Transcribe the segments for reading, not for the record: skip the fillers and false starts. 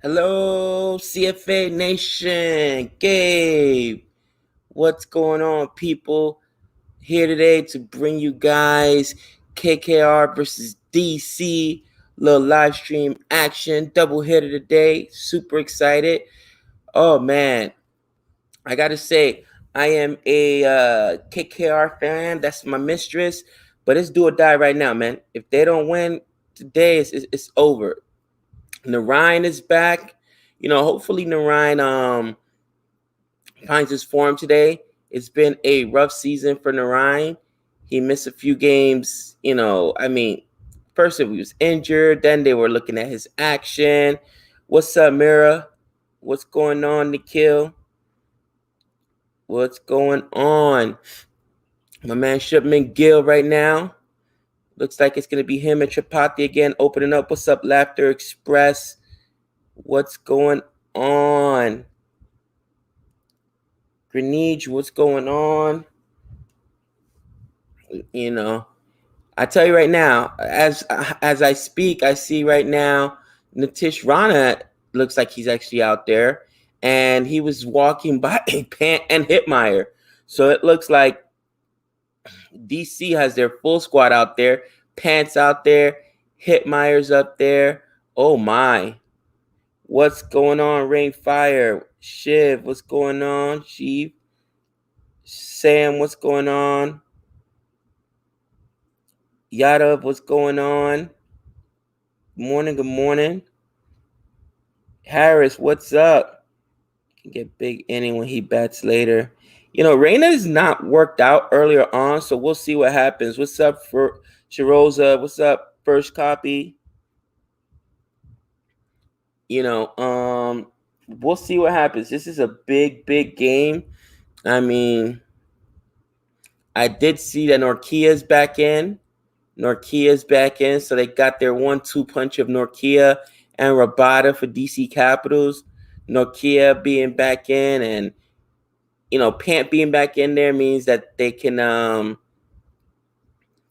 Hello, CFA Nation. Gabe, what's going on, people? Here today to bring you guys KKR versus DC. Little live stream action, double hitter today. Super excited. Oh man, I gotta say, I am a KKR fan. That's my mistress. But it's do or die right now, man. If they don't win today, it's over. Narayan is back. Hopefully Narayan finds his form today. It's been a rough season for Narayan. He missed a few games. First he was injured, then they were looking at his action. What's up, Mira? What's going on, Nikhil? What's going on? My man Shipman Gill right now. Looks like it's going to be him and Tripathi again opening up. What's up, Laughter Express? What's going on? Greenidge, what's going on? I tell you right now, as I speak, I see right now Nitish Rana looks like he's actually out there, and he was walking by Pant and Hitmeyer. So it looks like DC has their full squad out there. Pants out there, Hitmeyer's up there. Oh my. What's going on, Rainfire? Shiv, what's going on? Shiv. Sam, what's going on? Yadav, what's going on? Good morning. Harris, what's up? Can get big inning when he bats later. Reyna is not worked out earlier on, so we'll see what happens. What's up for Shiroza? What's up, first copy? We'll see what happens. This is a big, big game. I mean, I did see that Norkia's back in. So they got their 1-2 punch of Norkia and Rabada for DC Capitals. Norkia being back in, and Pant being back in there means that they can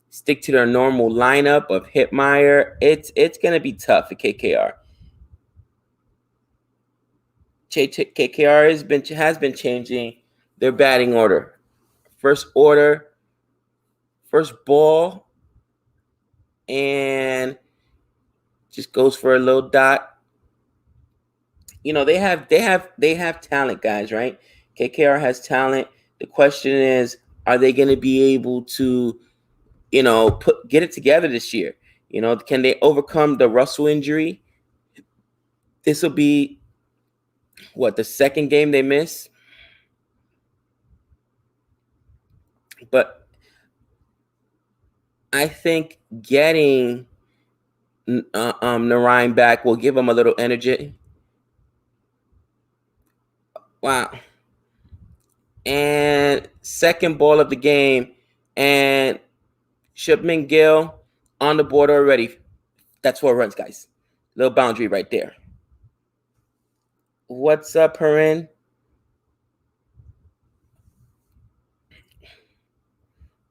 stick to their normal lineup of Hitmeyer. It's gonna be tough for KKR. KKR has been changing their batting order. First ball, and just goes for a little dot. They have talent, guys, right? KKR has talent. The question is, are they going to be able to, get it together this year? Can they overcome the Russell injury? This will be the second game they miss. But I think getting Narayan back will give them a little energy. Wow. And second ball of the game, and Shipman Gill on the board already. That's 4 runs, guys. Little boundary right there. What's up, Harin?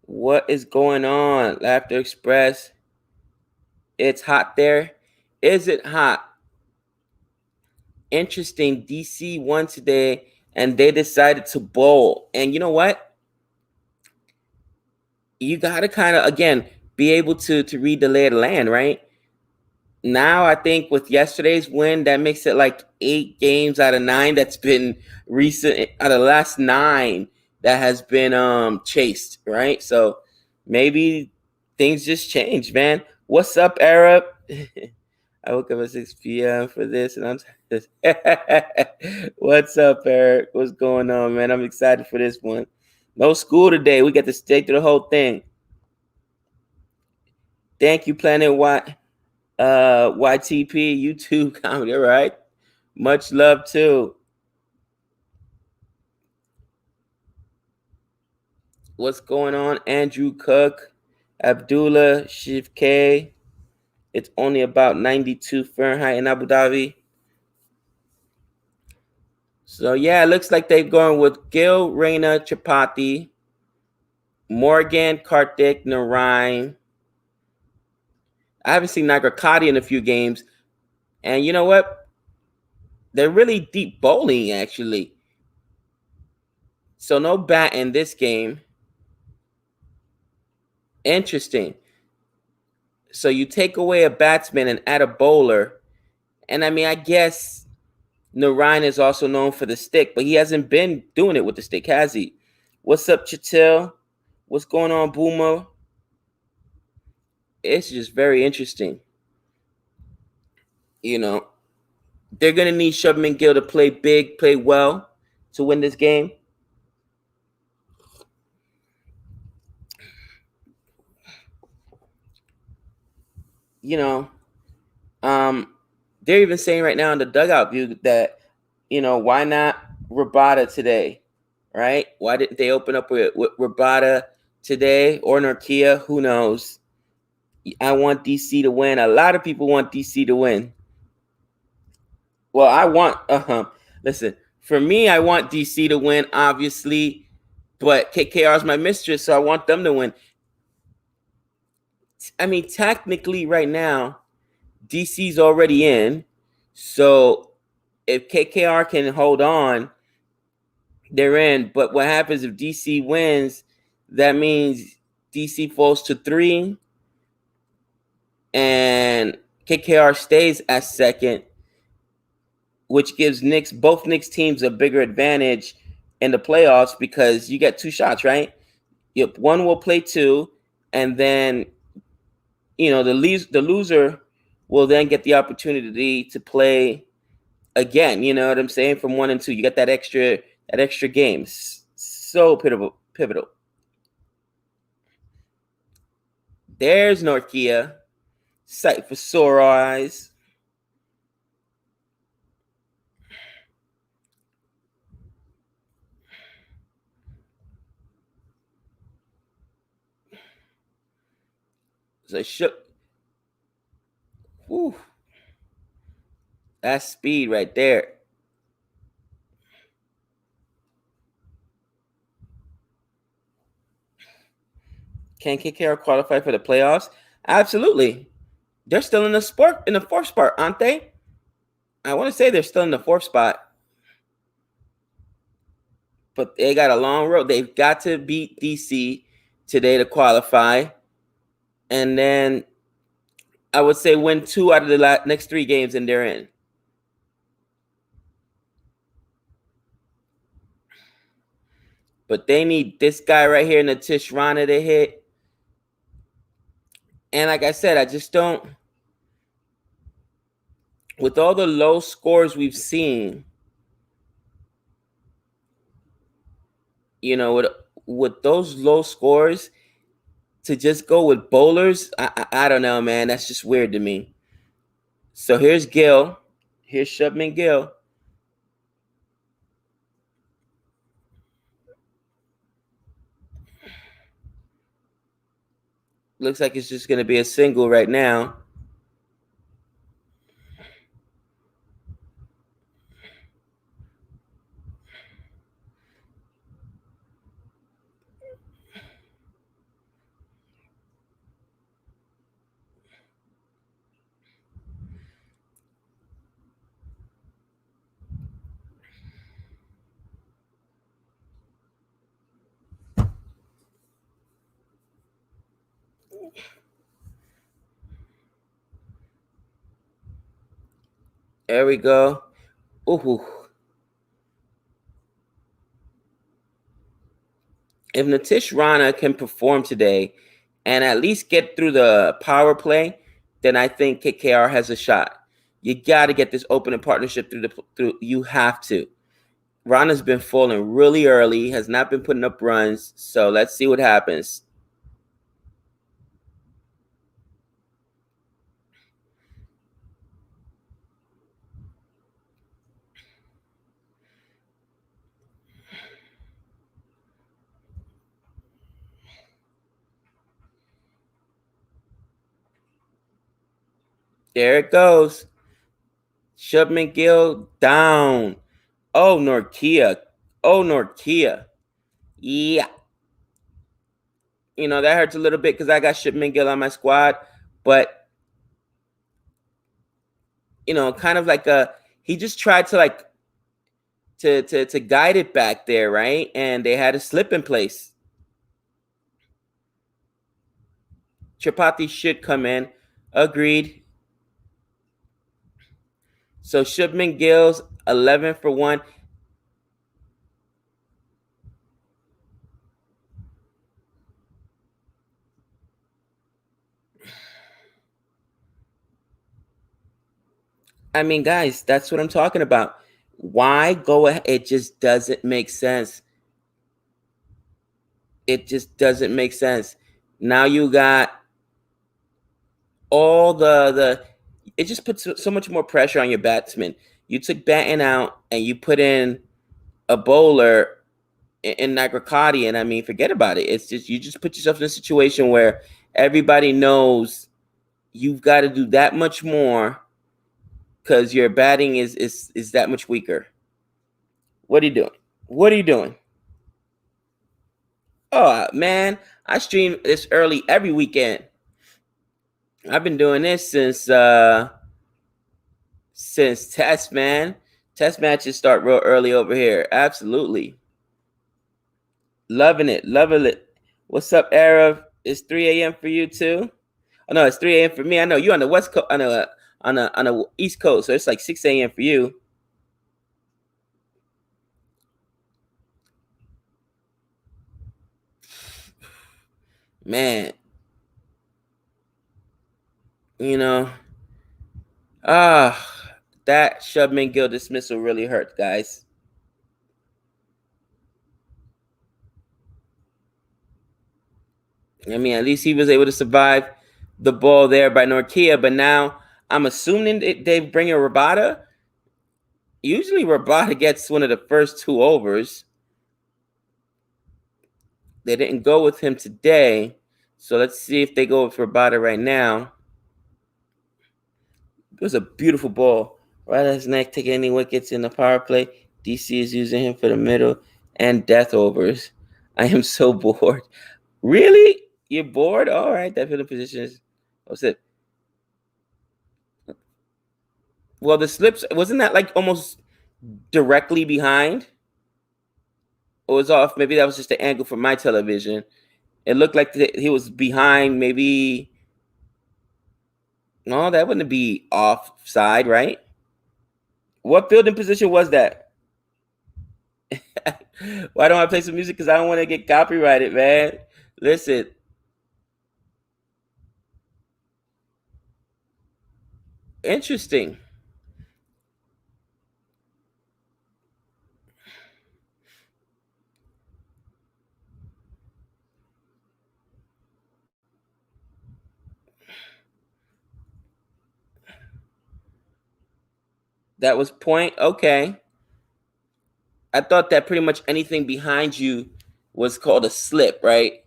What is going on? Laughter Express. It's hot there. Is it hot? Interesting. DC won today, and they decided to bowl. And you know what? You got to kind of, again, be able to read the lay of the land, right? Now I think with yesterday's win, that makes it like 8 games out of 9 that's been recent, out of the last 9 that has been chased, right? So maybe things just changed, man. What's up, Arab? I woke up at 6 p.m. for this, and I'm just what's up, Eric? What's going on, man? I'm excited for this one. No school today. We get to stay through the whole thing. Thank you, Planet YTP, YouTube comedy. All right. Much love too. What's going on? Andrew Cook, Abdullah, Shiv K. It's only about 92 Fahrenheit in Abu Dhabi. So yeah, it looks like they're going with Gil, Reyna, Tripathi, Morgan, Karthik, Narayan. I haven't seen Nagarkati in a few games. And you know what? They're really deep bowling, actually. So no bat in this game. Interesting. So you take away a batsman and add a bowler. And I mean, I guess Narayan is also known for the stick, but he hasn't been doing it with the stick, has he? What's up, Chitil? What's going on, Boomer? It's just very interesting. You know, they're going to need Shubman Gill to play big, play well to win this game. You know, they're even saying right now in the dugout view that, why not Rabada today, right? Why didn't they open up with Rabada today or Norkia? Who knows? I want DC to win. A lot of people want DC to win. Well, I want, listen, for me, I want DC to win, obviously, but KKR is my mistress, so I want them to win. I mean, technically, right now, DC's already in, so if KKR can hold on, they're in. But what happens if DC wins? That means DC falls to 3, and KKR stays at second, which gives both Knicks teams a bigger advantage in the playoffs because you get 2 shots, right? Yep, one will play 2, and then the loser will then get the opportunity to play again. You know what I'm saying? From 1 and 2, you get that extra game. So pivotal. There's Norkia, sight for sore eyes. So whew, that's speed right there. Can KKR qualify for the playoffs? Absolutely. They're still in the 4th spot, aren't they? I want to say they're still in the 4th spot. But they got a long road. They've got to beat DC today to qualify. And then I would say win 2 out of the next 3 games and they're in. But they need this guy right here, Natish Rana, to hit. And like I said, I just don't. With all the low scores we've seen, with those low scores, to just go with bowlers, I don't know, man. That's just weird to me. So here's Gill. Here's Shubman Gill. Looks like it's just going to be a single right now. There we go. Ooh. If Natish Rana can perform today and at least get through the power play, then I think KKR has a shot. You got to get this opening partnership through. You have to. Rana's been falling really early, has not been putting up runs. So let's see what happens. There it goes. Shubman Gill down. Oh, Norkia. Yeah. That hurts a little bit because I got Shubman Gill on my squad. But, kind of like he just tried to like to guide it back there, right? And they had a slip in place. Tripathi should come in. Agreed. So Shubman Gill's 11 for 1. I mean, guys, that's what I'm talking about. Why go ahead? It just doesn't make sense. It just doesn't make sense. Now you got all the it just puts so much more pressure on your batsman. You took batting out and you put in a bowler in Nagrikati, and I mean, forget about it. It's just you just put yourself in a situation where everybody knows you've got to do that much more because your batting is that much weaker. What are you doing? What are you doing? Oh man, I stream this early every weekend. I've been doing this since test, man. Test matches start real early over here. Absolutely. Loving it. Loving it. What's up, Arab? It's 3 a.m. for you too? Oh no, it's 3 a.m. for me. I know you on the west coast on the east coast, so it's like 6 a.m. for you. Man, you know, that Shubman Gill dismissal really hurt, guys. I mean, at least he was able to survive the ball there by Norkia, but now I'm assuming they bring in Rabada. Usually Rabada gets one of the first 2 overs. They didn't go with him today, so let's see if they go with Rabada right now. It was a beautiful ball. Right at his neck, taking any wickets in the power play. DC is using him for the middle and death overs. I am so bored. Really? You're bored? All right, that field position is. What's it? Well, the slips wasn't that like almost directly behind? It was off. Maybe that was just the angle from my television. It looked like he was behind. Maybe no, that wouldn't be offside, right? What fielding position was that? Why don't I play some music? Because I don't want to get copyrighted, man. Listen, interesting. That was point. Okay. I thought that pretty much anything behind you was called a slip, right?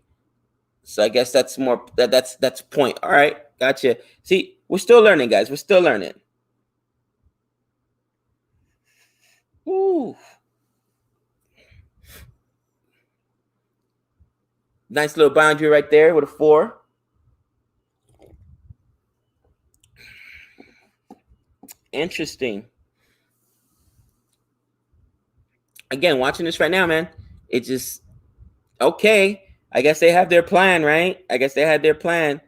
So I guess that's more that's point. All right, gotcha. See, we're still learning, guys. We're still learning. Ooh, nice little boundary right there with a 4. Interesting. Again, watching this right now, man. It just okay. I guess they have their plan, right? I guess they had their plan.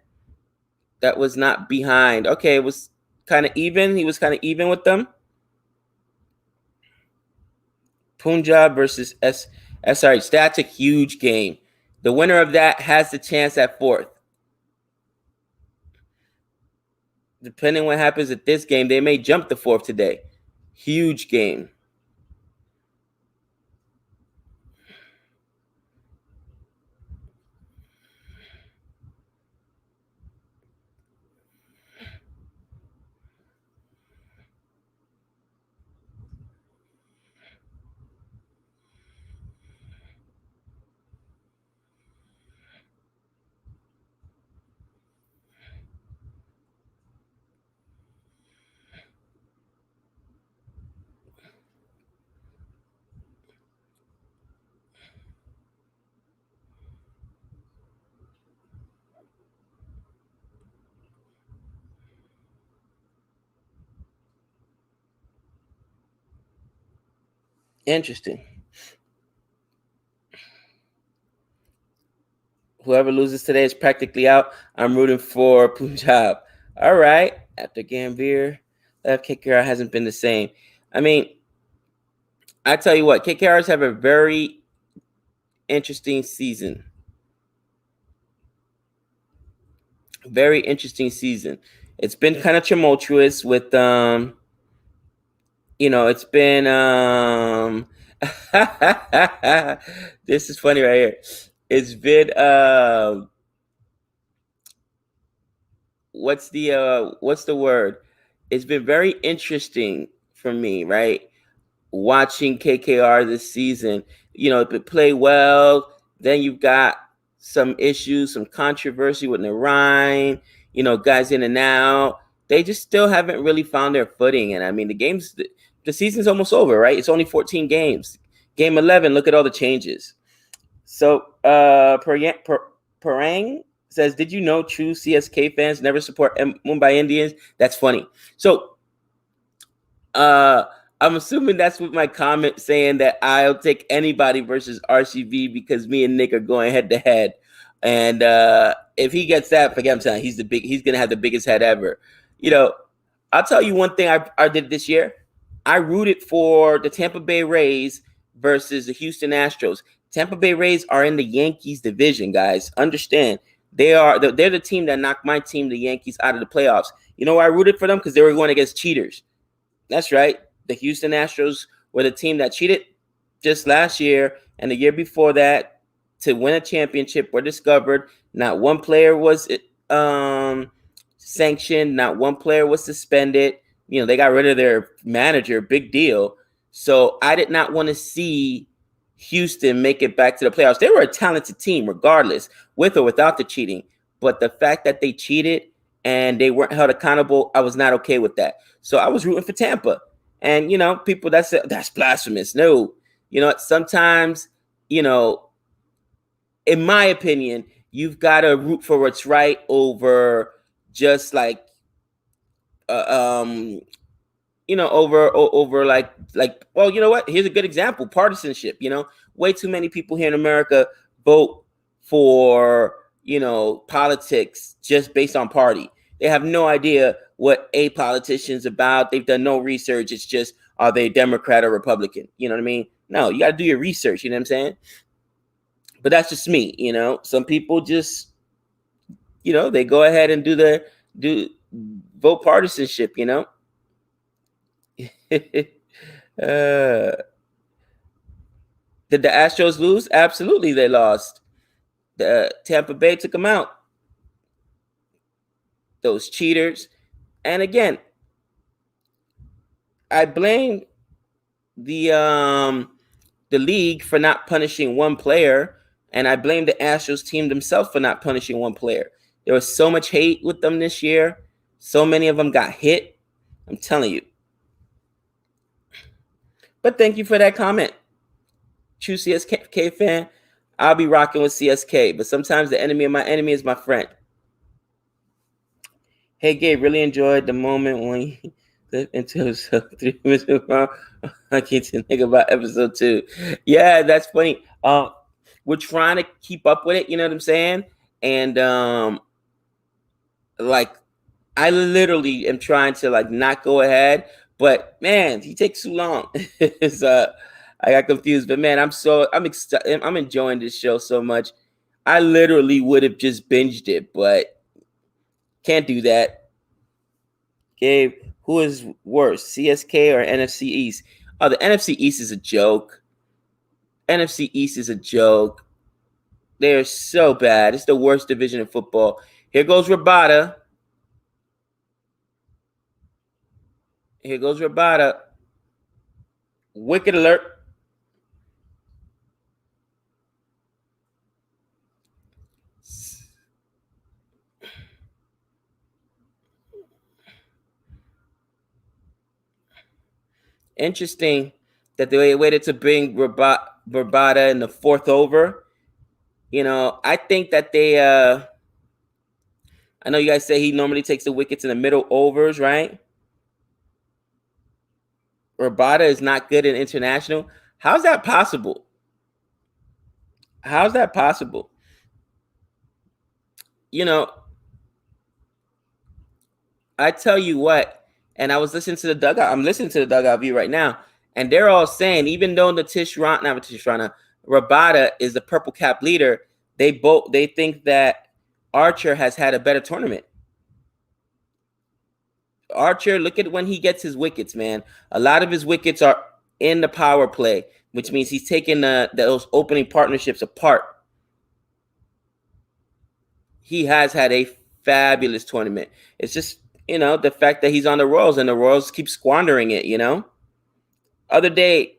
That was not behind. Okay, it was kind of even. He was kind of even with them. Punjab versus SRH. That's a huge game. The winner of that has the chance at 4th. Depending what happens at this game, they may jump the 4th today. Huge game. Interesting. Whoever loses today is practically out. I'm rooting for Punjab. All right. After Gambir left, KKR hasn't been the same. I mean, I tell you what, KKRs have a very interesting season. Very interesting season. It's been kind of tumultuous with it's been this is funny right here. It's been what's the word? It's been very interesting for me, right? Watching KKR this season. If it play well, then you've got some issues, some controversy with Narayan, guys in and out. They just still haven't really found their footing. And I mean, the season's almost over, right? It's only 14 games. Game 11, look at all the changes. So, Parang says, did you know true CSK fans never support Mumbai Indians? That's funny. So, I'm assuming that's with my comment saying that I'll take anybody versus RCB because me and Nick are going head to head. And if he gets that, forget I'm saying he's gonna have the biggest head ever. I'll tell you one thing I did this year. I rooted for the Tampa Bay Rays versus the Houston Astros. Tampa Bay Rays are in the Yankees division, guys. Understand. They're the team that knocked my team, the Yankees, out of the playoffs. You know why I rooted for them? Because they were going against cheaters. That's right. The Houston Astros were the team that cheated just last year and the year before that to win a championship were discovered. Not one player was sanctioned. Not one player was suspended. They got rid of their manager. Big deal. So I did not want to see Houston make it back to the playoffs. They were a talented team regardless, with or without the cheating. But the fact that they cheated and they weren't held accountable, I was not okay with that. So I was rooting for Tampa. And, people that's blasphemous. No, sometimes, in my opinion, you've got to root for what's right over just like, over like, well, you know what? Here's a good example. Partisanship, way too many people here in America vote for, politics just based on party. They have no idea what a politician's about. They've done no research. It's just, are they Democrat or Republican? You know what I mean? No, you got to do your research. You know what I'm saying? But that's just me. Some people just, they go ahead and do vote partisanship. Did the Astros lose? Absolutely, they lost. The Tampa Bay took them out. Those cheaters. And again, I blame the league for not punishing one player, and I blame the Astros team themselves for not punishing one player. There was so much hate with them this year. So many of them got hit. I'm telling you. But thank you for that comment. True CSK fan, I'll be rocking with CSK, but sometimes the enemy of my enemy is my friend. Hey, Gabe, really enjoyed the moment when you clipped into 3 minutes ago. I can't think about episode 2. Yeah, that's funny. We're trying to keep up with it, you know what I'm saying? And I literally am trying to not go ahead, but man, he takes too long. I got confused, but man, I'm enjoying this show so much. I literally would have just binged it, but can't do that. Gabe, who is worse, CSK or NFC East? Oh, the NFC East is a joke. NFC East is a joke. They're so bad. It's the worst division in football. Here goes Rabada. Here goes Rabada. Wicked alert. Interesting that they waited to bring Rabada in the 4th over. I think that they I know you guys say he normally takes the wickets in the middle overs, right? Rabada is not good in international. How's that possible? How's that possible? You know, I tell you what, and I was listening to the dugout. I'm listening to the dugout view right now, and they're all saying, even though the Rabada is the purple cap leader, they think that Archer has had a better tournament. Archer, look at when he gets his wickets, man. A lot of his wickets are in the power play, which means he's taking those opening partnerships apart. He has had a fabulous tournament. It's just, the fact that he's on the Royals and the Royals keep squandering it, Other day,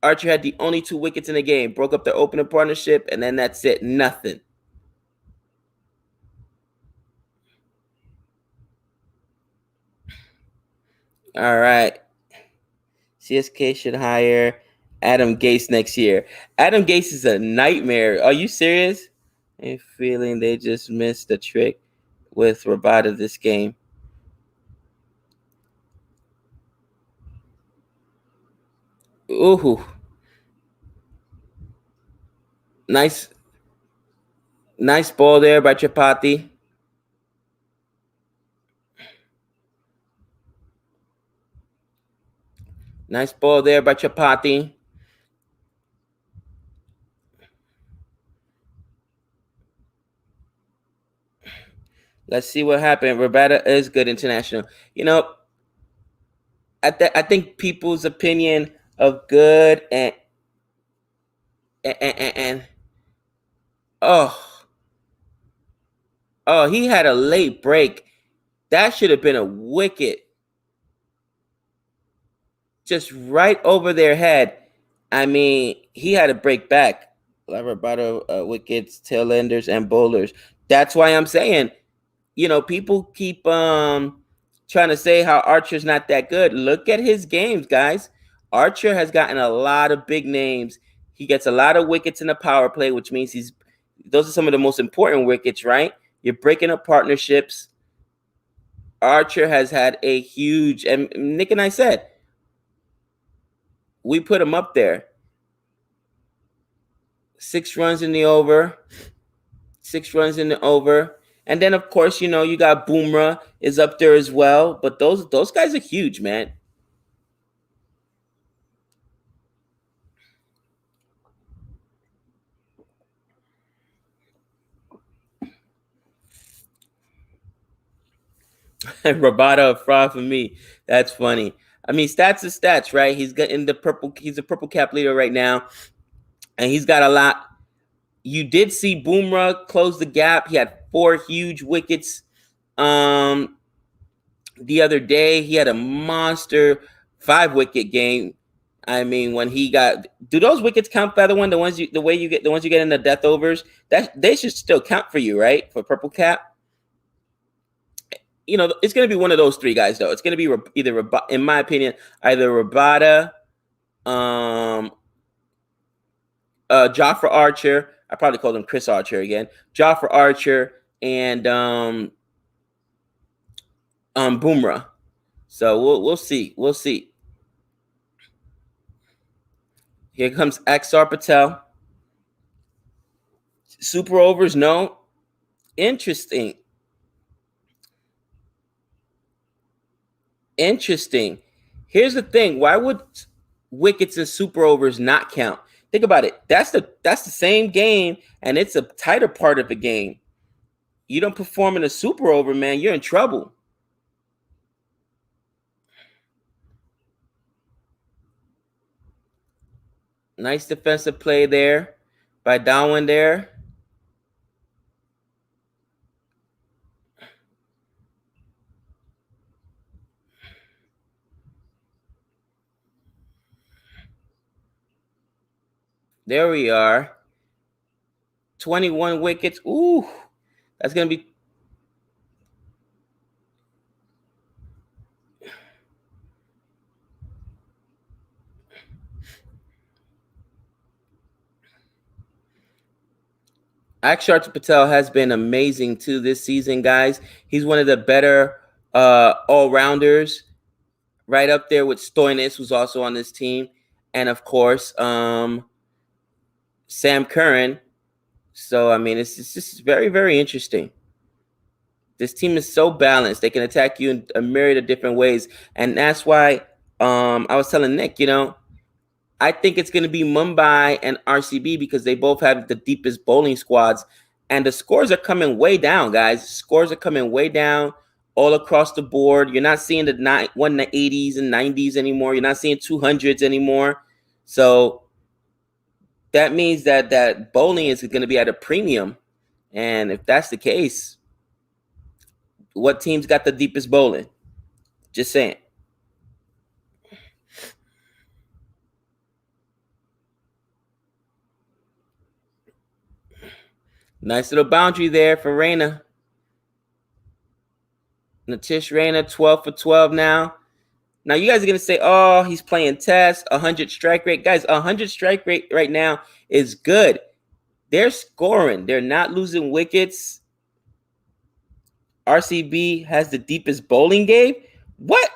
Archer had the only 2 wickets in the game, broke up their opening partnership, and then that's it. Nothing. All right. CSK should hire Adam Gase next year. Adam Gase is a nightmare. Are you serious? I'm feeling they just missed the trick with Rabada this game. Ooh. Nice ball there by Chapati. Nice ball there by Chapati. Let's see what happened. Rabada is good international. I think people's opinion of good and oh, he had a late break. That should have been a wicket. Just right over their head. I mean, he had to break back. Rabada wickets, tail enders, and bowlers. That's why I'm saying, people keep trying to say how Archer's not that good. Look at his games, guys. Archer has gotten a lot of big names. He gets a lot of wickets in the power play, which means those are some of the most important wickets, right? You're breaking up partnerships. Archer has had a huge, and Nick and I said, we put him up there. 6 runs in the over. 6 runs in the over. And then, of course, you got Bumrah is up there as well. But those guys are huge, man. Rabada a fraud for me. That's funny. I mean, stats are stats, right? He's a purple cap leader right now, and he's got a lot. You did see Bumrah close the gap. He had 4 huge wickets. The other day he had a monster 5-wicket game. I mean, when he do those wickets count for the one? The ones you get in the death overs, that they should still count for you, right? For purple cap. It's going to be one of those 3 guys, though. It's going to be either, in my opinion, either Rabada, Jofra Archer. I probably called him Chris Archer again. Jofra Archer and Bumrah. So we'll see. We'll see. Here comes Axar Patel. Super overs, no. Interesting. Here's the thing. Why would wickets and super overs not count? Think about it. That's the same game, and it's a tighter part of the game. You don't perform in a super over, man, you're in trouble. Nice defensive play there by Darwin there. There we are. 21 wickets. Ooh, that's going to be. Akshar Patel has been amazing too this season, guys. He's one of the better all-rounders, right up there with Stoinis, who's also on this team. and of course, Sam Curran. So I mean, it's just very, very interesting. This team is so balanced; they can attack you in a myriad of different ways, and that's why I was telling Nick, I think it's going to be Mumbai and RCB because they both have the deepest bowling squads, and the scores are coming way down, guys. Scores are coming way down all across the board. You're not seeing the 180s and 90s anymore. You're not seeing 200s anymore. So that means that bowling is going to be at a premium, and if that's the case, what team's got the deepest bowling? Just saying. Nice little boundary there for Reina. Natish Reina, 12 for 12 now. Now you guys are gonna say, "Oh, he's playing test, 100 strike rate." Guys, 100 strike rate right now is good. They're scoring. They're not losing wickets. RCB has the deepest bowling game. What?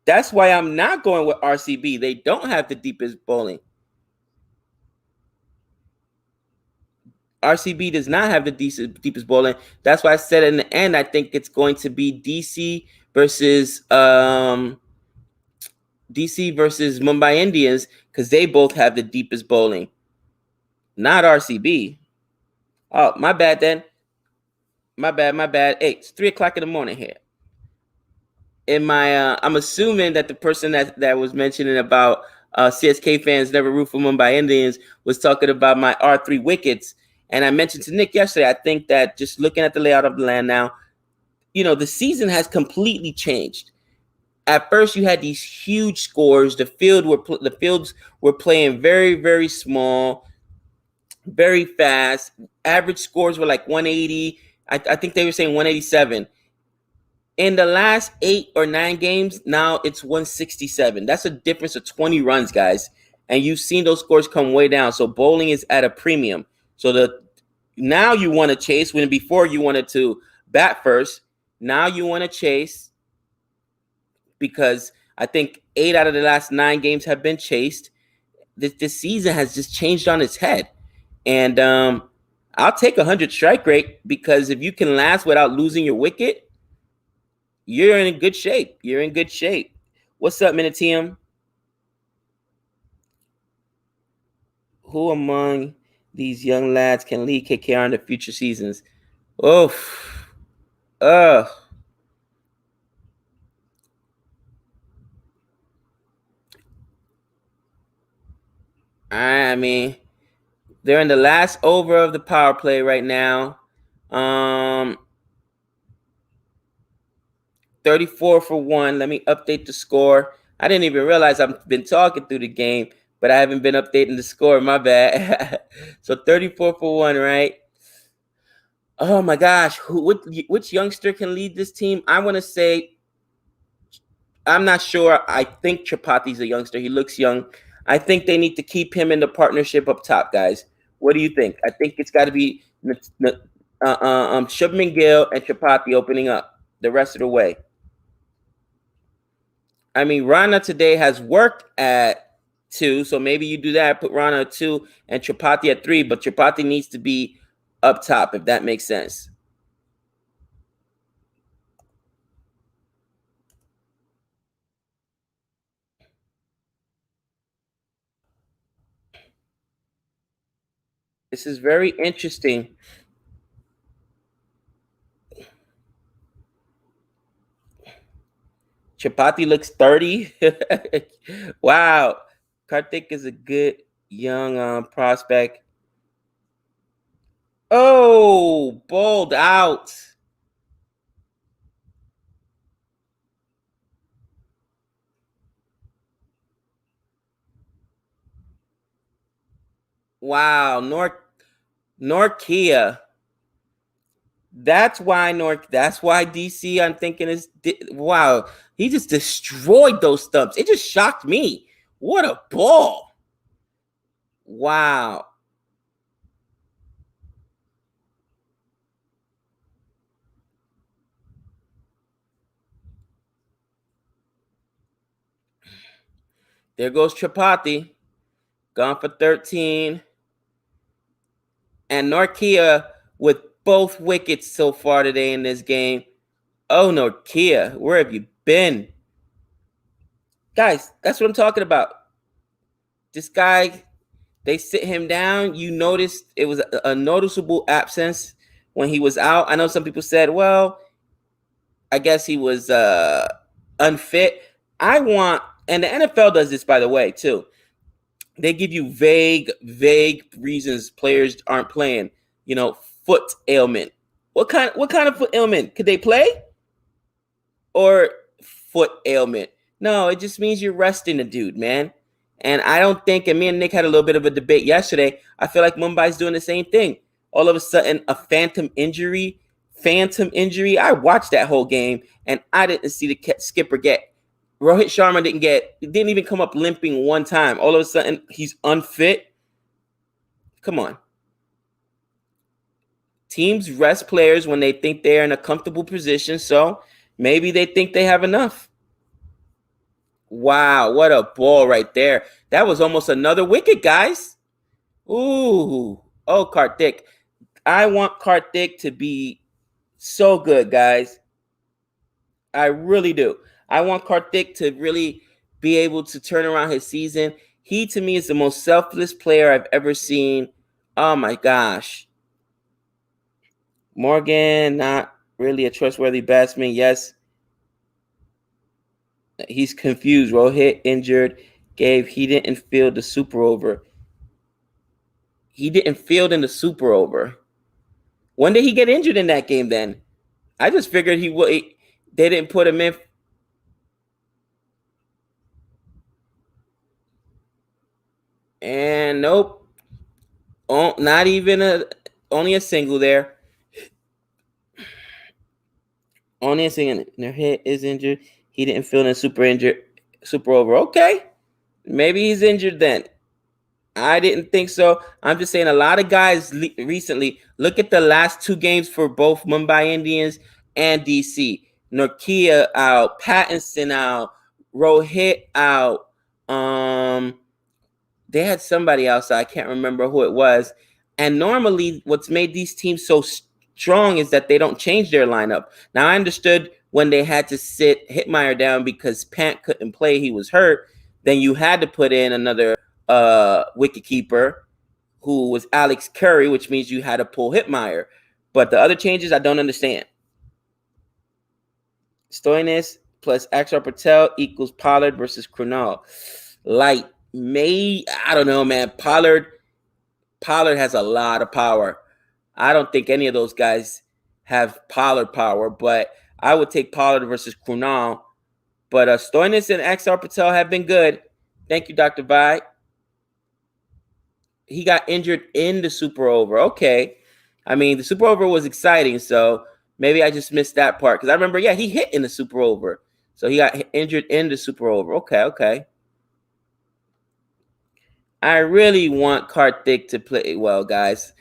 That's why I'm not going with RCB. They don't have the deepest bowling. RCB does not have the deepest bowling. That's why I said in the end, I think it's going to be versus DC versus Mumbai Indians because they both have the deepest bowling, not RCB. Oh, my bad then. My bad, my bad. Hey, it's 3 o'clock in the morning here. In my I'm assuming that the person that was mentioning about CSK fans never root for Mumbai Indians was talking about my R3 wickets. And I mentioned to Nick yesterday, I think that just looking at the layout of the land now, the season has completely changed. At first, you had these huge scores. The fields were playing very, very small, very fast. Average scores were like 180. I think they were saying 187. In the last 8 or 9 games, now it's 167. That's a difference of 20 runs, guys. And you've seen those scores come way down. So bowling is at a premium. So now you want to chase when before you wanted to bat first. Now you want to chase because I think 8 out of the last 9 games have been chased. This season has just changed on its head. And I'll take 100 strike rate because if you can last without losing your wicket, you're in good shape. You're in good shape. What's up, Minitium? Who among these young lads can lead KKR in the future seasons? Oh, uh, I mean, they're in the last over of the power play right now. Um, 34 for 1. Let me update the score. I didn't even realize I've been talking through the game, but I haven't been updating the score. My bad. So 34 for 1, right? Oh my gosh, which youngster can lead this team? I want to say I'm not sure. I think Chapati's a youngster. He looks young. I think they need to keep him in the partnership up top, guys. What do you think? I think it's got to be Shubman Gill and Chapati opening up the rest of the way. I mean, Rana today has worked at 2, so maybe you do that. Put Rana at 2 and Chapati at 3, but Chapati needs to be up top if that makes sense. This is very interesting. Chapati looks 30. Wow. Karthik is a good young prospect. Oh, bowled out. Wow. Norkia. That's why DC I'm thinking is wow. He just destroyed those stumps. It just shocked me. What a ball. Wow. There goes Chapati. gone for 13. And Norkia with both wickets so far today in this game. Oh, Norkia, where have you been? Guys, that's what I'm talking about. This guy, they sit him down. You noticed it was a noticeable absence when he was out. I know some people said, well, I guess he was unfit. And the NFL does this, by the way, too. They give you vague reasons players aren't playing. Foot ailment. What kind of foot ailment? Could they play? Or foot ailment? No, it just means you're resting the dude, man. And I don't think, and me and Nick had a little bit of a debate yesterday, I feel like Mumbai's doing the same thing. All of a sudden, a phantom injury. I watched that whole game, and I didn't see the skipper get. Rohit Sharma didn't even come up limping one time. All of a sudden, he's unfit. Come on. Teams rest players when they think they're in a comfortable position, so maybe they think they have enough. Wow, what a ball right there. That was almost another wicket, guys. Ooh. Oh, Karthik. I want Karthik to be so good, guys. I really do. I want Karthik to really be able to turn around his season. He, to me, is the most selfless player I've ever seen. Oh, my gosh. Morgan, not really a trustworthy batsman. Yes. He's confused. Rohit injured. Gabe, he didn't field the super over. He didn't field in the super over. When did he get injured in that game then? I just figured he would. They didn't put him in. And nope. Oh, not even only a single there. Only a single. Their hit is injured. He didn't field in super over. Okay. Maybe he's injured then. I didn't think so. I'm just saying a lot of guys recently, look at the last two games for both Mumbai Indians and DC. Norkia out, Pattinson out, Rohit out. They had somebody else. I can't remember who it was. And normally what's made these teams so strong is that they don't change their lineup. Now, I understood when they had to sit Hitmeyer down because Pant couldn't play. He was hurt. Then you had to put in another wicketkeeper who was Alex Curry, which means you had to pull Hitmeyer. But the other changes, I don't understand. Stoinis plus Axar Patel equals Pollard versus Krunal. I don't know, man. Pollard has a lot of power. I don't think any of those guys have Pollard power, but I would take Pollard versus Krunal. But Stoinis and Axar Patel have been good. Thank you, Dr. Vi. He got injured in the super over. Okay. I mean, the super over was exciting, so maybe I just missed that part. Because I remember, he hit in the super over. So he got injured in the super over. Okay. I really want Karthik to play well, guys.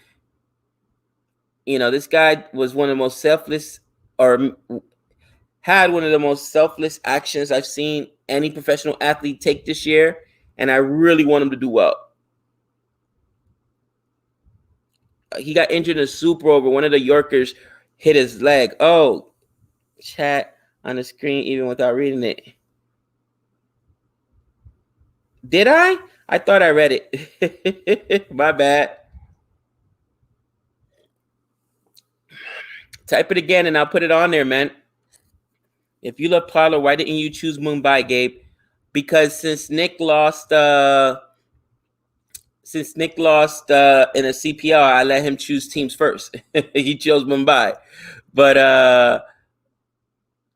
This guy was one of the most selfless, or had one of the most selfless actions I've seen any professional athlete take this year, and I really want him to do well. He got injured in a super over. One of the Yorkers hit his leg. Oh, chat on the screen even without reading it. Did I? I thought I read it. My bad. Type it again and I'll put it on there, man. If you love Pollard, why didn't you choose Mumbai, Gabe? Because since Nick lost in a CPL, I let him choose teams first. He chose Mumbai. But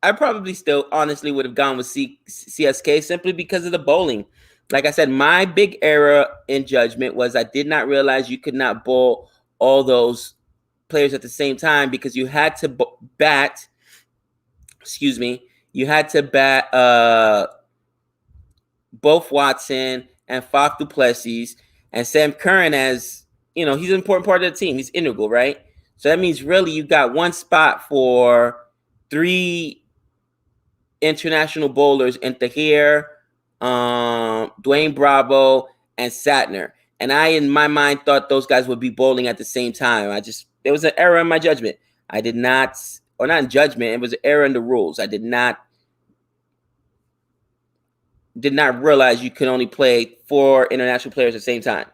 I probably still honestly would have gone with CSK simply because of the bowling. Like I said, my big error in judgment was I did not realize you could not bowl all those players at the same time because you had to bat. Excuse me. You had to bat both Watson and Faf du Plessis and Sam Curran as, he's an important part of the team. He's integral, right? So that means really you got one spot for 3 international bowlers in Tahir, Dwayne Bravo, and Satner. And I, in my mind, thought those guys would be bowling at the same time. There was an error in my judgment. I did not, or not in judgment, it was an error in the rules. I did not realize you could only play 4 international players at the same time.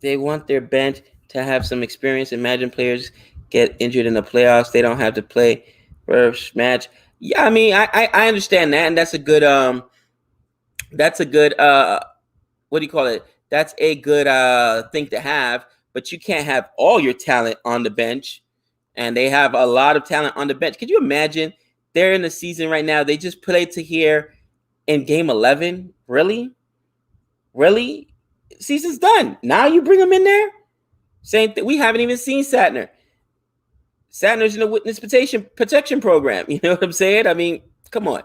They want their bench to have some experience. Imagine players get injured in the playoffs. They don't have to play first match. Yeah, I mean, I understand that, and that's a good what do you call it? That's a good thing to have, but you can't have all your talent on the bench, and they have a lot of talent on the bench. Could you imagine? They're in the season right now. They just played to here in game 11. Really? Season's done. Now you bring them in there? Same thing. We haven't even seen Satner. Satner's in the witness protection program. You know what I'm saying? I mean, come on.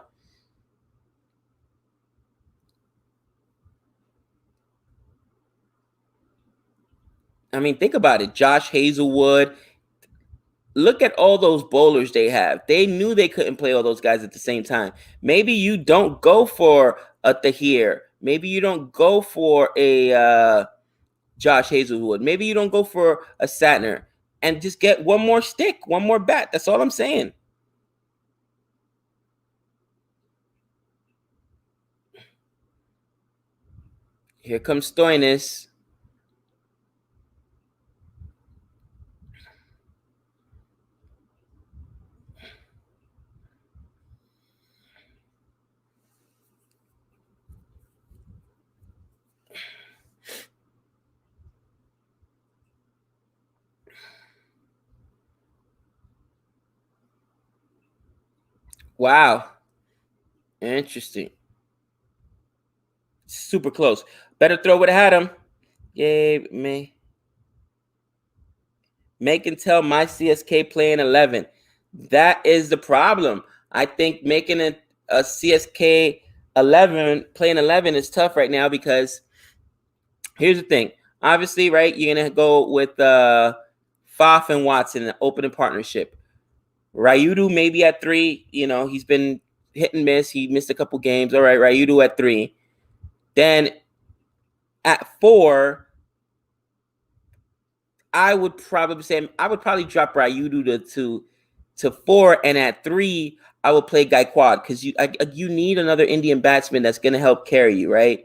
I mean, think about it. Josh Hazelwood. Look at all those bowlers they have. They knew they couldn't play all those guys at the same time. Maybe you don't go for a Tahir. Maybe you don't go for a Josh Hazelwood. Maybe you don't go for a Satner. And just get one more stick, one more bat. That's all I'm saying. Here comes Stoinis. Wow. Interesting. Super close. Better throw would have had him. Gabe, make and tell my CSK playing 11. That is the problem. I think making a CSK 11 playing 11 is tough right now because here's the thing. Obviously, right, you're going to go with Faf and Watson in the opening partnership. Ryudu maybe at 3. You know, he's been hit and miss. He missed a couple games. All right, Ryudu at 3. Then at 4, I would probably drop Ryudu to 4, and at 3, I would play Gaikwad because you need another Indian batsman that's going to help carry you, right?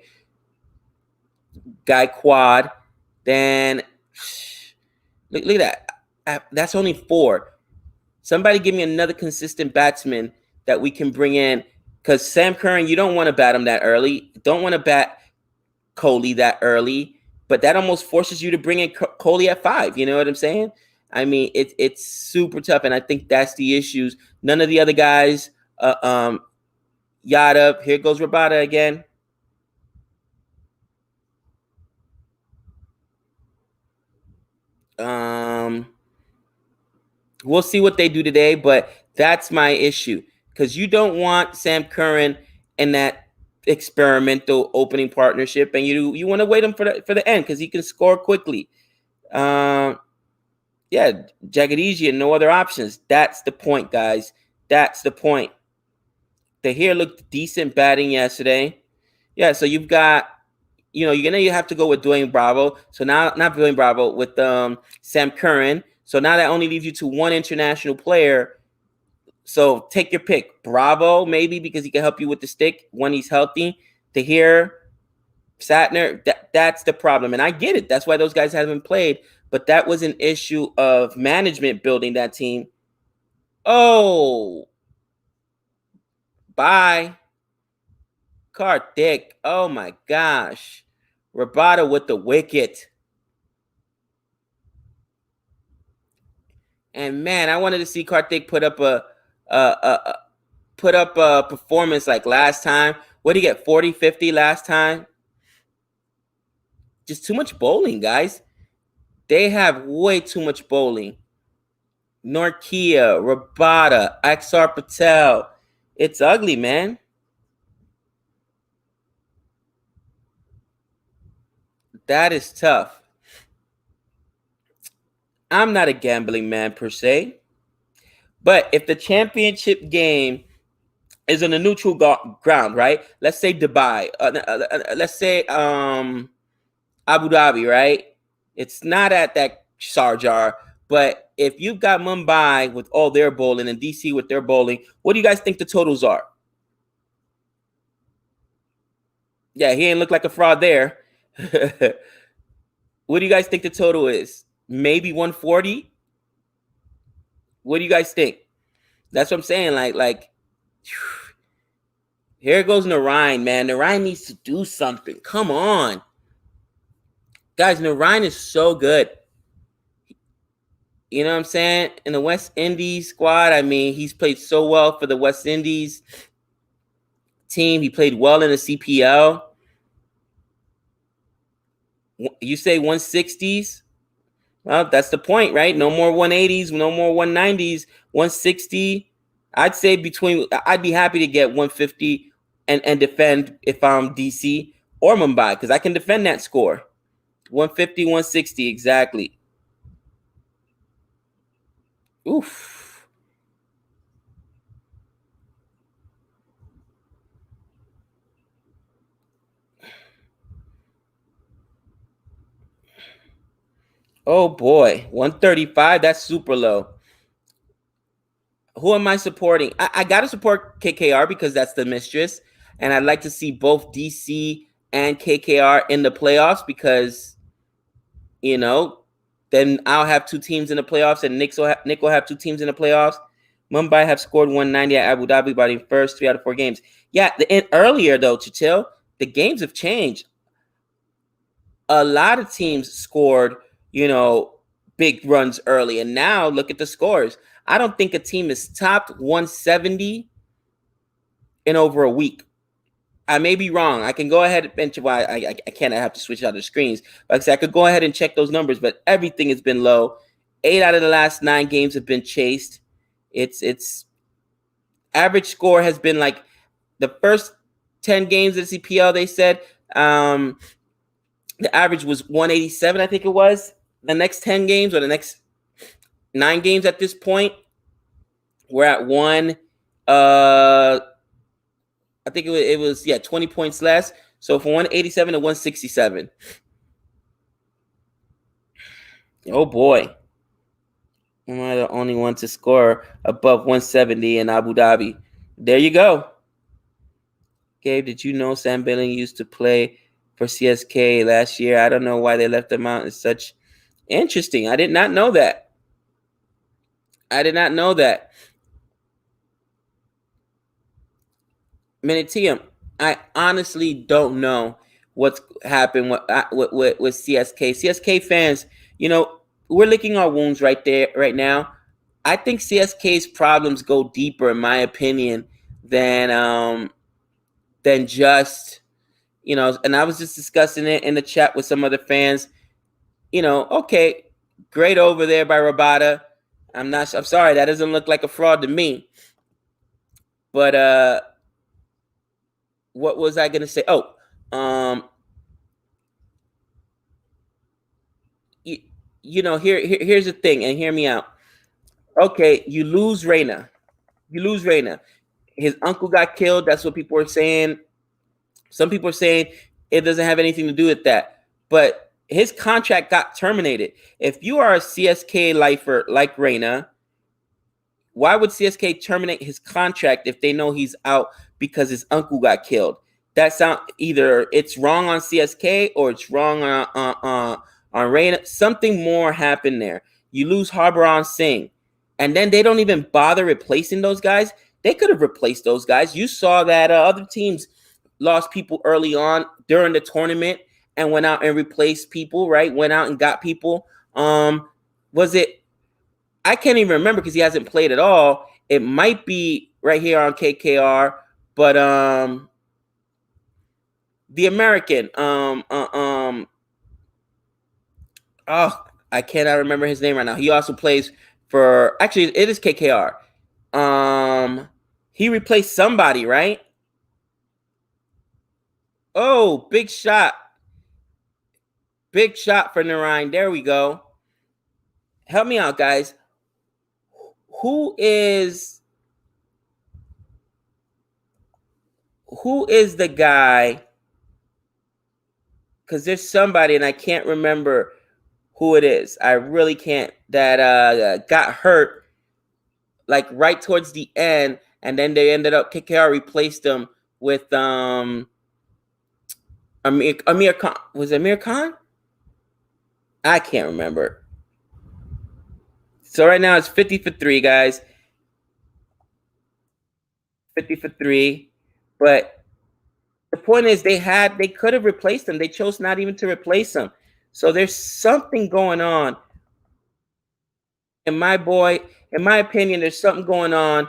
Gaikwad. Then look at that. That's only 4. Somebody give me another consistent batsman that we can bring in because Sam Curran, you don't want to bat him that early. Don't want to bat Kohli that early, but that almost forces you to bring in Kohli at 5. You know what I'm saying? I mean, it's super tough, and I think that's the issues. None of the other guys, Yada. Here goes Rabada again. We'll see what they do today, but that's my issue because you don't want Sam Curran in that experimental opening partnership, and you want to wait him for the end because he can score quickly. Yeah, Jagadishi and no other options. That's the point, guys. That's the point. Tahir looked decent batting yesterday. Yeah, so you've got, you're gonna have to go with Dwayne Bravo. So now, not Dwayne Bravo, with Sam Curran. So now that only leaves you to one international player. So take your pick. Bravo, maybe because he can help you with the stick when he's healthy. Tahir, Satner, that's the problem. And I get it. That's why those guys haven't played. But that was an issue of management building that team. Oh, bye. Karthik. Oh my gosh. Rabada with the wicket. And man, I wanted to see Karthik put up a performance like last time. What did he get? 40, 50 last time? Just too much bowling, guys. They have way too much bowling. Norkia, Rabada, Axar Patel. It's ugly, man. That is tough. I'm not a gambling man per se. But if the championship game is in a neutral ground, right? Let's say Dubai. Let's say Abu Dhabi, right? It's not at that Sharjah, but if you've got Mumbai with all their bowling and DC with their bowling, what do you guys think the totals are? Yeah, he ain't look like a fraud there. What do you guys think the total is? Maybe 140? What do you guys think? That's what I'm saying. Like, here goes Narayan, man. Narayan needs to do something. Come on. Guys, Narayan is so good. You know what I'm saying? In the West Indies squad, I mean, he's played so well for the West Indies team. He played well in the CPL. You say 160s? Well, that's the point, right? No more 180s, no more 190s, 160. I'd say I'd be happy to get 150 and defend if I'm DC or Mumbai, because I can defend that score. 150, 160, exactly. Oof. Oh boy, 135, that's super low. Who am I supporting? I got to support KKR because that's the mistress. And I'd like to see both DC and KKR in the playoffs because, you know, then I'll have two teams in the playoffs and Nick will have two teams in the playoffs. Mumbai have scored 190 at Abu Dhabi by the first 3 out of 4 games. Yeah, earlier, though, Chitil, the games have changed. A lot of teams scored, big runs early. And now look at the scores. I don't think a team is topped 170 in over a week. I may be wrong. I can go ahead and why I can't. I have to switch out the screens. Like I said, I could go ahead and check those numbers, but everything has been low. 8 out of the last 9 games have been chased. It's average score has been like the first 10 games of the CPL. They said the average was 187. I think it was the next 10 games or the next 9 games at this point. We're at one. I think it was 20 points less. So from 187 to 167. Oh boy. Am I the only one to score above 170 in Abu Dhabi? There you go. Gabe, did you know Sam Billing used to play for CSK last year? I don't know why they left him out. It's such interesting. I did not know that. I did not know that. Minitium, I honestly don't know what's happened with CSK. CSK fans, we're licking our wounds right now. I think CSK's problems go deeper, in my opinion, than just, and I was just discussing it in the chat with some other fans. Okay, great over there by Rabada. I'm sorry, that doesn't look like a fraud to me. But what was I gonna say? Oh, here's the thing, and hear me out. Okay, you lose Reina. His uncle got killed. That's what people are saying. Some people are saying it doesn't have anything to do with that. But his contract got terminated. If you are a CSK lifer like Reina, why would CSK terminate his contract if they know he's out because his uncle got killed? That sound either it's wrong on CSK or it's wrong on Reina. Something more happened there. You lose Harbaran Singh, and then they don't even bother replacing those guys. They could have replaced those guys. You saw that other teams lost people early on during the tournament and went out and replaced people, right? Went out and got people. Was it? I can't even remember because he hasn't played at all. It might be right here on KKR, but the American, I cannot remember his name right now. He also plays for, actually, it is KKR. He replaced somebody, right? Oh, big shot. Big shot for Narayan. There we go. Help me out, guys. Who is who is the guy? Because there's somebody, and I can't remember who it is. I really can't. That got hurt like right towards the end, and then they ended up KKR replaced him with Amir Khan. Was it Amir Khan? I can't remember. So right now it's 50 for 3, guys. 50 for 3. But the point is they could have replaced him. They chose not even to replace him. So there's something going on. In my opinion, there's something going on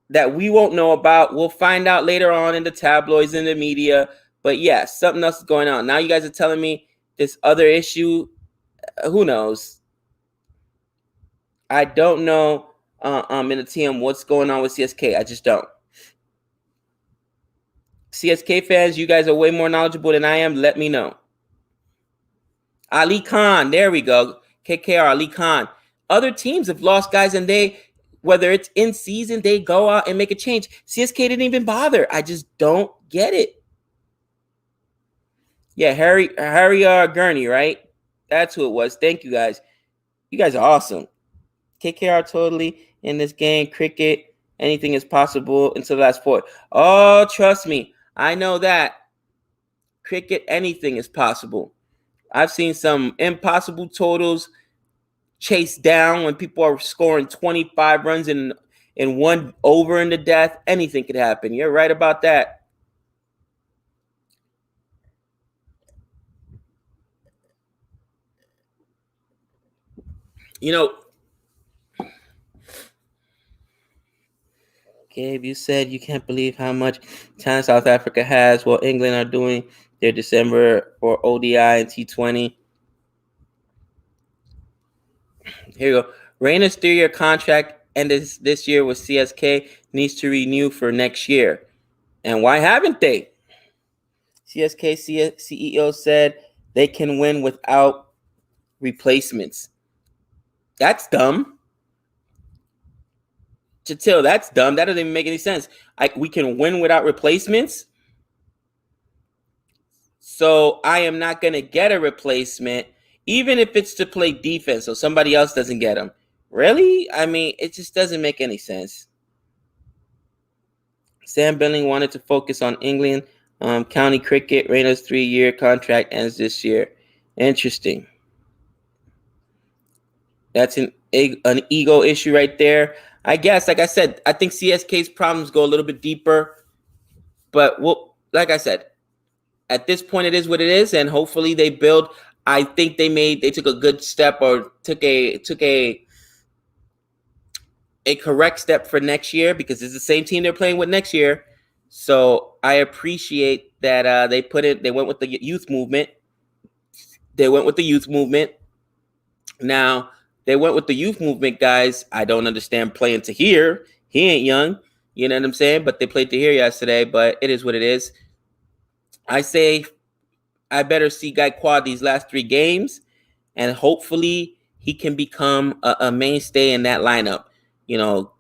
that we won't know about. We'll find out later on in the tabloids and the media. But yeah, something else is going on. Now you guys are telling me this other issue. Who knows? I don't know in the team what's going on with CSK. I just don't. CSK fans, you guys are way more knowledgeable than I am. Let me know. Ali Khan, there we go. KKR, Ali Khan. Other teams have lost guys, and whether it's in season, they go out and make a change. CSK didn't even bother. I just don't get it. Yeah, Harry Gurney, right? That's who it was. Thank you, guys. You guys are awesome. KKR totally in this game. Cricket, anything is possible until the last 4. Oh, trust me. I know that. Cricket, anything is possible. I've seen some impossible totals chased down when people are scoring 25 runs in one over in the death. Anything could happen. You're right about that. You know, Gabe, you said you can't believe how much time South Africa has while England are doing their December for ODI and T20. Here you go. Reyna's 3-year contract ended this year with CSK, needs to renew for next year. And why haven't they? CSK CEO said they can win without replacements. That's dumb. Chatil, that's dumb. That doesn't even make any sense. We can win without replacements. So I am not going to get a replacement, even if it's to play defense so somebody else doesn't get them. Really? I mean, it just doesn't make any sense. Sam Billing wanted to focus on England county cricket. Reyna's 3-year contract ends this year. Interesting. That's an ego issue right there. I guess, like I said, I think CSK's problems go a little bit deeper. But like I said, at this point, it is what it is, and hopefully they build. I think they took a good step or took a correct step for next year because it's the same team they're playing with next year. So I appreciate that they went with the youth movement. Now, they went with the youth movement, guys. I don't understand playing Tahir. He ain't young. You know what I'm saying? But they played Tahir yesterday, but it is what it is. I say I better see Gaikwad these last 3 games, and hopefully he can become a mainstay in that lineup. You know,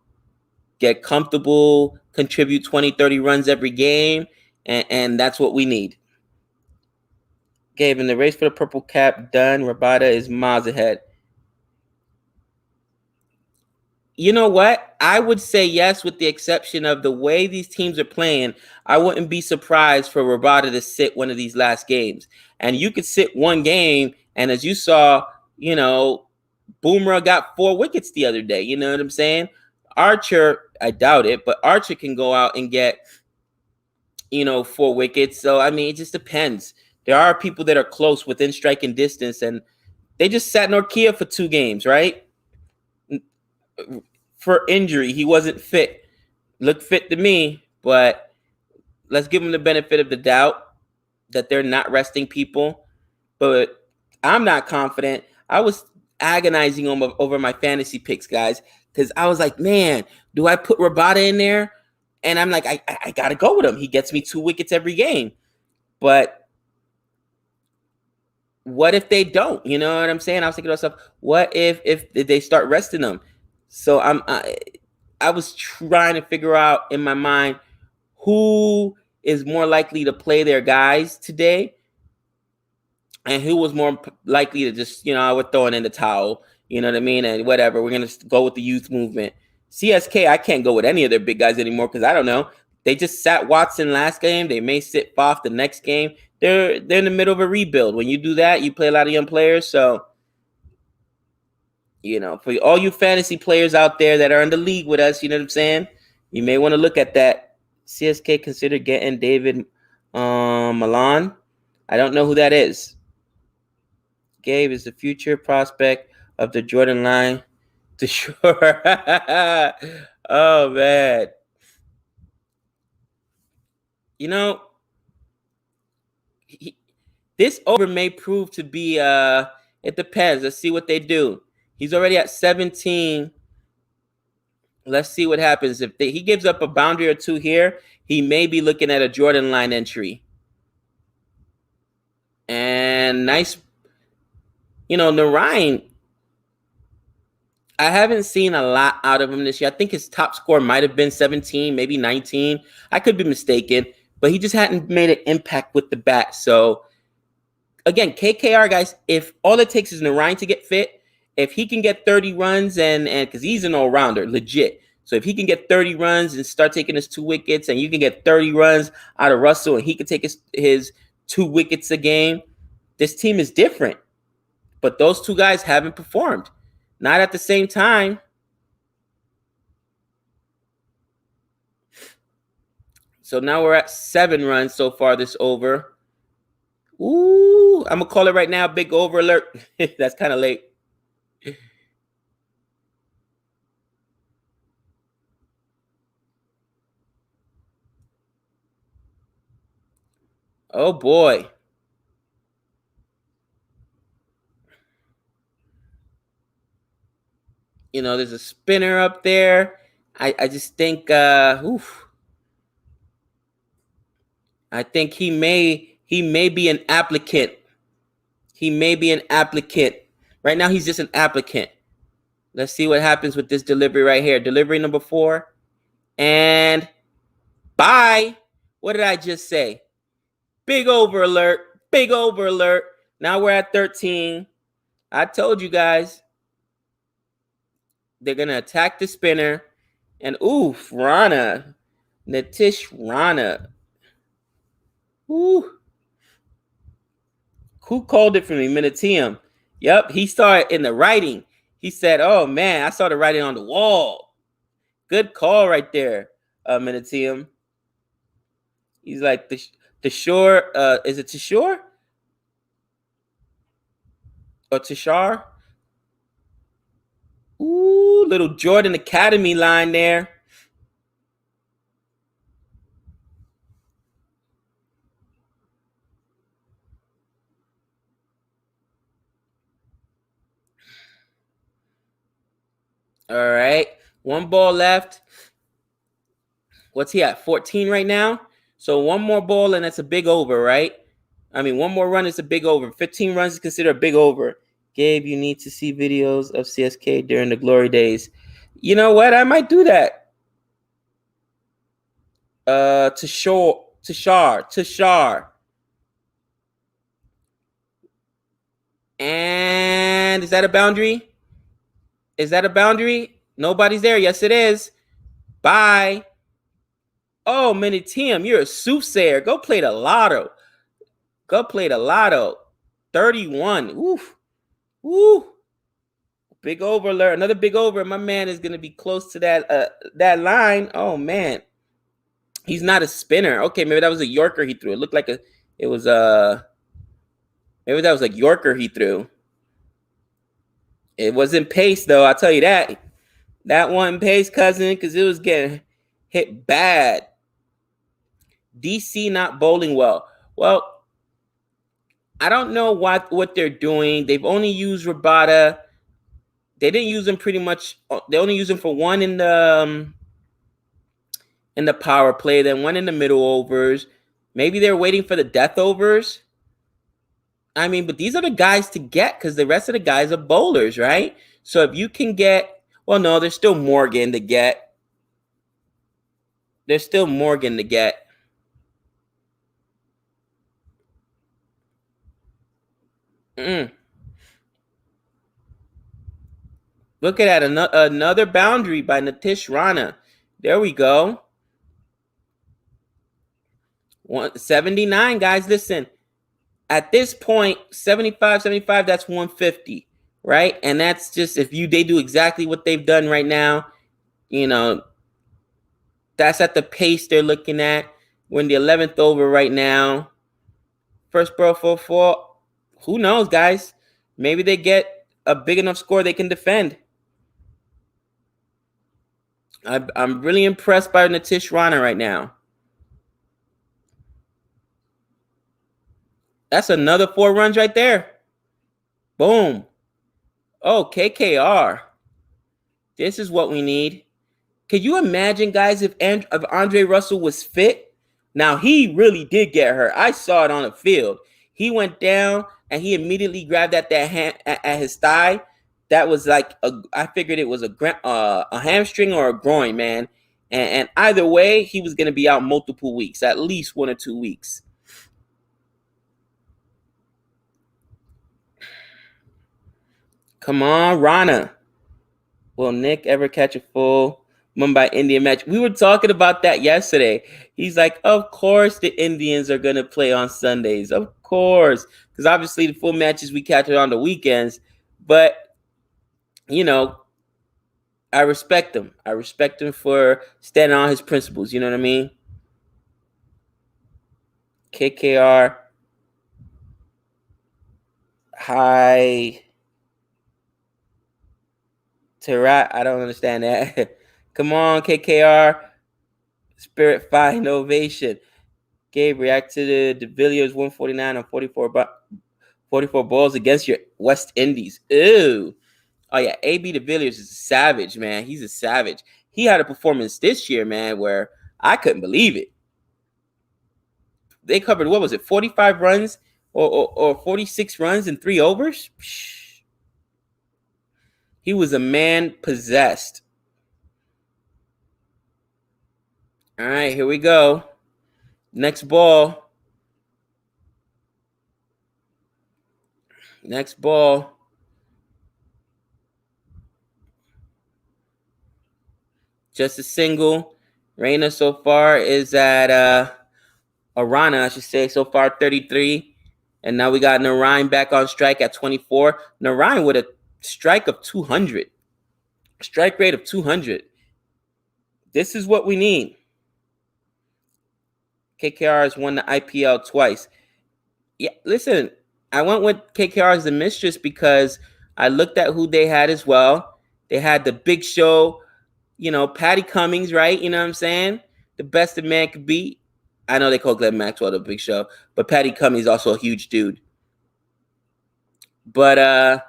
get comfortable, contribute 20, 30 runs every game, and that's what we need. Gabe, in the race for the purple cap, done. Rabada is miles ahead. You know what? I would say yes, with the exception of the way these teams are playing. I wouldn't be surprised for Rabada to sit one of these last games. And you could sit one game, and as you saw, you know, Boomerang got 4 wickets the other day. You know what I'm saying? Archer, I doubt it, but Archer can go out and get, 4 wickets. So, I mean, it just depends. There are people that are close within striking distance, and they just sat Norkia for 2 games, right? For injury, he wasn't fit. Looked fit to me, but let's give him the benefit of the doubt that they're not resting people. But I'm not confident. I was agonizing over my fantasy picks, guys, because I was like, man, do I put Rabada in there? And I'm like, I got to go with him. He gets me 2 wickets every game. But what if they don't? You know what I'm saying? I was thinking to myself, what if they start resting them? So I was trying to figure out in my mind who is more likely to play their guys today, and who was more likely to just, I would throw it in the towel, you know what I mean, and whatever, we're going to go with the youth movement. CSK, I can't go with any of their big guys anymore because I don't know. They just sat Watson last game. They may sit Foff the next game. They're in the middle of a rebuild. When you do that, you play a lot of young players. So, for all you fantasy players out there that are in the league with us, you know what I'm saying? You may want to look at that. CSK considered getting David Milan. I don't know who that is. Gabe is the future prospect of the Jordan line to sure. Oh, man. This over may prove to be, it depends. Let's see what they do. He's already at 17. Let's see what happens. If he gives up a boundary or two here, he may be looking at a Jordan line entry. And nice, Narayan, I haven't seen a lot out of him this year. I think his top score might have been 17, maybe 19. I could be mistaken, but he just hadn't made an impact with the bat. So, again, KKR, guys, if all it takes is Narayan to get fit, if he can get 30 runs, and because he's an all-rounder, legit. So if he can get 30 runs and start taking his 2 wickets, and you can get 30 runs out of Russell, and he can take his 2 wickets a game, this team is different. But those 2 guys haven't performed. Not at the same time. So now we're at 7 runs so far this over. Ooh, I'm going to call it right now, big over alert. That's kind of late. Oh, boy. There's a spinner up there. I just think, oof. I think he may be an applicant. He may be an applicant. Right now, he's just an applicant. Let's see what happens with this delivery right here. Delivery number 4. And bye. What did I just say? Big over alert. Big over alert. Now we're at 13. I told you guys. They're going to attack the spinner. And oof, Rana. Nitish Rana. Ooh. Who called it for me? Minatium. Yep, he saw it in the writing. He said, oh, man, I saw the writing on the wall. Good call right there, Minatium. He's like, the shore, is it Tashore? Or Tashar? Ooh, little Jordan Academy line there. All right. 1 ball left. What's he at? 14 right now? So 1 more ball and that's a big over, right? I mean, 1 more run is a big over. 15 runs is considered a big over. Gabe, you need to see videos of CSK during the glory days. You know what? I might do that. Tashar. And is that a boundary? Is that a boundary? Nobody's there. Yes, it is. Bye. Oh, Minitium, you're a soothsayer. Go play the lotto. 31. Oof. Woo. Big over alert. Another big over. My man is going to be close to that line. Oh, man. He's not a spinner. Okay, maybe that was a Yorker he threw. It looked like maybe that was a Yorker he threw. It wasn't pace, though. I'll tell you that. That wasn't pace, cousin, because it was getting hit bad. DC not bowling well. Well, I don't know what they're doing. They've only used Rabada. They didn't use him pretty much. They only used him for 1 in the power play, then 1 in the middle overs. Maybe they're waiting for the death overs. I mean, but these are the guys to get because the rest of the guys are bowlers, right? So if you can get, well, no, there's still Morgan to get. Look at that. Another boundary by Nitish Rana. There we go. 179, guys. Listen, at this point, 75, that's 150, right? And that's just if they do exactly what they've done right now, you know, that's at the pace they're looking at. We're in the 11th over right now. First bro 4-4. Who knows, guys? Maybe they get a big enough score they can defend. I'm really impressed by Nitish Rana right now. That's another 4 runs right there. Boom. Oh, KKR. This is what we need. Could you imagine, guys, if Andre Russell was fit? Now, he really did get hurt. I saw it on the field. He went down, and he immediately grabbed at that hand, at his thigh. That was like, I figured it was a hamstring or a groin, man. And either way, he was going to be out multiple weeks, at least 1 or 2 weeks. Come on, Rana. Will Nick ever catch a full Mumbai Indian match? We were talking about that yesterday. He's like, of course the Indians are going to play on Sundays. Of course. Because obviously the full matches we catch it on the weekends. But, you know, I respect him. I respect him for standing on his principles. You know what I mean? KKR. Hi. Tarat. I don't understand that. Come on, KKR. Spirit Fire Ovation. Gabe, react to the de Villiers 149 on 44 balls against your West Indies. Ew. Oh, yeah. AB de Villiers is a savage, man. He's a savage. He had a performance this year, man, where I couldn't believe it. They covered, what was it, 45 runs or 46 runs in 3 overs? He was a man possessed. All right, here we go. Next ball. Next ball. Just a single. Reina so far is at Arana, I should say, so far 33. And now we got Narayan back on strike at 24. Narayan with a strike of 200. Strike rate of 200. This is what we need. KKR has won the IPL twice. Yeah, listen, I went with KKR as the mistress because I looked at who they had as well. They had the big show, Patty Cummings, right? You know what I'm saying? The best a man could be. I know they call Glenn Maxwell the big show, but Patty Cummings is also a huge dude. But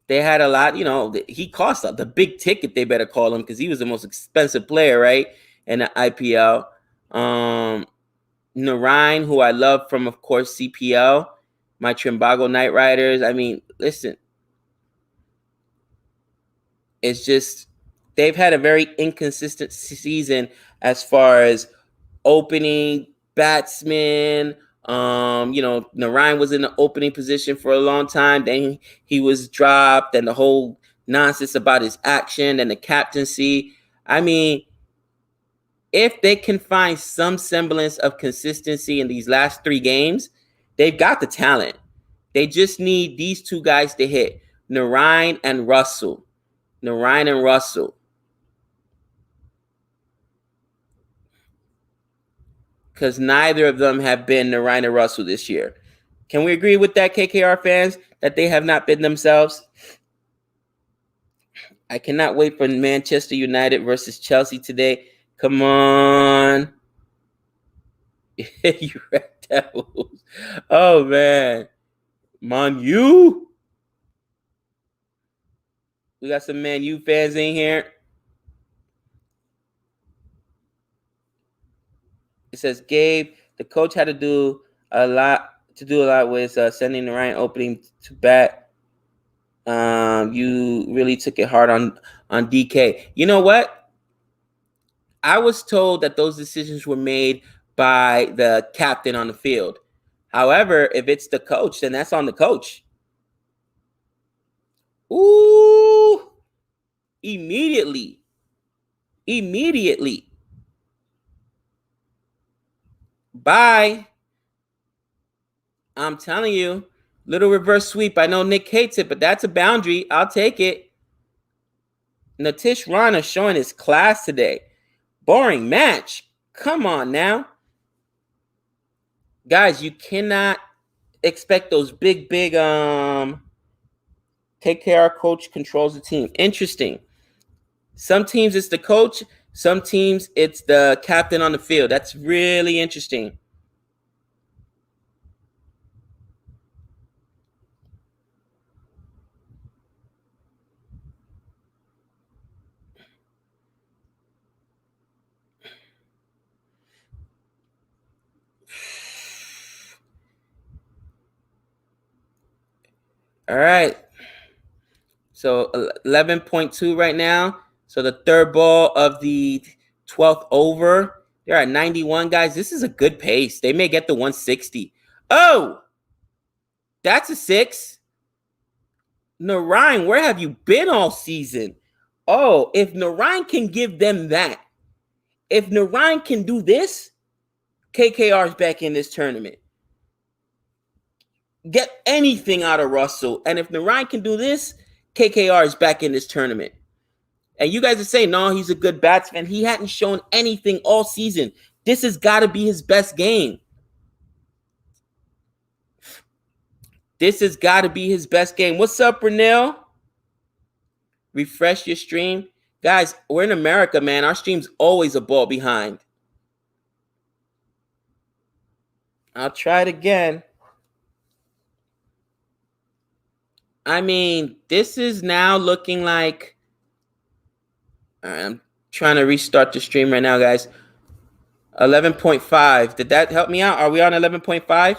they had a lot, he cost the big ticket, they better call him, because he was the most expensive player, right, in the IPL. Narayan, who I love from, of course, CPL, my Trimbago Knight Riders. I mean, listen, it's just they've had a very inconsistent season as far as opening batsmen. Narayan was in the opening position for a long time. Then he was dropped, and the whole nonsense about his action and the captaincy. I mean, if they can find some semblance of consistency in these last 3 games, they've got the talent. They just need these 2 guys to hit, Narayan and Russell. Narayan and Russell. Because neither of them have been Narayan and Russell this year. Can we agree with that, KKR fans, that they have not been themselves? I cannot wait for Manchester United versus Chelsea today. Come on. You Red Devils. Oh, man. Man U. We got some Man U fans in here. It says, Gabe, the coach had to do a lot with sending the Ryan opening to bat. You really took it hard on DK. You know what? I was told that those decisions were made by the captain on the field. However, if it's the coach, then that's on the coach. Ooh. Immediately. Immediately. Bye. I'm telling you. Little reverse sweep. I know Nick hates it, but that's a boundary. I'll take it. Natish Rana showing his class today. Boring match. Come on now. Guys, you cannot expect those big KKR coach controls the team. Interesting. Some teams it's the coach, some teams it's the captain on the field. That's really interesting. All right. So 11.2 right now. So the third ball of the 12th over. They're at 91, guys. This is a good pace. They may get the 160. Oh, that's a 6. Narayan, where have you been all season? Oh, if Narayan can give them that, if Narayan can do this, KKR's back in this tournament. Get anything out of Russell. And if Narayan can do this, KKR is back in this tournament. And you guys are saying, no, he's a good batsman. He hadn't shown anything all season. This has got to be his best game. This has got to be his best game. What's up, Renell? Refresh your stream. Guys, we're in America, man. Our stream's always a ball behind. I'll try it again. I mean, this is now looking like... All right, I'm trying to restart the stream right now, guys. 11.5. Did that help me out? Are we on 11.5?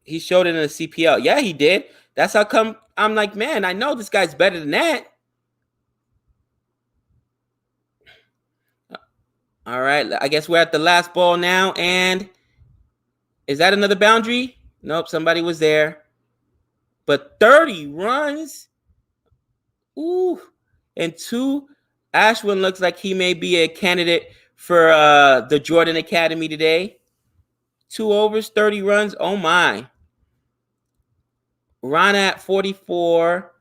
He showed it in the CPL. Yeah, he did. That's how come I'm like, man, I know this guy's better than that. All right, I guess we're at the last ball now. And is that another boundary? Nope, somebody was there. But 30 runs. Ooh. And 2. Ashwin looks like he may be a candidate for the Jordan Academy today. 2 overs, 30 runs. Oh, my. Rana at 44.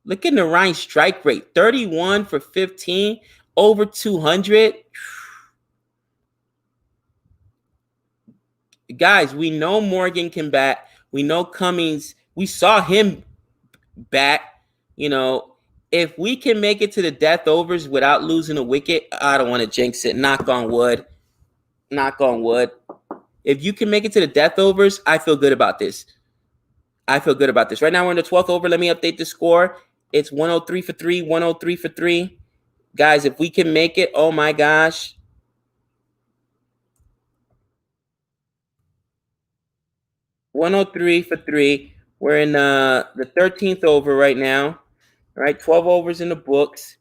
Look at the Ryan strike rate. 31 for 15. Over 200. Guys, we know Morgan can bat. We know Cummings. We saw him bat. You know, if we can make it to the death overs without losing a wicket, I don't want to jinx it. Knock on wood. Knock on wood. If you can make it to the death overs, I feel good about this. I feel good about this. Right now, we're in the 12th over. Let me update the score. It's 103 for 3, 103 for 3. Guys, if we can make it, oh my gosh. $103 for 3. We're in the 13th over right now. All right, 12 overs in the books.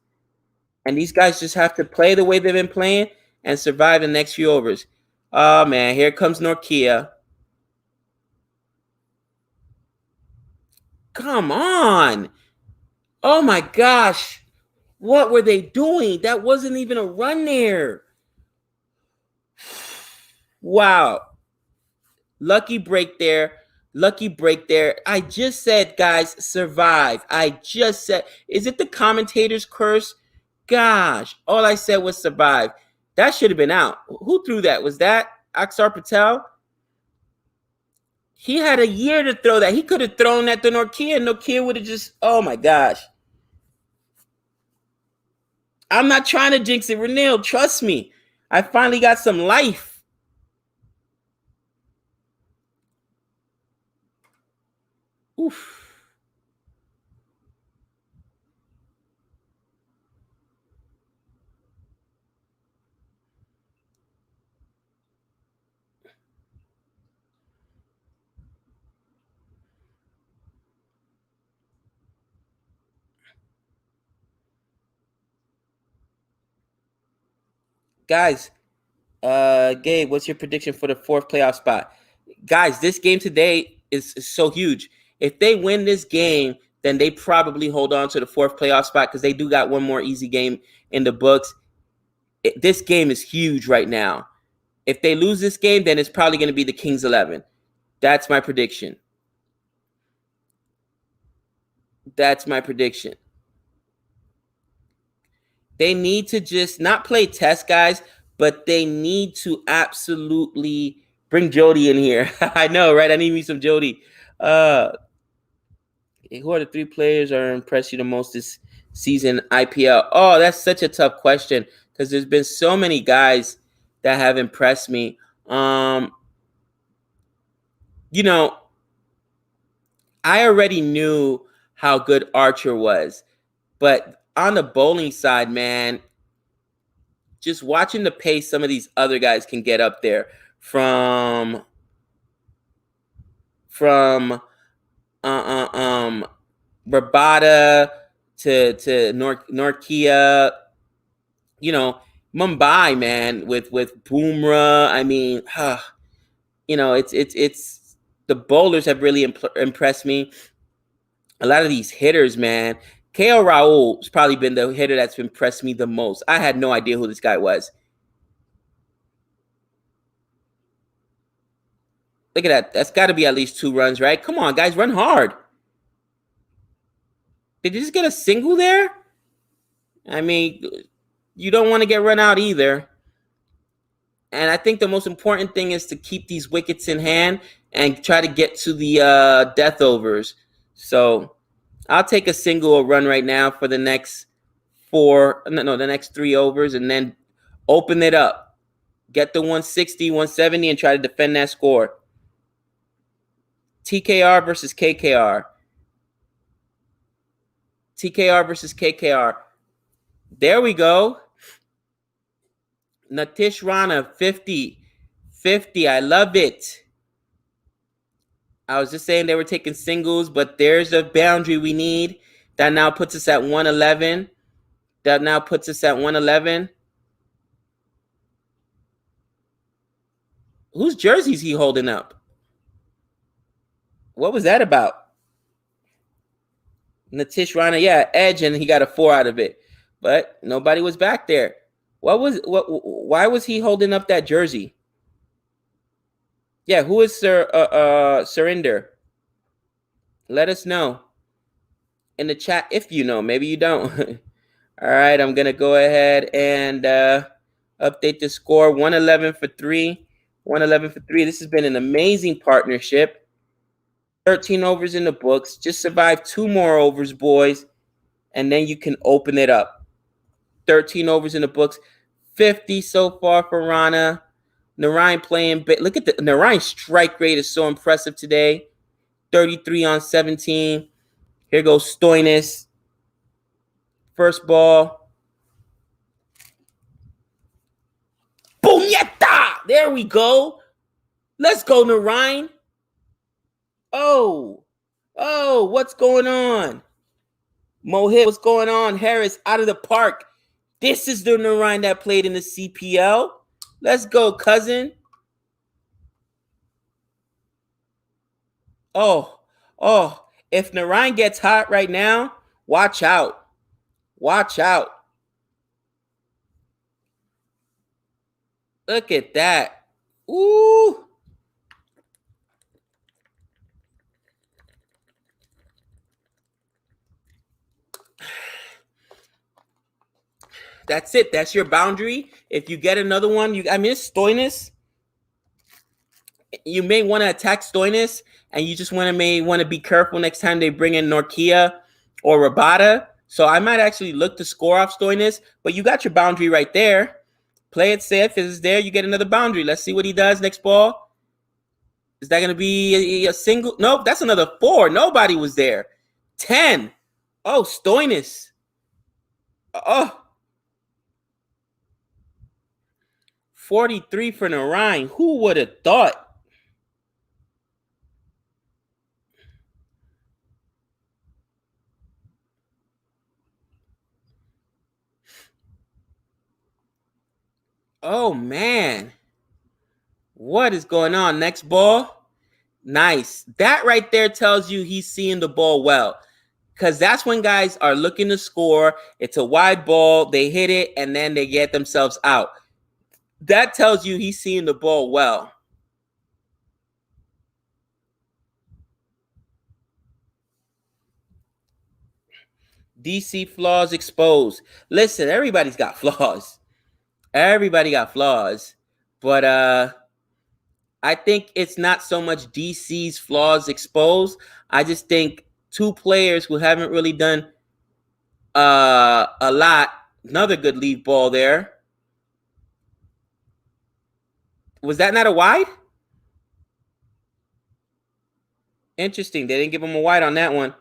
And these guys just have to play the way they've been playing and survive the next few overs. Oh, man, here comes Norkia. Come on. Oh, my gosh. What were they doing? That wasn't even a run there. Wow. Lucky break there. Lucky break there. I just said, guys, survive. I just said, is it the commentator's curse? Gosh, all I said was survive. That should have been out. Who threw that? Was that Aksar Patel? He had a year to throw that. He could have thrown that to Norkia, and Norkia would have just, oh my gosh. I'm not trying to jinx it, Renil. Trust me. I finally got some life. Oof. Guys, Gabe, what's your prediction for the 4th playoff spot? Guys, this game today, is so huge. If they win this game, then they probably hold on to the fourth playoff spot because they do got one more easy game in the books. This game is huge right now. If they lose this game, then it's probably going to be the Kings 11. That's my prediction. That's my prediction. They need to just not play test, guys, but they need to absolutely bring Jody in here. I know, right? I need me some Jody. Who are the 3 players are impressed you the most this season IPL? Oh, that's such a tough question because there's been so many guys that have impressed me. You know, I already knew how good Archer was, but on the bowling side, man, just watching the pace some of these other guys can get up there from Rabada to Norkia, you know, Mumbai, man, with Bumrah. I mean, you know, it's the bowlers have really impressed me. A lot of these hitters, man. KL Raul's probably been the hitter that's impressed me the most. I had no idea who this guy was. Look at that. That's got to be at least 2 runs, right? Come on, guys, run hard. Did you just get a single there? I mean, you don't want to get run out either. And I think the most important thing is to keep these wickets in hand and try to get to the death overs. So I'll take a single or run right now for the next the next 3 overs, and then open it up. Get the 160, 170, and try to defend that score. TKR versus KKR. TKR versus KKR. There we go. Natish Rana, 50. 50. I love it. I was just saying they were taking singles, but there's a boundary we need. That now puts us at 111. That now puts us at 111. Whose jersey is he holding up? What was that about? Natish Rana, yeah, edge, and he got a 4 out of it. But nobody was back there. Why was he holding up that jersey? Yeah, who is Surinder? Let us know in the chat if you know. Maybe you don't. All right, I'm going to go ahead and update the score. 111 for 3. 111 for 3. This has been an amazing partnership. 13 overs in the books. Just survive 2 more overs, boys, and then you can open it up. 13 overs in the books. 50 so far for Rana. Narayan playing. Look at the Narayan strike rate is so impressive today. 33 on 17. Here goes Stoinis. First ball. Puñeta! There we go. Let's go, Narayan. Oh, what's going on? Mohit, what's going on? Harris out of the park. This is the Narayan that played in the CPL. Let's go, cousin. Oh, if Narayan gets hot right now, watch out. Watch out. Look at that. Ooh. That's it. That's your boundary. If you get another one, it's Stoinis. You may want to attack Stoinis, and you just may want to be careful next time they bring in Norkia or Rabada. So I might actually look to score off Stoinis, but you got your boundary right there. Play it safe. If it's there, you get another boundary. Let's see what he does next ball. Is that going to be a single? Nope, that's another 4. Nobody was there. 10. Oh, Stoinis. Oh. 43 for Narayan. Who would have thought? Oh, man. What is going on? Next ball. Nice. That right there tells you he's seeing the ball well. Because that's when guys are looking to score. It's a wide ball. They hit it, and then they get themselves out. That tells you he's seeing the ball well. DC flaws exposed. Listen, everybody's got flaws. Everybody got flaws. But I think it's not so much DC's flaws exposed. I just think two players who haven't really done a lot. Another good lead ball there. Was that not a wide? Interesting. They didn't give him a wide on that one.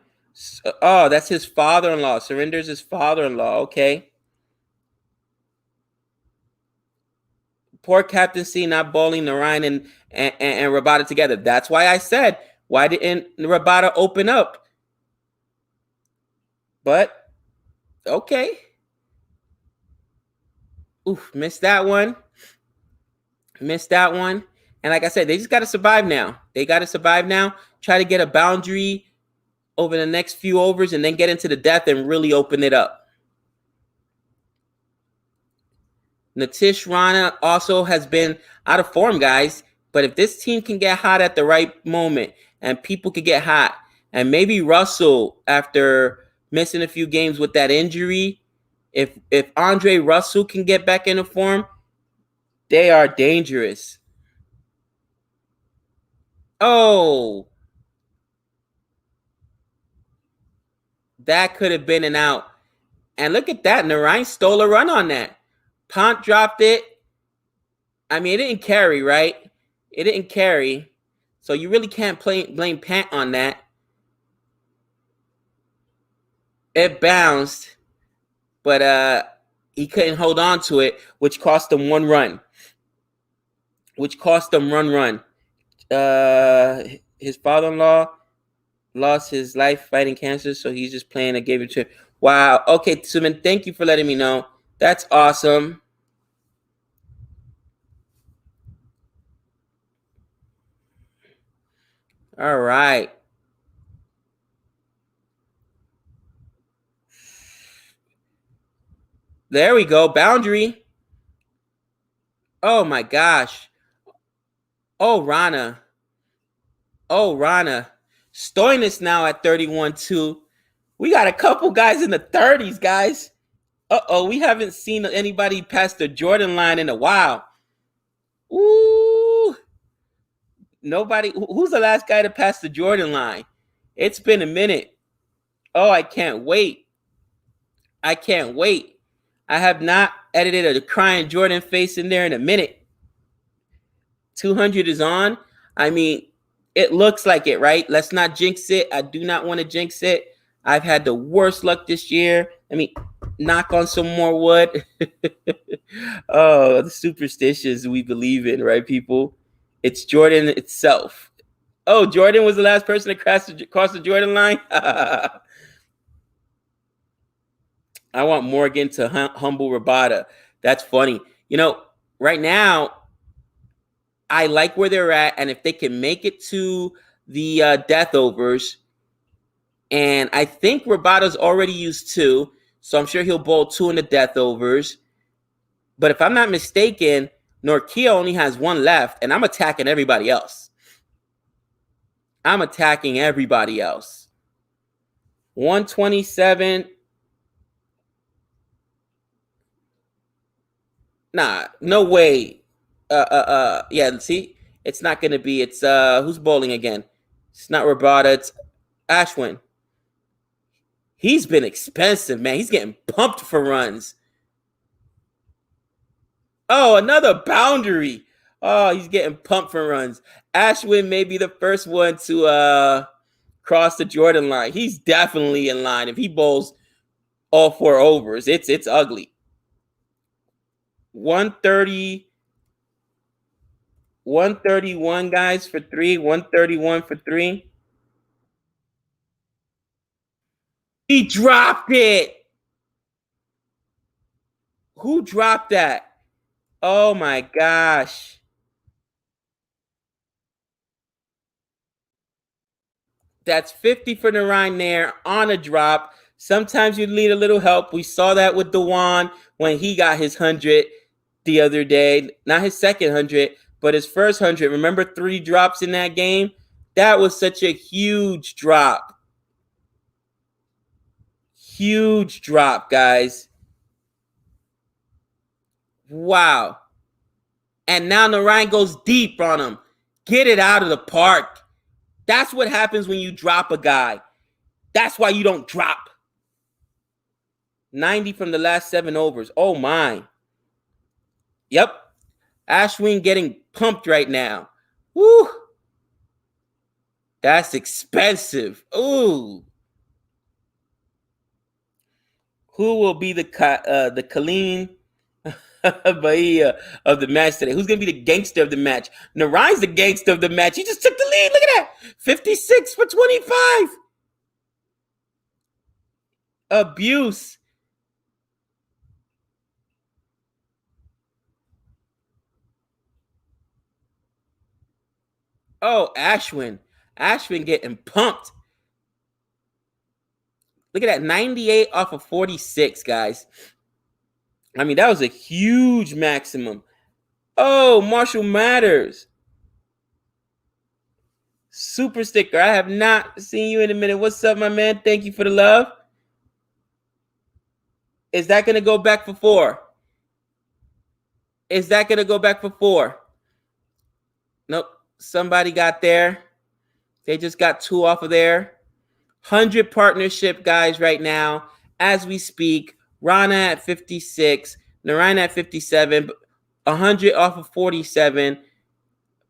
Oh, that's his father-in-law. Surrenders his father-in-law. Okay. Poor captaincy not bowling Narayan and Rabada together. That's why I said, why didn't Rabada open up? But, okay. Oof, missed that one. Missed that one. And like I said, they just got to survive now. They got to survive now. Try to get a boundary over the next few overs and then get into the death and really open it up. Nitish Rana also has been out of form, guys. But if this team can get hot at the right moment and people can get hot, and maybe Russell, after missing a few games with that injury, if Andre Russell can get back into form, they are dangerous. Oh, that could have been an out. And look at that. Narayan stole a run on that. Pont dropped it. I mean, it didn't carry, right? It didn't carry. So you really can't blame Pant on that. It bounced, but he couldn't hold on to it, which cost him one run. His father-in-law lost his life fighting cancer, so he's just playing. I gave it to him. Wow. Okay, Suman, thank you for letting me know. That's awesome. All right. There we go. Boundary. Oh my gosh. Oh, Rana. Oh, Rana. Stoinis now at 31-2. We got a couple guys in the 30s, guys. Uh-oh, we haven't seen anybody past the Jordan line in a while. Ooh. Nobody. Who's the last guy to pass the Jordan line? It's been a minute. Oh, I can't wait. I can't wait. I have not edited a crying Jordan face in there in a minute. 200 is on. I mean, it looks like it, right? Let's not jinx it. I do not want to jinx it. I've had the worst luck this year. Let me knock on some more wood. Oh, the superstitions we believe in, right, people? It's Jordan itself. Oh, Jordan was the last person to cross the Jordan line? I want Morgan to humble Rabada. That's funny. You know, right now, I like where they're at, and if they can make it to the death overs, and I think Rabada's already used 2, so I'm sure he'll bowl 2 in the death overs. But if I'm not mistaken, Norkia only has 1 left, and I'm attacking everybody else. 127. Nah, no way. Yeah, see? It's not gonna be. It's who's bowling again? It's not Rabada, it's Ashwin. He's been expensive, man. He's getting pumped for runs. Oh, another boundary. Oh, he's getting pumped for runs. Ashwin may be the first one to cross the Jordan line. He's definitely in line. If he bowls all 4 overs, it's ugly. 130, 131 guys for 3, 131 for 3. He dropped it. Who dropped that? Oh my gosh. That's 50 for Narayan there on a drop. Sometimes you need a little help. We saw that with Dewan when he got his 100 the other day. Not his second 100, but his first 100. Remember 3 drops in that game? That was such a huge drop. Huge drop, guys. Wow. And now Narayan goes deep on him. Get it out of the park. That's what happens when you drop a guy. That's why you don't drop. 90 from the last 7 overs. Oh, my. Yep. Ashwin getting pumped right now. Woo. That's expensive. Ooh. Who will be the Colleen Bahia of the match today? Who's going to be the gangster of the match? Narayan's the gangster of the match. He just took the lead. Look at that. 56 for 25. Abuse. Oh, Ashwin. Ashwin getting pumped. Look at that. 98 off of 46, guys. I mean, that was a huge maximum. Oh, Marshall Matters. Super sticker. I have not seen you in a minute. What's up, my man? Thank you for the love. Is that going to go back for 4? Is that going to go back for 4? Nope. Somebody got there. They just got 2 off of there. 100 partnership, guys, right now. As we speak, Rana at 56. Narayan at 57. 100 off of 47.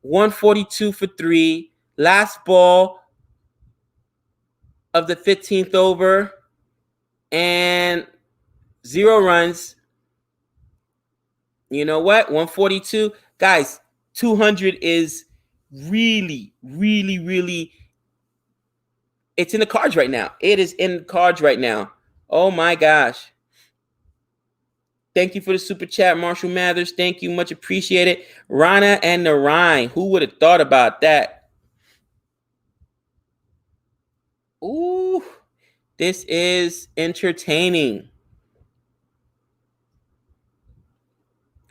142 for 3. Last ball of the 15th over. And 0 runs. You know what? 142. Guys, 200 is really, really, really, it's in the cards right now. It is in the cards right now. Oh my gosh. Thank you for the super chat, Marshall Mathers. Thank you. Much appreciated. Rana and Narayan. Who would have thought about that? Ooh, this is entertaining.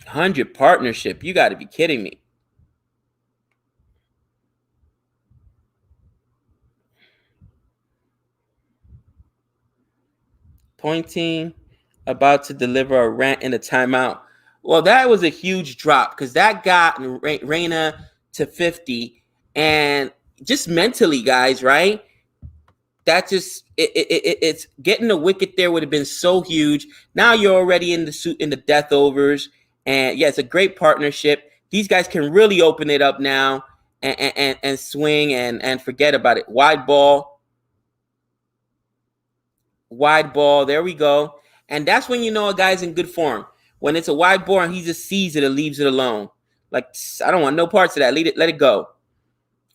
100 partnership. You got to be kidding me. Pointing, about to deliver a rant in a timeout. Well, that was a huge drop because that got Reina to 50. And just mentally, guys, right? That just it's getting the wicket there would have been so huge. Now you're already in the death overs, and yeah, it's a great partnership. These guys can really open it up now and swing and forget about it. Wide ball. There we go. And that's when you know a guy's in good form. When it's a wide ball and he just sees it and leaves it alone. Like, I don't want no parts of that. Let it go.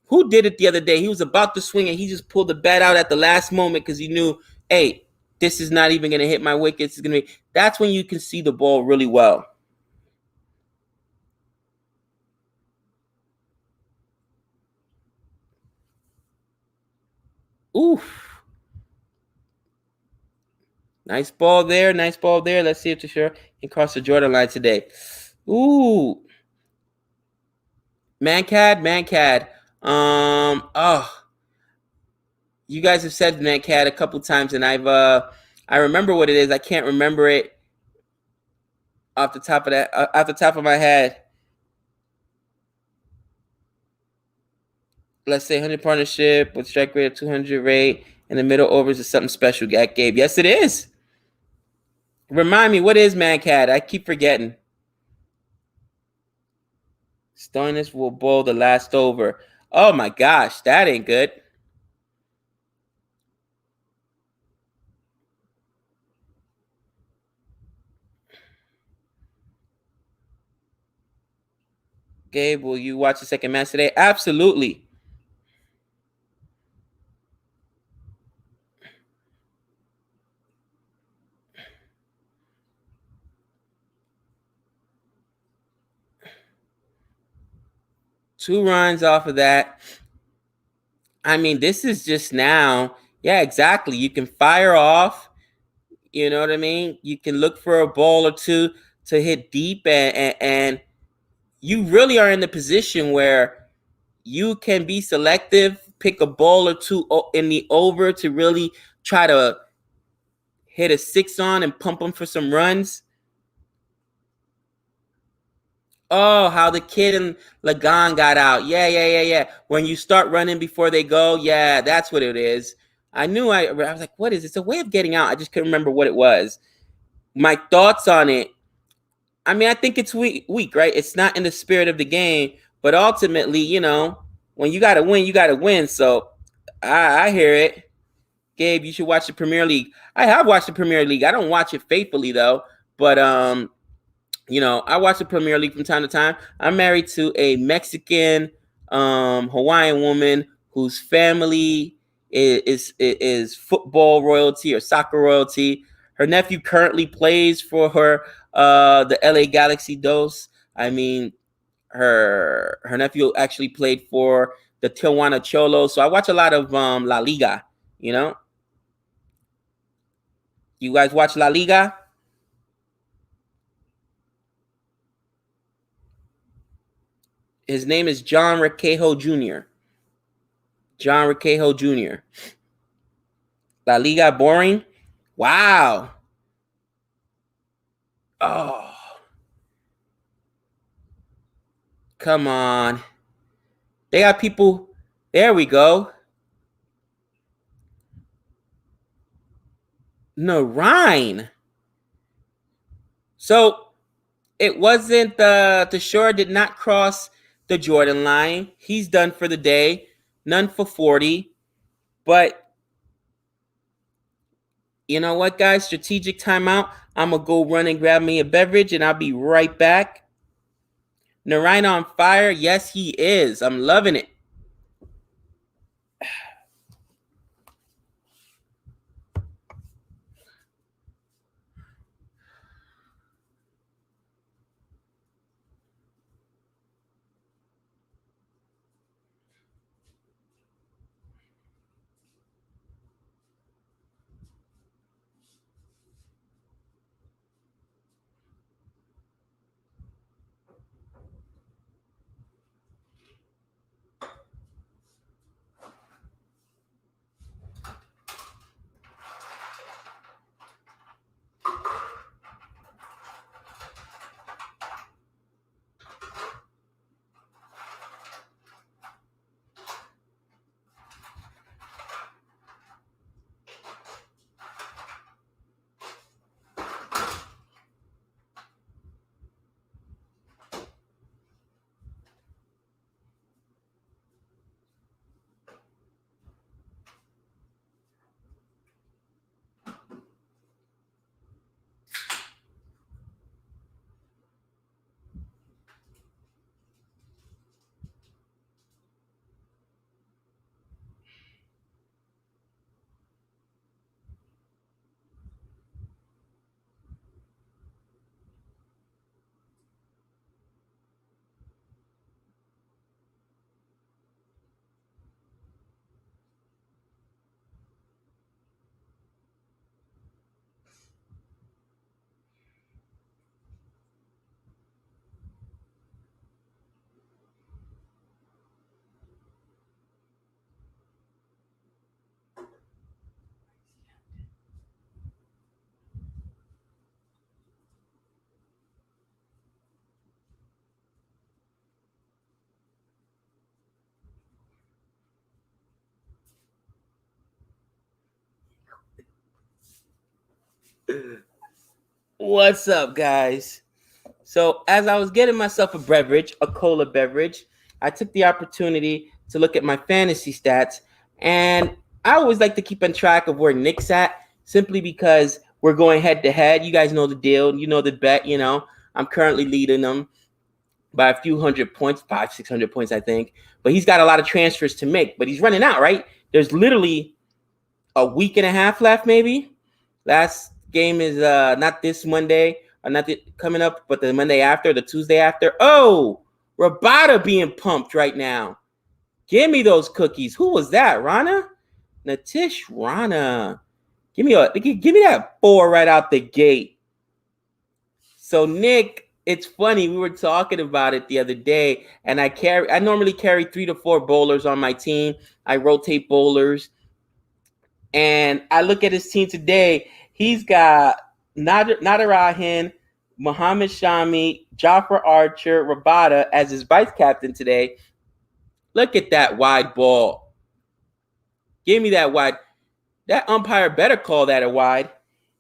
Who did it the other day? He was about to swing and he just pulled the bat out at the last moment because he knew, hey, this is not even going to hit my wickets. It's going to be. That's when you can see the ball really well. Oof. Nice ball there. Nice ball there. Let's see if Tashira can cross the Jordan line today. Ooh. Mancad. Oh. You guys have said Mancad a couple times, and I remember what it is. I can't remember it off the top of my head. Let's say 100 partnership with strike rate of 200 rate in the middle overs is something special. Gabe. Yes, it is. Remind me, what is Mancad? I keep forgetting. Stoinis will bowl the last over. Oh my gosh, that ain't good. Gabe, will you watch the second match today? Absolutely. Two runs off of that. I mean, this is just now. Yeah, exactly. You can fire off. You know what I mean? You can look for a ball or two to hit deep, and you really are in the position where you can be selective, pick a ball or two in the over to really try to hit a 6 on and pump them for some runs. Oh, how the kid and Lagan got out. Yeah. When you start running before they go, yeah, that's what it is. I was like, what is it? It's a way of getting out. I just couldn't remember what it was. My thoughts on it. I mean, I think it's weak, right? It's not in the spirit of the game, but ultimately, when you got to win, you got to win. So I hear it. Gabe, you should watch the Premier League. I have watched the Premier League. I don't watch it faithfully though, but I watch the Premier League from time to time. I'm married to a Mexican Hawaiian woman whose family is football royalty or soccer royalty. Her nephew currently plays for her the LA Galaxy Dos. I mean, her nephew actually played for the Tijuana Cholos. So I watch a lot of La Liga, you know? You guys watch La Liga? His name is John Requejo Jr. John Requejo Jr. La Liga boring? Wow. Oh, come on. They got people. There we go. Narine. So it wasn't the Shore did not cross the Jordan line. He's done for the day. None for 40. But you know what, guys? Strategic timeout. I'm going to go run and grab me a beverage, and I'll be right back. Narine on fire? Yes, he is. I'm loving it. What's up, guys? So, as I was getting myself a beverage, a cola beverage, I took the opportunity to look at my fantasy stats. And I always like to keep on track of where Nick's at simply because we're going head to head. You guys know the deal. You know the bet. I'm currently leading them by a few hundred points, 500-600 points, I think. But he's got a lot of transfers to make, but he's running out, right? There's literally a week and a half left, maybe. Last game is not this Monday, or not coming up, but the Monday after, the Tuesday after. Oh, Rabada being pumped right now. Give me those cookies. Who was that? Rana? Natish Rana. Give me that 4 right out the gate. So Nick, it's funny. We were talking about it the other day, and I normally carry 3 to 4 bowlers on my team. I rotate bowlers, and I look at his team today. He's got Nader Rahin, Muhammad Shami, Jafar Archer, Rabada as his vice captain today. Look at that wide ball. Give me that wide. That umpire better call that a wide.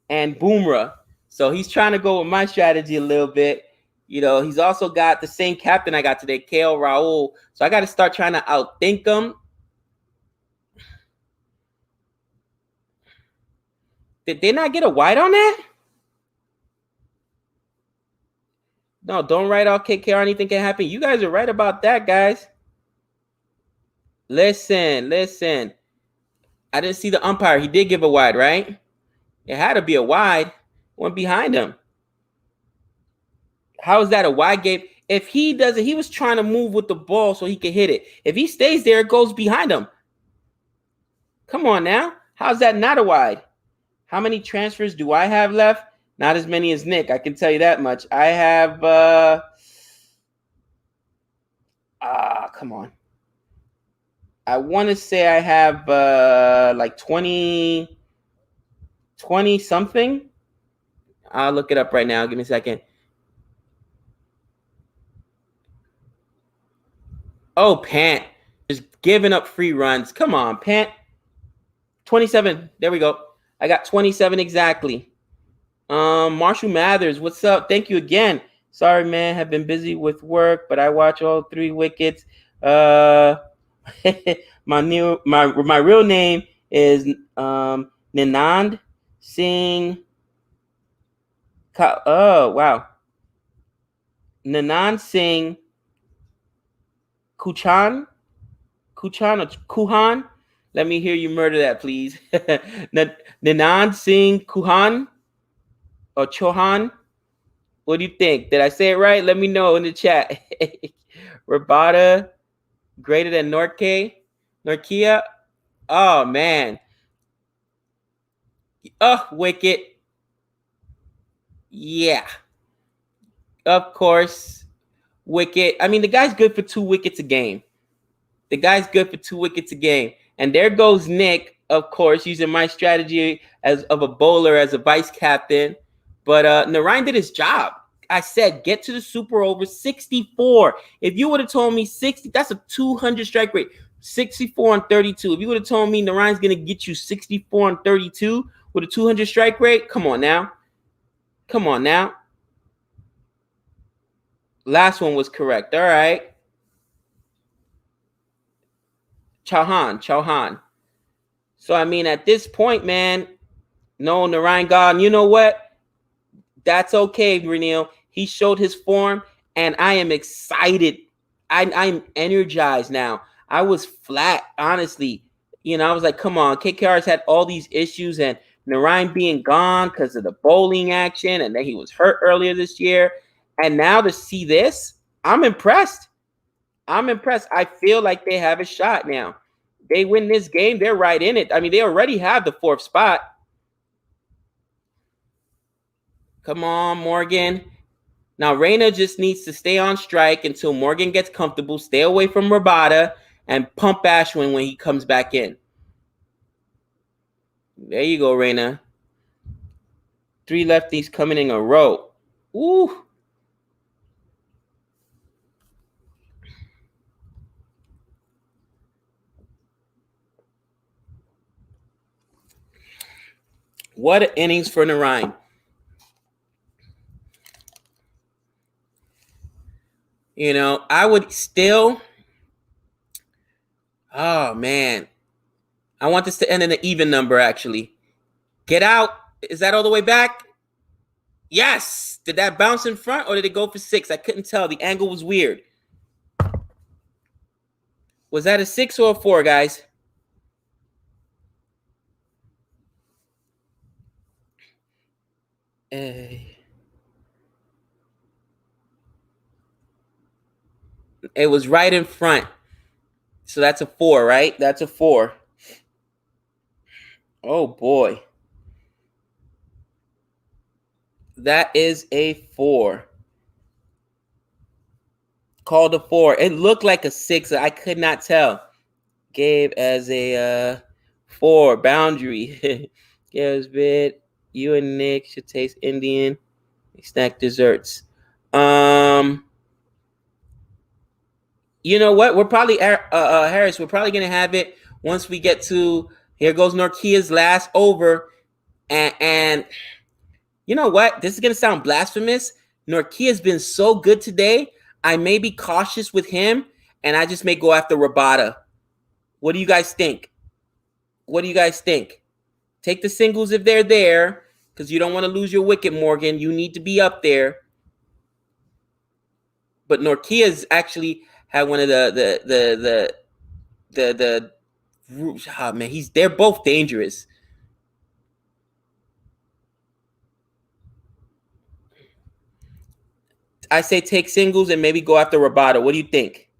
And Boomerang. So he's trying to go with my strategy a little bit. You know, he's also got the same captain I got today, KL Raul. So I got to start trying to outthink him. Did they not get a wide on that? No, don't write out KKR. Anything can happen. You guys are right about that, guys. Listen. I didn't see the umpire. He did give a wide, right? It had to be a wide. Went behind him. How is that a wide, Gabe? If he doesn't, he was trying to move with the ball so he could hit it. If he stays there, it goes behind him. Come on now. How's that not a wide? How many transfers do I have left? Not as many as Nick. I can tell you that much. I have come on. I want to say I have like 20 something. I'll look it up right now. Give me a second. Oh, Pant. Just giving up free runs. Come on, Pant. 27. There we go. I got 27 exactly. Marshall Mathers, what's up? Thank you again. Sorry, man. Have been busy with work, but I watch all 3 wickets. My real name is Ninand Singh. Oh, wow. Ninand Singh Kuchan or Kuhan. Let me hear you murder that, please. Ninand Singh Kuhan or Chohan. What do you think? Did I say it right? Let me know in the chat. Rabada greater than Norkia. Oh, man. Oh, wicket. Yeah. Of course. Wicket. I mean, the guy's good for 2 wickets a game. And there goes Nick, of course, using my strategy as of a bowler as a vice captain. But Narayan did his job. I said, get to the super over 64. If you would have told me 60, that's a 200 strike rate. 64 on 32. If you would have told me Narayan's going to get you 64 on 32 with a 200 strike rate, come on now. Last one was correct. All right. Chauhan. So, I mean, at this point, man, no, Narayan God, you know what? That's okay, Renil. He showed his form, and I am excited. I'm energized now. I was flat, honestly. You know, I was like, come on. KKR's had all these issues, and Narayan being gone because of the bowling action, and then he was hurt earlier this year. And now to see this, I'm impressed. I feel like they have a shot now. They win this game, they're right in it. I mean, they already have the 4th spot. Come on, Morgan. Now, Reina just needs to stay on strike until Morgan gets comfortable, stay away from Rabada, and pump Ashwin when he comes back in. There you go, Reina. 3 lefties coming in a row. Ooh. What innings for Narayan. You know, I would still. Oh, man. I want this to end in an even number, actually. Get out. Is that all the way back? Yes. Did that bounce in front or did it go for 6? I couldn't tell. The angle was weird. Was that a 6 or a 4, guys? It was right in front. So that's a 4, right? That's a 4. Oh boy. That is a 4. Called a 4. It looked like a 6. I could not tell. Gabe as a 4. Boundary. Gabe's bid. You and Nick should taste Indian snack desserts. You know what? We're probably Harris. We're probably gonna have it once we get to here goes Norkia's last over, and you know what? This is gonna sound blasphemous. Norkia's been so good today. I may be cautious with him, and I just may go after Rabada. What do you guys think? What do you guys think? Take the singles if they're there, because you don't want to lose your wicket, Morgan. You need to be up there. But Norkia's actually had one of the oh man, they're both dangerous. I say take singles and maybe go after Rabada. What do you think?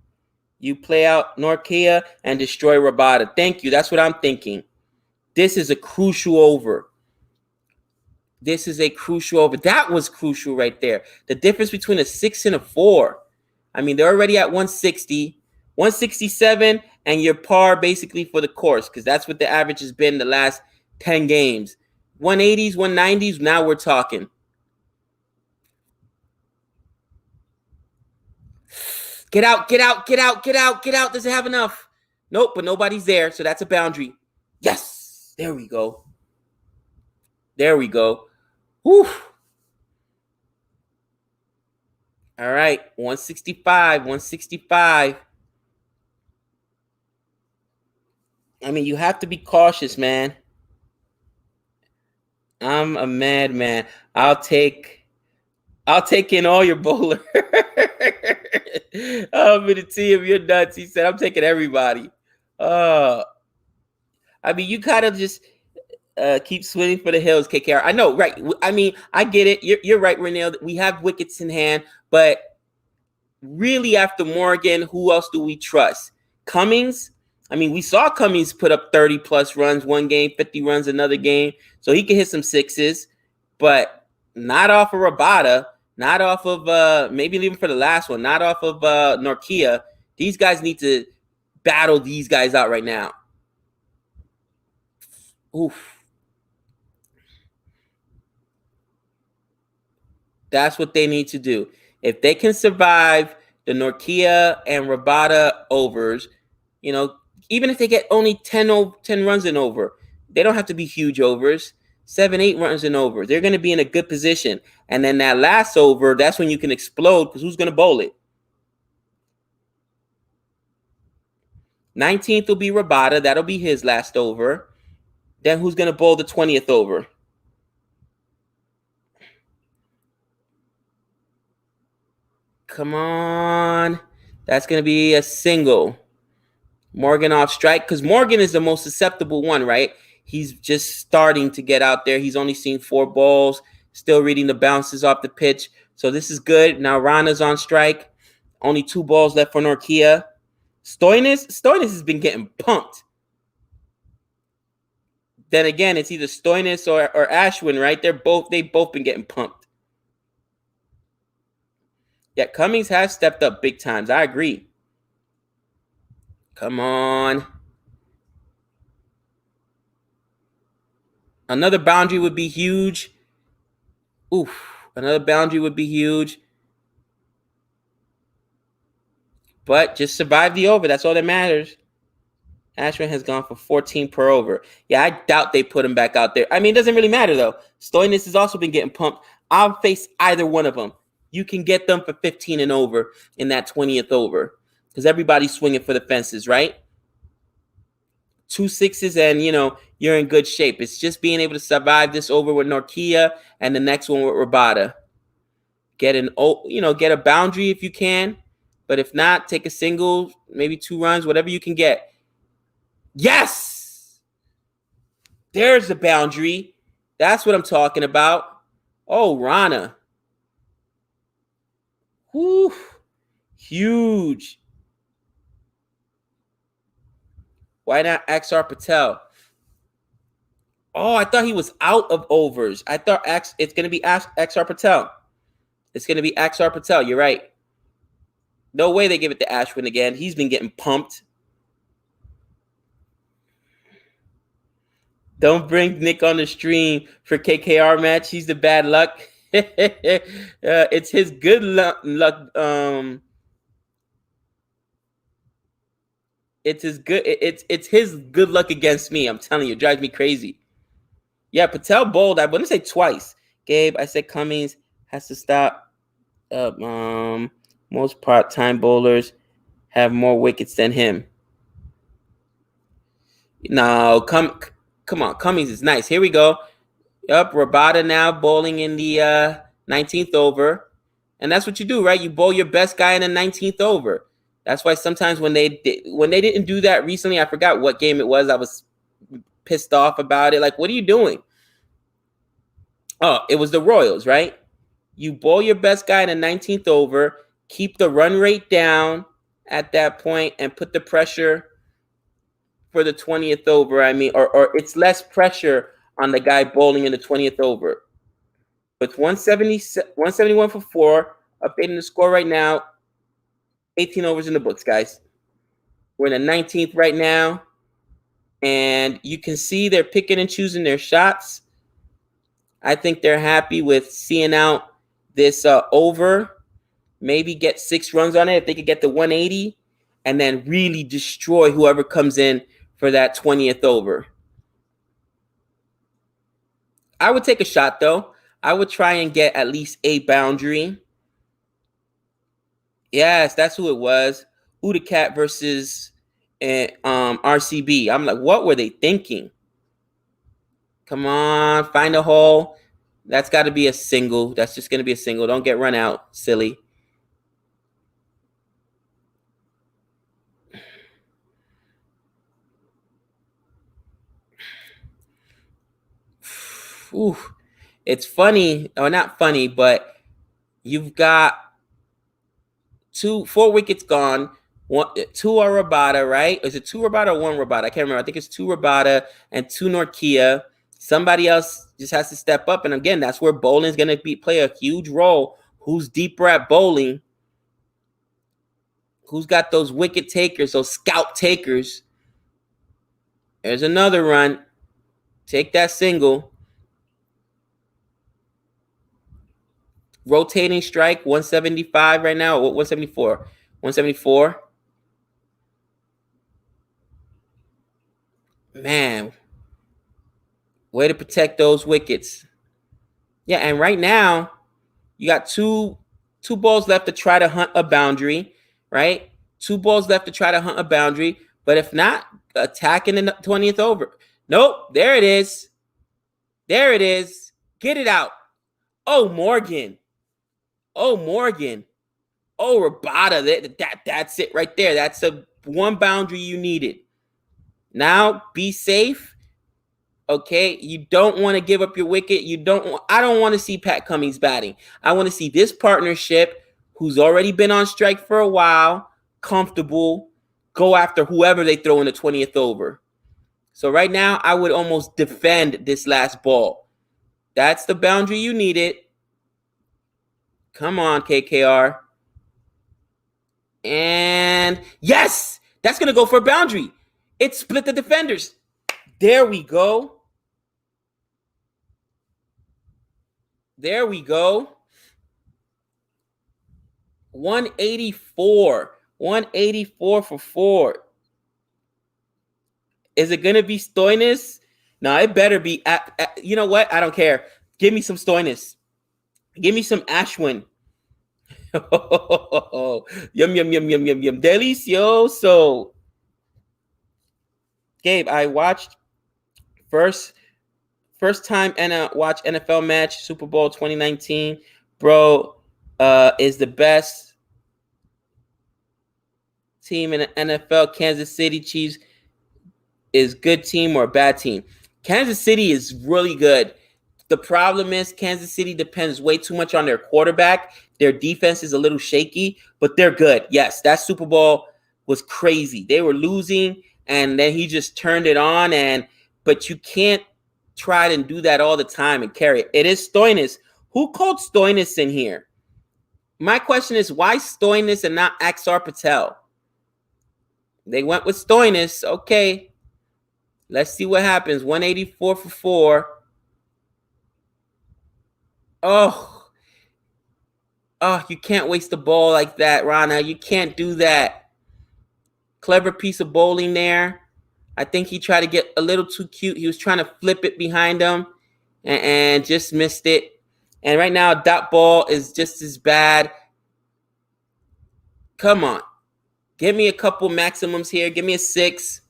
You play out Norkia and destroy Rabada. Thank you. That's what I'm thinking. This is a crucial over. This is a crucial over. That was crucial right there. The difference between a 6 and a 4. I mean, they're already at 160, 167, and your par basically for the course, because that's what the average has been the last 10 games. 180s, 190s, now we're talking. Get out, get out, get out, get out, get out. Does it have enough? Nope, but nobody's there, so that's a boundary. Yes, there we go. There we go. Whew. All right, 165, 165. I mean, you have to be cautious, man. I'm a madman. I'll take in all your bowler. I'm in the team. You're nuts. He said, I'm taking everybody. I mean, you kind of just keep swinging for the hills, KKR. I know, right? I mean, I get it. You're right, Renell. We have wickets in hand, but really after Morgan, who else do we trust? Cummings? I mean, we saw Cummings put up 30-plus runs one game, 50 runs another game, so he can hit some sixes, but not off of Rabada, not off of maybe even for the last one, not off of Norkia. These guys need to battle these guys out right now. Oof. That's what they need to do. If they can survive the Norkia and Rabada overs, you know, even if they get only 10 runs and over, they don't have to be huge overs. 7, 8 runs and over. They're going to be in a good position. And then that last over, that's when you can explode because who's going to bowl it? 19th will be Rabada. That'll be his last over. Then who's going to bowl the 20th over? Come on. That's going to be a single. Morgan off strike, because Morgan is the most susceptible one, right? He's just starting to get out there. He's only seen 4 balls, still reading the bounces off the pitch. So this is good. Now Rana's on strike. Only 2 balls left for Norkia. Stoinis has been getting pumped. Then again, it's either Stoinis or Ashwin, right? They've both been getting pumped. Yeah, Cummings has stepped up big times. I agree. Come on. Another boundary would be huge. Oof. Another boundary would be huge. But just survive the over. That's all that matters. Ashwin has gone for 14 per over. Yeah, I doubt they put him back out there. I mean, it doesn't really matter, though. Stoinis has also been getting pumped. I'll face either one of them. You can get them for 15 and over in that 20th over because everybody's swinging for the fences, right? 2 6s and, you're in good shape. It's just being able to survive this over with Norkia and the next one with Rabada. Get a boundary if you can. But if not, take a single, maybe 2 runs, whatever you can get. Yes! There's the boundary. That's what I'm talking about. Oh, Rana. Whew. Huge. Why not Axar Patel? Oh, I thought he was out of overs. I thought it's going to be Axar Patel. It's going to be Axar Patel. You're right. No way they give it to Ashwin again. He's been getting pumped. Don't bring Nick on the stream for KKR match. He's the bad luck. It's his good luck. It's his good luck against me. I'm telling you, it drives me crazy. Yeah, Patel bowled. I wouldn't say twice. Gabe, I said Cummings has to stop. Most part-time bowlers have more wickets than him. No, come on. Cummings is nice. Here we go. Yup, Rabada now bowling in the 19th over. And that's what you do, right? You bowl your best guy in the 19th over. That's why sometimes when they didn't do that recently, I forgot what game it was. I was pissed off about it. Like, what are you doing? Oh, it was the Royals, right? You bowl your best guy in the 19th over, keep the run rate down at that point, and put the pressure for the 20th over. I mean, or it's less pressure on the guy bowling in the 20th over. With 171 for 4, updating the score right now. 18 overs in the books, guys. We're in the 19th right now. And you can see they're picking and choosing their shots. I think they're happy with seeing out this over. Maybe get 6 runs on it if they could get the 180. And then really destroy whoever comes in for that 20th over. I would take a shot, though. I would try and get at least a boundary. Yes, that's who it was. Udacat versus RCB. I'm like, what were they thinking? Come on, find a hole. That's got to be a single. That's just going to be a single. Don't get run out, silly. Ooh, it's funny, or not funny, but you've got 4 wickets gone. 2 are Rabada, right? Is it 2 Rabada or 1 Rabada? I can't remember. I think it's 2 Rabada and 2 Norkia. Somebody else just has to step up. And again, that's where bowling is going to play a huge role. Who's deeper at bowling? Who's got those wicket takers, those scalp takers? There's another run. Take that single. Rotating strike, 175 right now. 174. 174. Man, way to protect those wickets. Yeah, and right now, you got two balls left to try to hunt a boundary, right? 2 balls left to try to hunt a boundary. But if not, attacking in the 20th over. Nope, there it is. There it is. Get it out. Oh, Morgan. Oh, Morgan. Oh, Rabada. That's it right there. That's the one boundary you needed. Now, be safe. Okay, you don't want to give up your wicket. I don't want to see Pat Cummings batting. I want to see this partnership, who's already been on strike for a while, comfortable, go after whoever they throw in the 20th over. So right now, I would almost defend this last ball. That's the boundary you needed. Come on, KKR. And yes, that's going to go for a boundary. It split the defenders. There we go. There we go. 184. 184 for 4. Is it going to be Stoinis? No, it better be. You know what? I don't care. Give me some Stoinis. Give me some Ashwin. Yum, yum, yum, yum, yum, yum. Delicioso. Gabe, I watched first time watch NFL match, Super Bowl 2019. Bro, is the best team in the NFL. Kansas City Chiefs is good team or a bad team. Kansas City is really good. The problem is Kansas City depends way too much on their quarterback. Their defense is a little shaky, but they're good. Yes, that Super Bowl was crazy. They were losing, and then he just turned it on. But you can't try to do that all the time and carry it. It is Stoinis. Who called Stoinis in here? My question is, why Stoinis and not Axar Patel? They went with Stoinis. Okay. Let's see what happens. 184 for 4. Oh, you can't waste the ball like that, Rana. You can't do that. Clever piece of bowling there. I think he tried to get a little too cute. He was trying to flip it behind him and just missed it. And right now, dot ball is just as bad. Come on. Give me a couple maximums here. Give me a 6.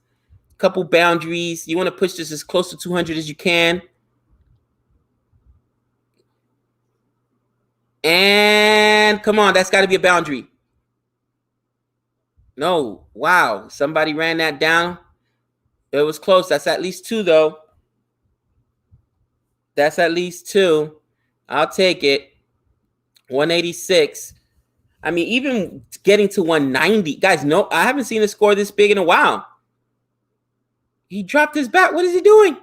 Couple boundaries. You want to push this as close to 200 as you can. And come on, that's got to be a boundary. No, wow. Somebody ran that down. It was close. That's at least 2, though. That's at least 2. I'll take it. 186. I mean, even getting to 190. Guys, no, I haven't seen a score this big in a while. He dropped his bat. What is he doing?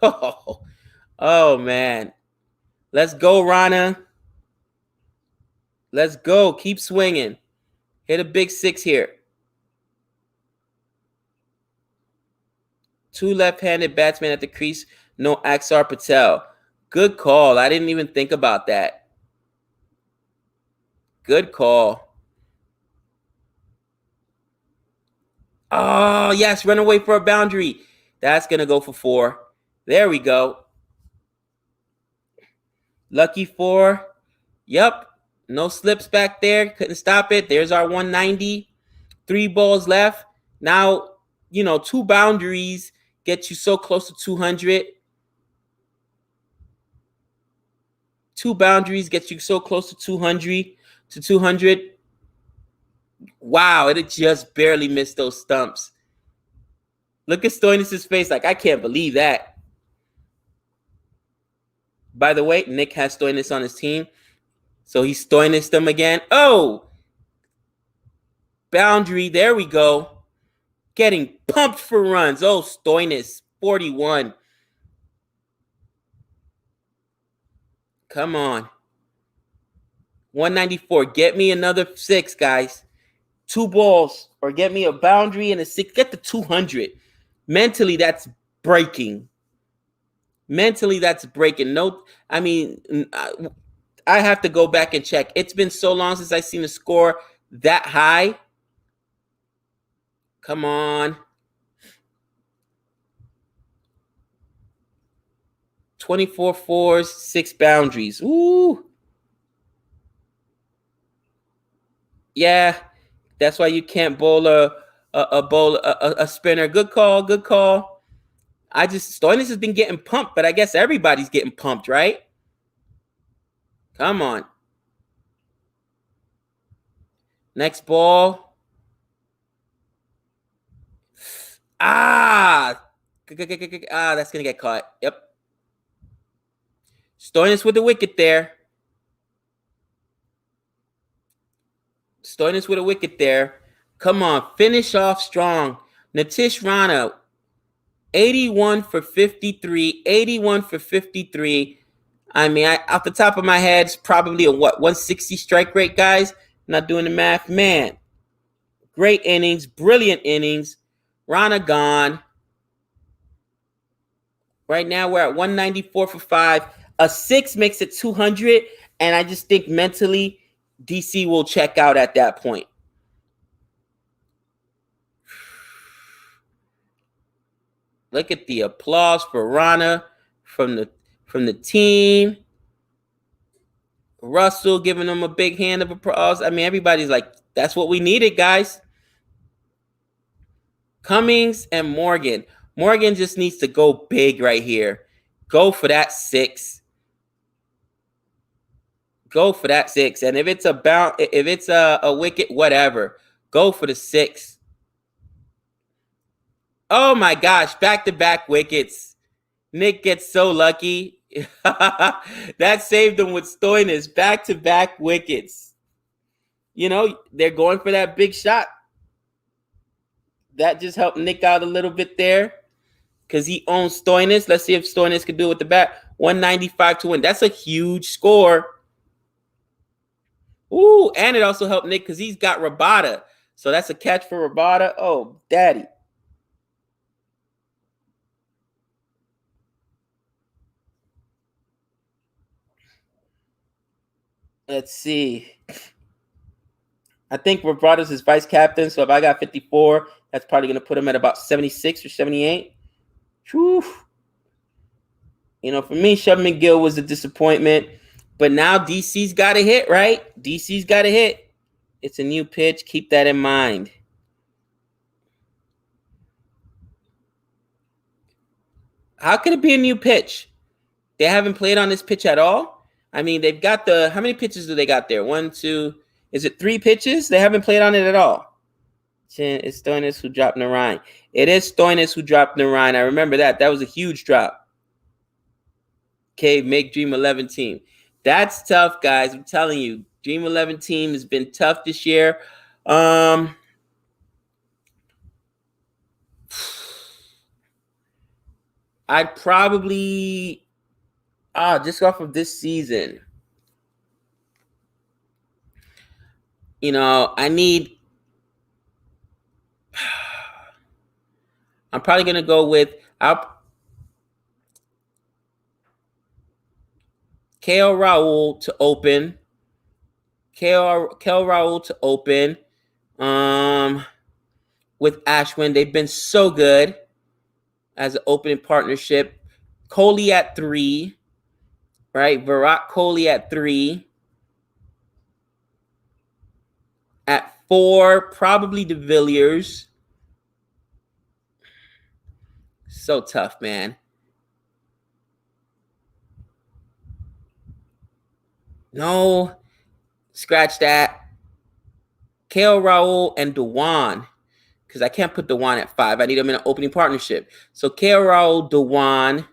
Oh man. Let's go, Rana. Let's go. Keep swinging. Hit a big 6 here. 2 left-handed batsmen at the crease. No Axar Patel. Good call. I didn't even think about that. Good call. Oh, yes. Run away for a boundary. That's going to go for 4. There we go. Lucky 4. Yep. No slips back there. Couldn't stop it. There's our 190. 3 balls left. Now, 2 boundaries get you so close to 200. 2 boundaries get you so close to 200. Wow, it just barely missed those stumps. Look at Stoinis' face like, I can't believe that. By the way, Nick has Stoinis on his team. So he Stoinis them again. Oh! Boundary. There we go. Getting pumped for runs. Oh, Stoinis. 41. Come on. 194. Get me another 6, guys. 2 balls. Or get me a boundary and a 6. Get the 200. Mentally, that's breaking. No, I mean, I have to go back and check. It's been so long since I've seen a score that high. Come on. 24 fours, 6 boundaries. Ooh. Yeah, that's why you can't bowl a spinner. Good call. Stoinis has been getting pumped, but I guess everybody's getting pumped, right? Come on. Next ball. That's going to get caught. Yep. Stoinis with the wicket there. Come on, finish off strong. Nitish Rana, 81 for 53. I mean, off the top of my head, it's probably a 160 strike rate, guys. Not doing the math. Man, great innings, brilliant innings. Rana gone. Right now, we're at 194 for 5. A 6 makes it 200, and I just think mentally, DC will check out at that point. Look at the applause for Rana from the team. Russell giving them a big hand of applause. I mean, everybody's like, that's what we needed, guys. Cummings and Morgan. Morgan just needs to go big right here. Go for that 6. And if it's a wicket, whatever. Go for the 6. Oh my gosh, back-to-back wickets. Nick gets so lucky. That saved him with Stoinis. Back-to-back wickets. They're going for that big shot. That just helped Nick out a little bit there because he owns Stoinis. Let's see if Stoinis can do it with the bat. 195 to win. That's a huge score. Ooh, and it also helped Nick because he's got Rabada. So that's a catch for Rabada. Oh, daddy. Let's see. I think Rabada's his vice captain. So if I got 54, that's probably going to put him at about 76 or 78. Whew. You know, for me, Shub McGill was a disappointment. But now DC's got a hit, right? DC's got a hit. It's a new pitch. Keep that in mind. How could it be a new pitch? They haven't played on this pitch at all? I mean, they've got how many pitches do they got there? 1, 2, is it 3 pitches? They haven't played on it at all. It's Stoinis who dropped Narayan. It is Stoinis who dropped Narayan. I remember that. That was a huge drop. Okay, make Dream 11 team. That's tough, guys. I'm telling you. Dream 11 team has been tough this year. I'd probably just off of this season. You know, I'm probably going to go with KL Raul to open. KL Raul to open. With Ashwin, they've been so good as an opening partnership. Kohli at 3, right? Virat Kohli at 3. At 4, probably De Villiers. So tough, man. No, scratch that. KL Raul and Dewan, because I can't put Dewan at 5. I need him in an opening partnership. So KL Raul, Dewan.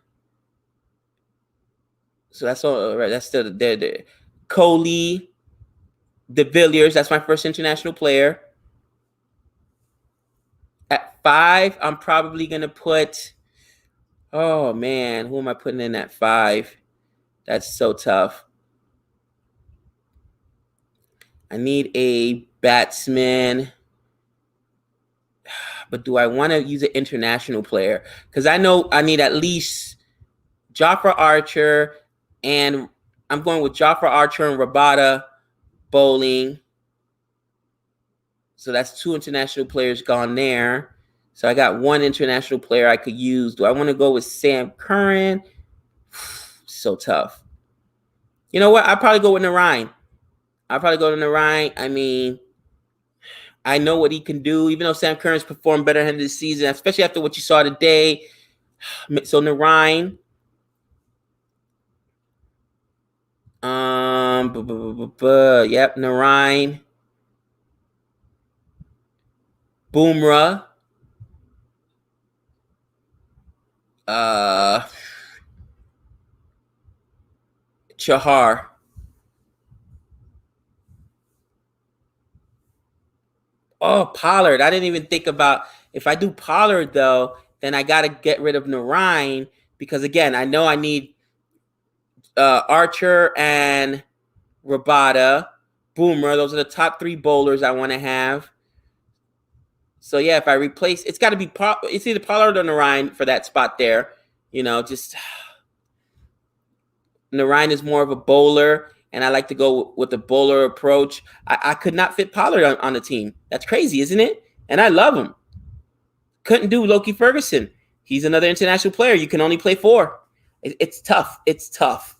So that's all right. That's still there. Kohli, De Villiers. That's my first international player. At 5, I'm probably gonna put. Oh man, who am I putting in at 5? That's so tough. I need a batsman. But do I want to use an international player? Because I know I need at least Jofra Archer, and I'm going with Jofra Archer and Rabada bowling. So that's 2 international players gone there. So I got 1 international player I could use. Do I want to go with Sam Curran? So tough. You know what? I'll probably go with Narayan. I mean, I know what he can do, even though Sam Curran's performed better than this season, especially after what you saw today. So Narayan. Yep, Narayan. Boomerang. Chahar. Oh, Pollard. I didn't even think about if I do Pollard though, then I gotta get rid of Narayan because again, I know I need Archer and Rabada, Boomer. Those are the top 3 bowlers I want to have. So yeah, if I replace, it's got to be it's either Pollard or Narayan for that spot there. You know, just Narayan is more of a bowler, and I like to go with the bowler approach. I could not fit Pollard on the team. That's crazy, isn't it? And I love him. Couldn't do Loki Ferguson. He's another international player. You can only play 4. It's tough. It's tough.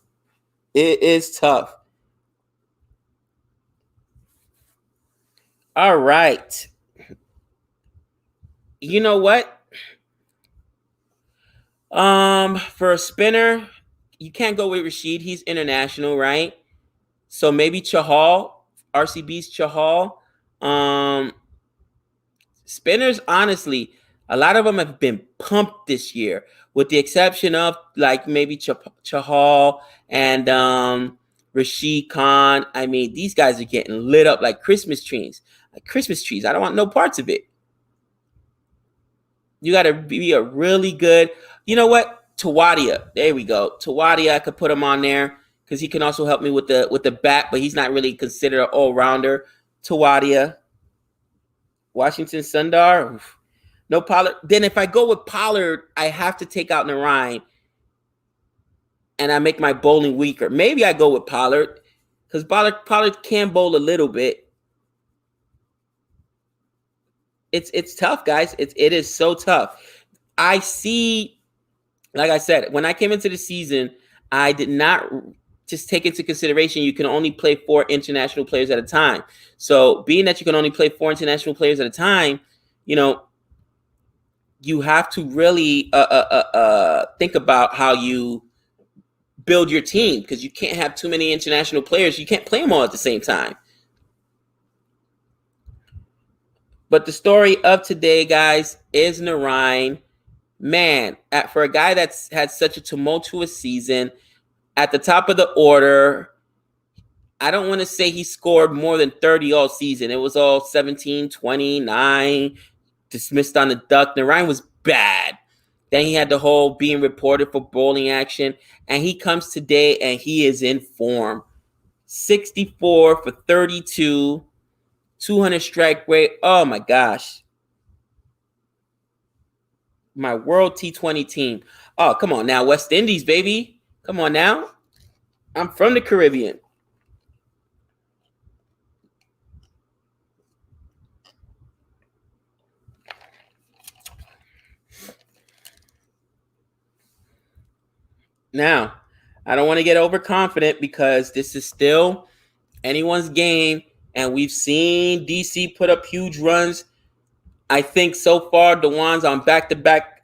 It is tough. All right. You know what? For a spinner, you can't go with Rashid. He's international, right? So maybe Chahal, RCB's Chahal. Spinners, honestly, a lot of them have been pumped this year, with the exception of like maybe Chahal and Rashid Khan. I mean, these guys are getting lit up like Christmas trees. I don't want no parts of it. You got to be a really good. You know what? Tawadia. There we go. Tawadia. I could put him on there because he can also help me with the bat, but he's not really considered an all rounder. Tawadia. Washington Sundar. Oof. No Pollard. Then if I go with Pollard, I have to take out Narayan, and I make my bowling weaker. Maybe I go with Pollard because Pollard can bowl a little bit. It's tough, guys. It is so tough. I see, like I said, when I came into the season, I did not just take into consideration you can only play 4 international players at a time. So being that you can only play 4 international players at a time, you know, you have to really think about how you build your team because you can't have too many international players. You can't play them all at the same time. But the story of today, guys, is Narayan. Man, for a guy that's had such a tumultuous season, at the top of the order, I don't want to say he scored more than 30 all season. It was all 17, 29, dismissed on the duck. Narayan was bad. Then he had the whole being reported for bowling action. And he comes today and he is in form. 64 for 32, 200 strike rate. Oh my gosh. My world T20 team. Oh, come on now. West Indies, baby. Come on now. I'm from the Caribbean. Now, I don't want to get overconfident because this is still anyone's game, and we've seen DC put up huge runs. I think so far, Dewan's on back-to-back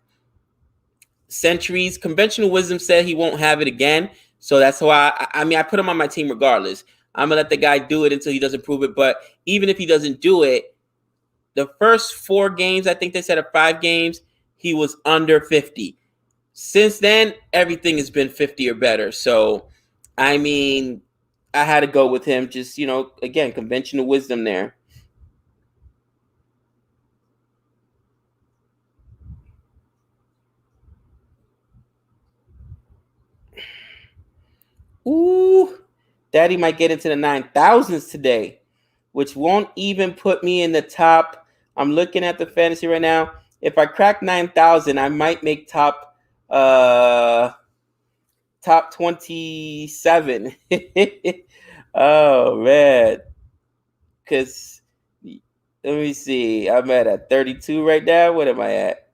centuries. Conventional wisdom said he won't have it again, so that's why I put him on my team regardless. I'm gonna let the guy do it until he doesn't prove it. But even if he doesn't do it, the first 4 games, I think they said, of 5 games, he was under 50. Since then, everything has been 50 or better. So, I mean, I had to go with him. Just, again, conventional wisdom there. Ooh, Daddy might get into the 9,000s today, which won't even put me in the top. I'm looking at the fantasy right now. If I crack 9,000, I might make top 27. Oh man, because let me see, I'm at 32 right now. What am I at?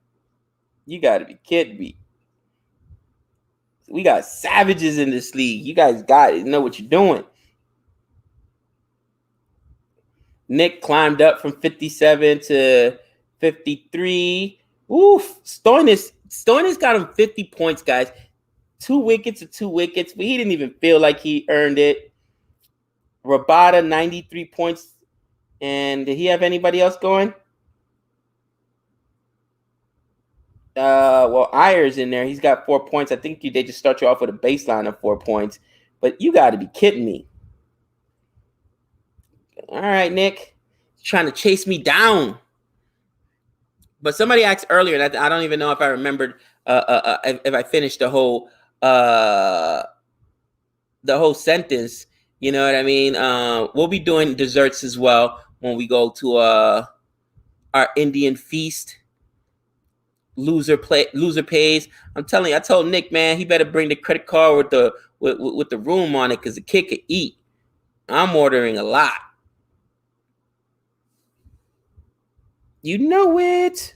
You got to be kidding me. We got savages in this league. You guys got it. Know what you're doing. Nick climbed up from 57 to 53. Oof. Stoinis got him 50 points, guys. 2 wickets or 2 wickets, but he didn't even feel like he earned it. Rabada, 93 points. And did he have anybody else going? Well, Ayers in there. He's got 4 points. I think they just start you off with a baseline of 4 points. But you got to be kidding me. All right, Nick. He's trying to chase me down. But somebody asked earlier, and I don't even know if I remembered if I finished the whole sentence. You know what I mean? We'll be doing desserts as well when we go to our Indian feast. Loser pays. I'm telling you, I told Nick, man, he better bring the credit card with the room on it because the kid could eat. I'm ordering a lot. You know it.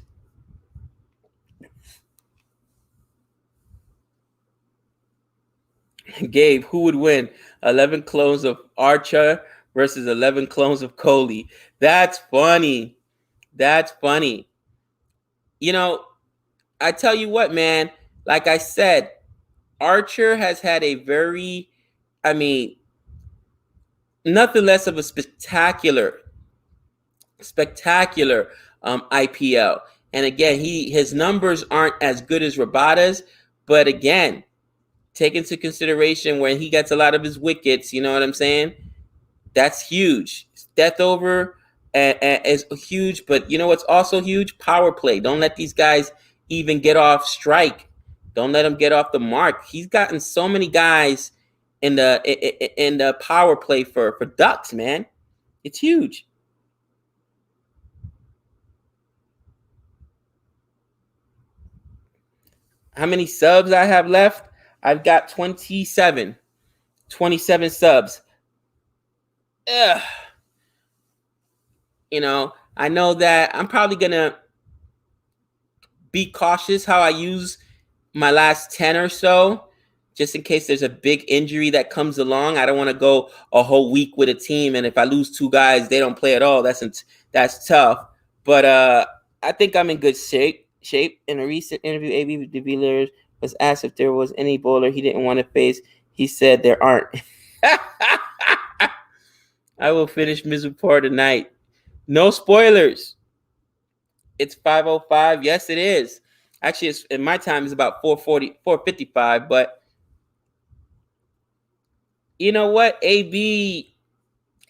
Gabe, who would win? 11 clones of Archer versus 11 clones of Kohli. That's funny. That's funny. I tell you what, man, like I said, Archer has had a nothing less of a spectacular IPL. And again, his numbers aren't as good as Rabada's, but again, take into consideration when he gets a lot of his wickets, you know what I'm saying? That's huge. Death over, is huge. But you know what's also huge? Power play. Don't let these guys even get off strike. Don't let them get off the mark. He's gotten so many guys in the power play for Ducks, man. It's huge. How many subs I have left? I've got 27. 27 subs. Ugh. I know that I'm probably gonna be cautious how I use my last 10 or so, just in case there's a big injury that comes along. I don't want to go a whole week with a team, and if I lose two guys, they don't play at all. That's tough. But I think I'm in good shape. In a recent interview, AB de Villiers was asked if there was any bowler he didn't want to face. He said there aren't. I will finish Mizupar tonight. No spoilers. It's 5:05. Yes, it is. Actually, it's, in my time, it's about 4:40, 4:55. But you know what? AB,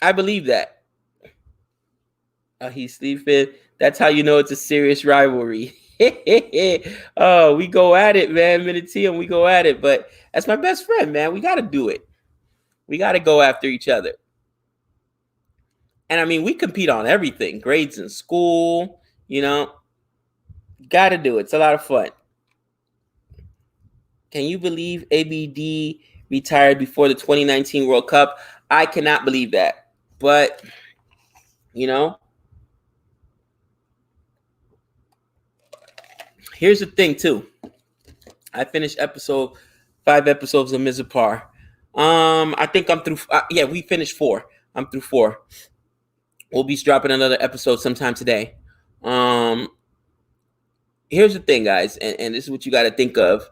I believe that. He's sleeping. That's how you know it's a serious rivalry. Oh, we go at it, man. Minute and we go at it. But that's my best friend, man. We got to do it. We got to go after each other. And I mean, we compete on everything, grades in school, got to do it. It's a lot of fun. Can you believe ABD retired before the 2019 World Cup? I cannot believe that. But, here's the thing, too. I finished 5 episodes of Mizupar. I think I'm through. Yeah, we finished 4. I'm through 4. We'll be dropping another episode sometime today. Here's the thing, guys, and this is what you got to think of.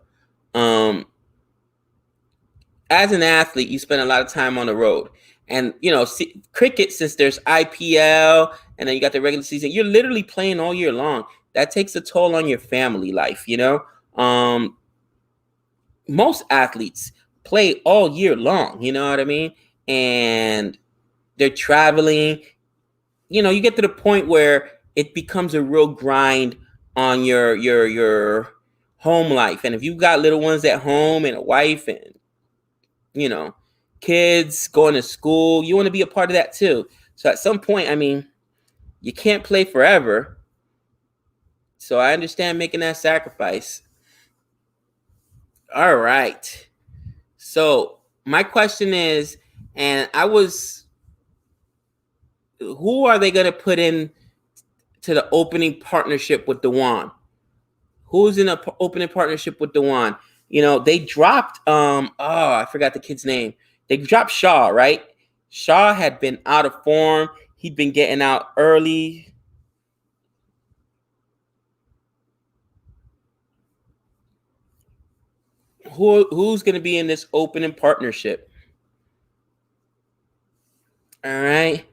As an athlete, you spend a lot of time on the road. And, cricket, since there's IPL and then you got the regular season, you're literally playing all year long. That takes a toll on your family life, Most athletes play all year long, you know what I mean? And they're traveling. You get to the point where it becomes a real grind on your home life. And if you've got little ones at home and a wife and kids going to school, you want to be a part of that too. So at some point, I mean, you can't play forever. So I understand making that sacrifice. All right. So my question is, who are they going to put in to the opening partnership with Dewan? Who's in an opening partnership with Dewan? They dropped, I forgot the kid's name. They dropped Shaw, right? Shaw had been out of form. He'd been getting out early. Who's going to be in this opening partnership? All right.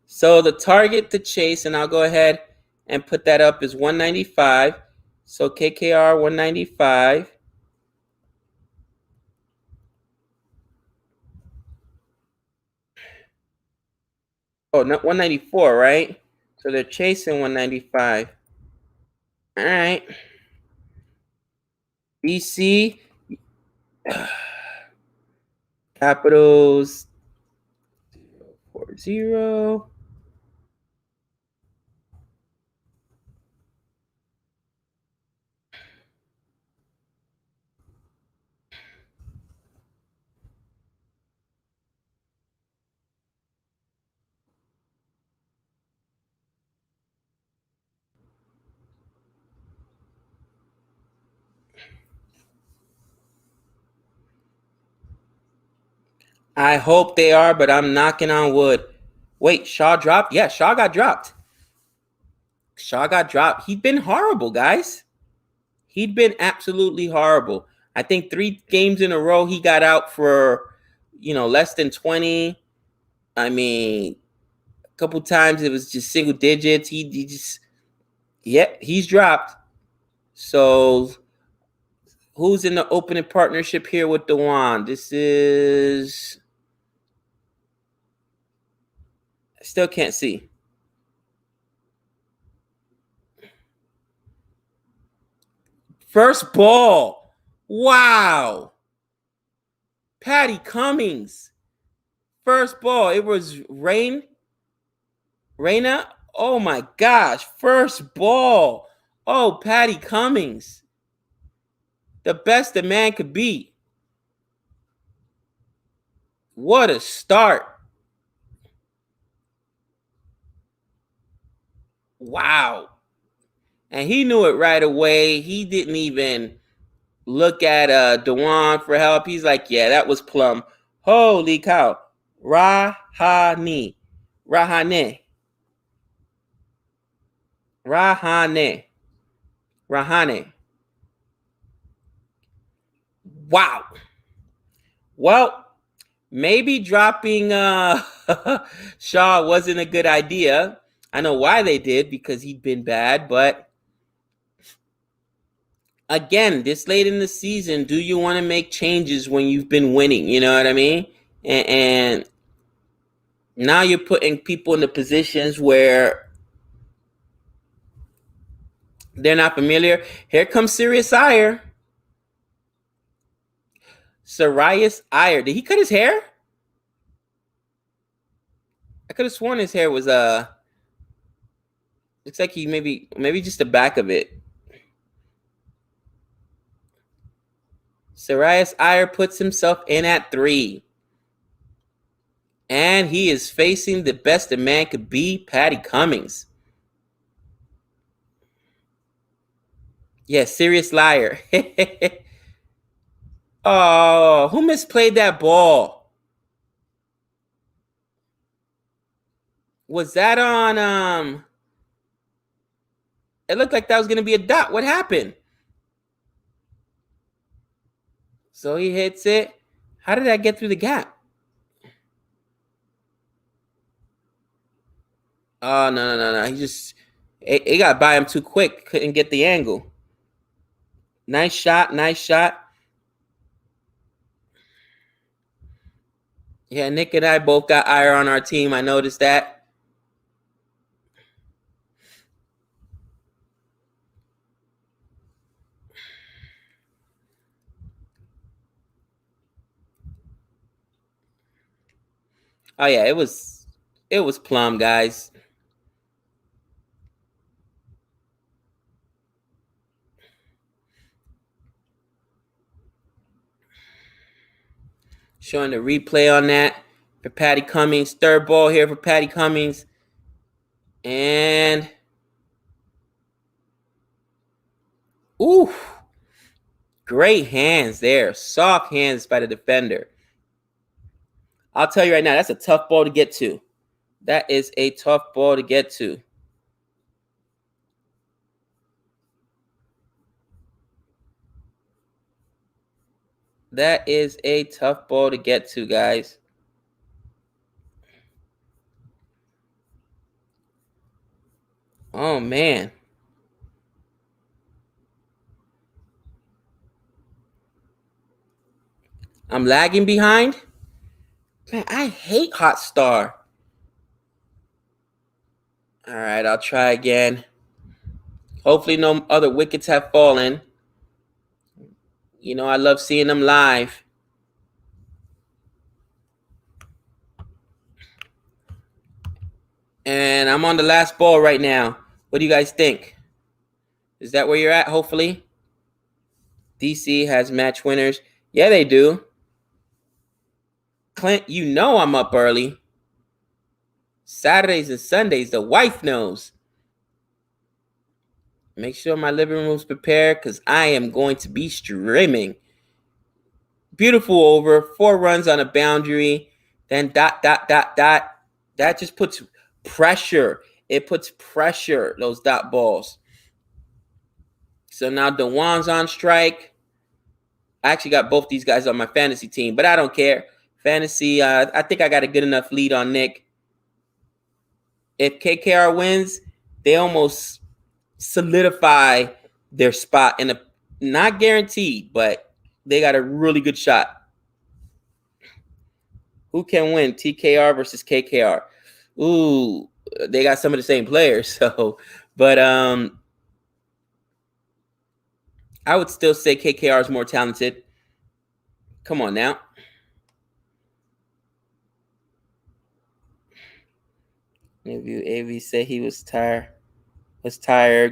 So the target to chase, and I'll go ahead and put that up, is 195. So KKR 195. Oh, not 194, right? So they're chasing 195. All right. BC Capitals 4-0. I hope they are, but I'm knocking on wood. Wait, Shaw dropped? Yeah, Shaw got dropped. Shaw got dropped. He'd been horrible, guys. He'd been absolutely horrible. I think 3 games in a row he got out for, less than 20. I mean, a couple times it was just single digits. He just, he's dropped. So who's in the opening partnership here with Dewan? This is, I still can't see. First ball. Wow. Patty Cummings. First ball. It was Reina. Oh my gosh. First ball. Oh, Patty Cummings. The best a man could be. What a start. Wow. And he knew it right away. He didn't even look at Dewan for help. He's like, yeah, that was plum. Holy cow. Rahane. Rahane. Rahane. Rahane. Wow. Well, maybe dropping Shaw wasn't a good idea. I know why they did, because he'd been bad, but again, this late in the season, do you want to make changes when you've been winning? You know what I mean? And now you're putting people in the positions where they're not familiar. Here comes Sirius Iyer. Sirius Iyer. Did he cut his hair? I could have sworn his hair was looks like he maybe just the back of it. Sirius Iyer puts himself in at 3. And he is facing the best a man could be, Patty Cummings. Yeah, Sirius Liar. Oh, who misplayed that ball? Was that on it looked like that was gonna be a dot. What happened? So he hits it. How did that get through the gap? Oh, no. He just it got by him too quick. Couldn't get the angle. Nice shot. Yeah, Nick and I both got Iyer on our team. I noticed that. Oh yeah, it was plum, guys. Showing the replay on that for Patty Cummings. Third ball here for Patty Cummings. And ooh, great hands there. Soft hands by the defender. I'll tell you right now, that's a tough ball to get to. That is a tough ball to get to. That is a tough ball to get to, guys. Oh, man. I'm lagging behind. Man, I hate Hot Star. All right, I'll try again. Hopefully no other wickets have fallen. You know, I love seeing them live. And I'm on the last ball right now. What do you guys think? Is that where you're at, hopefully? DC has match winners. Yeah, they do. Clint, you know I'm up early. Saturdays and Sundays, the wife knows. Make sure my living room's prepared because I am going to be streaming. Beautiful over. 4 runs on a boundary. Then ... That just puts pressure. It puts pressure, those dot balls. So now Dewan's on strike. I actually got both these guys on my fantasy team, but I don't care. Fantasy, I think I got a good enough lead on Nick. If KKR wins, they almost solidify their spot in a, not guaranteed, but they got a really good shot. Who can win, TKR versus KKR? Ooh, they got some of the same players, so but I I would still say KKR is more talented. Come on now. AV said he was tired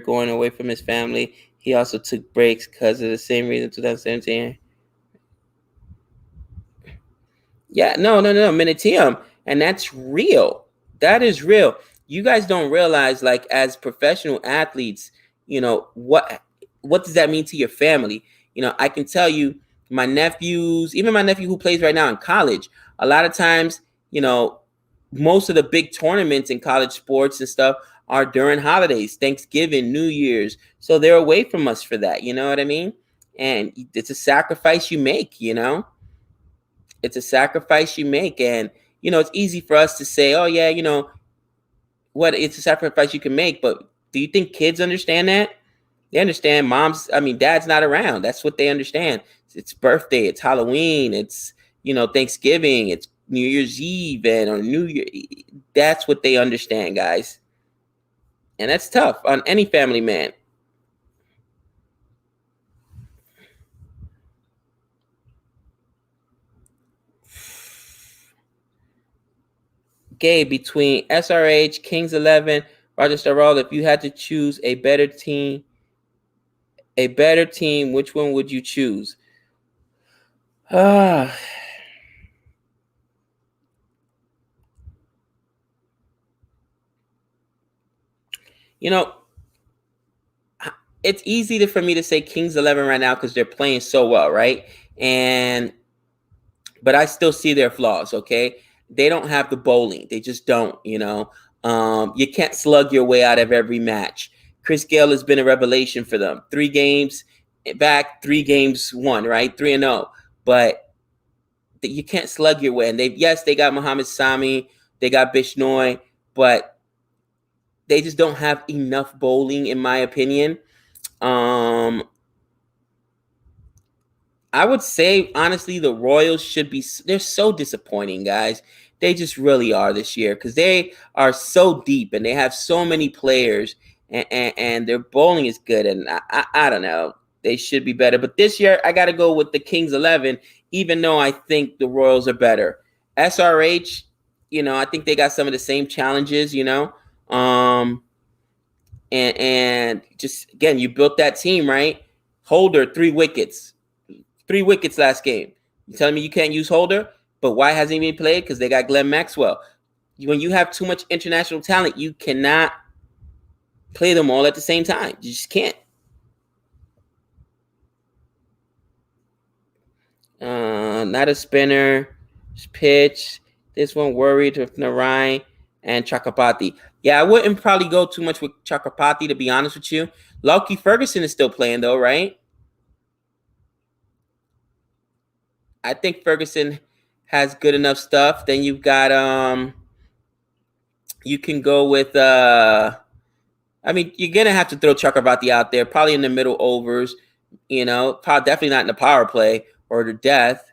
going away from his family. He also took breaks because of the same reason 2017. Yeah, no, Minitium. And that's real. That is real. You guys don't realize, like, as professional athletes, what does that mean to your family? I can tell you, my nephews, even my nephew who plays right now in college, a lot of times, most of the big tournaments in college sports and stuff are during holidays, Thanksgiving, New Year's. So they're away from us for that. You know what I mean? And it's a sacrifice you make, It's a sacrifice you make. And, it's easy for us to say, oh, yeah, what, it's a sacrifice you can make. But do you think kids understand that? They understand dad's not around. That's what they understand. It's birthday, it's Halloween, it's, Thanksgiving, it's New Year's Eve or New Year. That's what they understand, guys. And that's tough on any family man. Gabe, between SRH, Kings 11, Roger Starrell, if you had to choose a better team, which one would you choose? It's easy for me to say Kings 11 right now because they're playing so well, right? But I still see their flaws, okay? They don't have the bowling. They just don't, You can't slug your way out of every match. Chris Gale has been a revelation for them. 3 games back, 3 games won, right? 3-0. But you can't slug your way. And they got Muhammad Sami, they got Bishnoi, but they just don't have enough bowling, in my opinion. I would say, honestly, the Royals they're so disappointing, guys. They just really are this year because they are so deep and they have so many players and their bowling is good. And I don't know. They should be better. But this year, I got to go with the Kings 11, even though I think the Royals are better. SRH, I think they got some of the same challenges, and just, again, you built that team, right? Holder, 3 wickets. 3 wickets last game. You telling me you can't use Holder? But why hasn't he been played? Because they got Glenn Maxwell. When you have too much international talent, you cannot play them all at the same time. You just can't. Not a spinner. Pitch. This one worried with Narayan and Chakrabarti. Yeah, I wouldn't probably go too much with Chakrabarti, to be honest with you. Lockie Ferguson is still playing, though, right? I think Ferguson has good enough stuff. Then you've got you can go with you're gonna have to throw Chakrabarti out there, probably in the middle overs, probably definitely not in the power play or the death.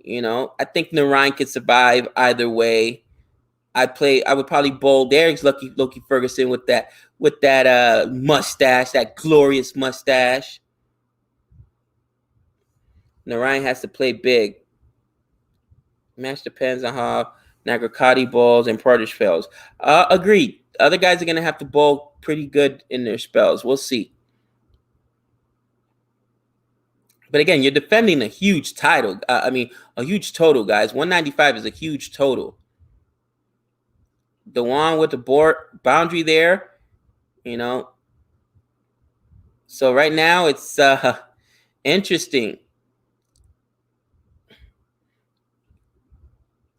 I think Narayan could survive either way. I would probably bowl Derek's Loki Ferguson with that mustache, that glorious mustache. Narayan has to play big. Match depends on how Nagarkati bowls and Pradesh fails. Agreed. Other guys are going to have to bowl pretty good in their spells. We'll see. But again, you're defending a huge title. A huge total, guys. 195 is a huge total. The one with the board boundary there, So right now it's interesting.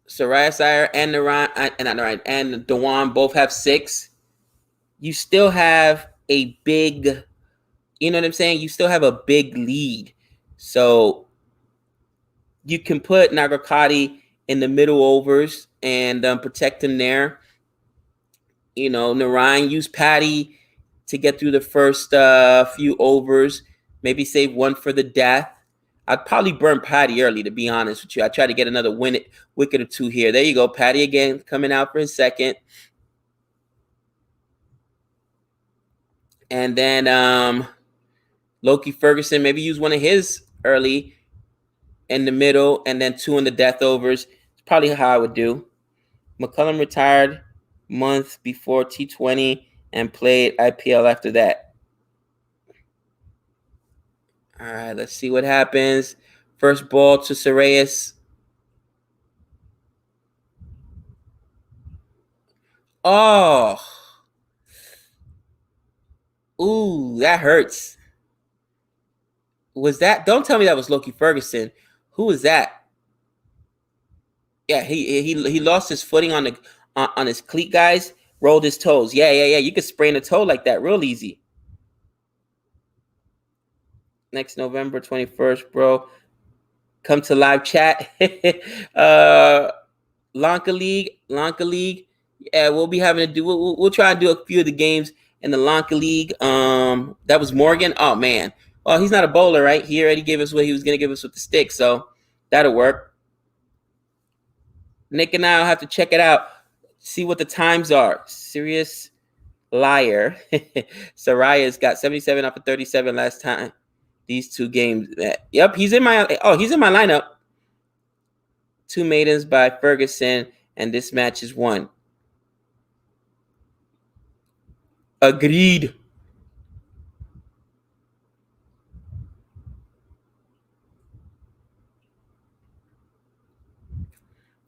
Soraya Sire and and Dewan both have 6. You still have a big, you know what I'm saying? You still have a big lead. So you can put Nagarkati in the middle overs and protect him there. Narayan, use Patty to get through the first few overs. Maybe save one for the death. I'd probably burn Patty early, to be honest with you. I try to get another wicket or 2 here. There you go. Patty again coming out for his second. And then Loki Ferguson, maybe use one of his early in the middle and then 2 in the death overs. It's probably how I would do. McCullum retired month before T20 and played IPL after that. All right, let's see what happens. First ball to Sarayas. Oh. Ooh, that hurts. Was that? Don't tell me that was Loki Ferguson. Who was that? Yeah, he lost his footing on the on his cleat, guys. Rolled his toes. Yeah. You could sprain a toe like that real easy. Next November 21st, bro. Come to live chat. Lanka League. Yeah, we'll be having to do. We'll try and do a few of the games in the Lanka League. That was Morgan. Oh man. Well, he's not a bowler, right? He already gave us what he was gonna give us with the stick, so that'll work. Nick and I'll have to check it out. See what the times are. Serious liar. Saraya's got 77 off of 37 last time. These 2 games. Yep, he's in my lineup. 2 maidens by Ferguson, and this match is won. Agreed.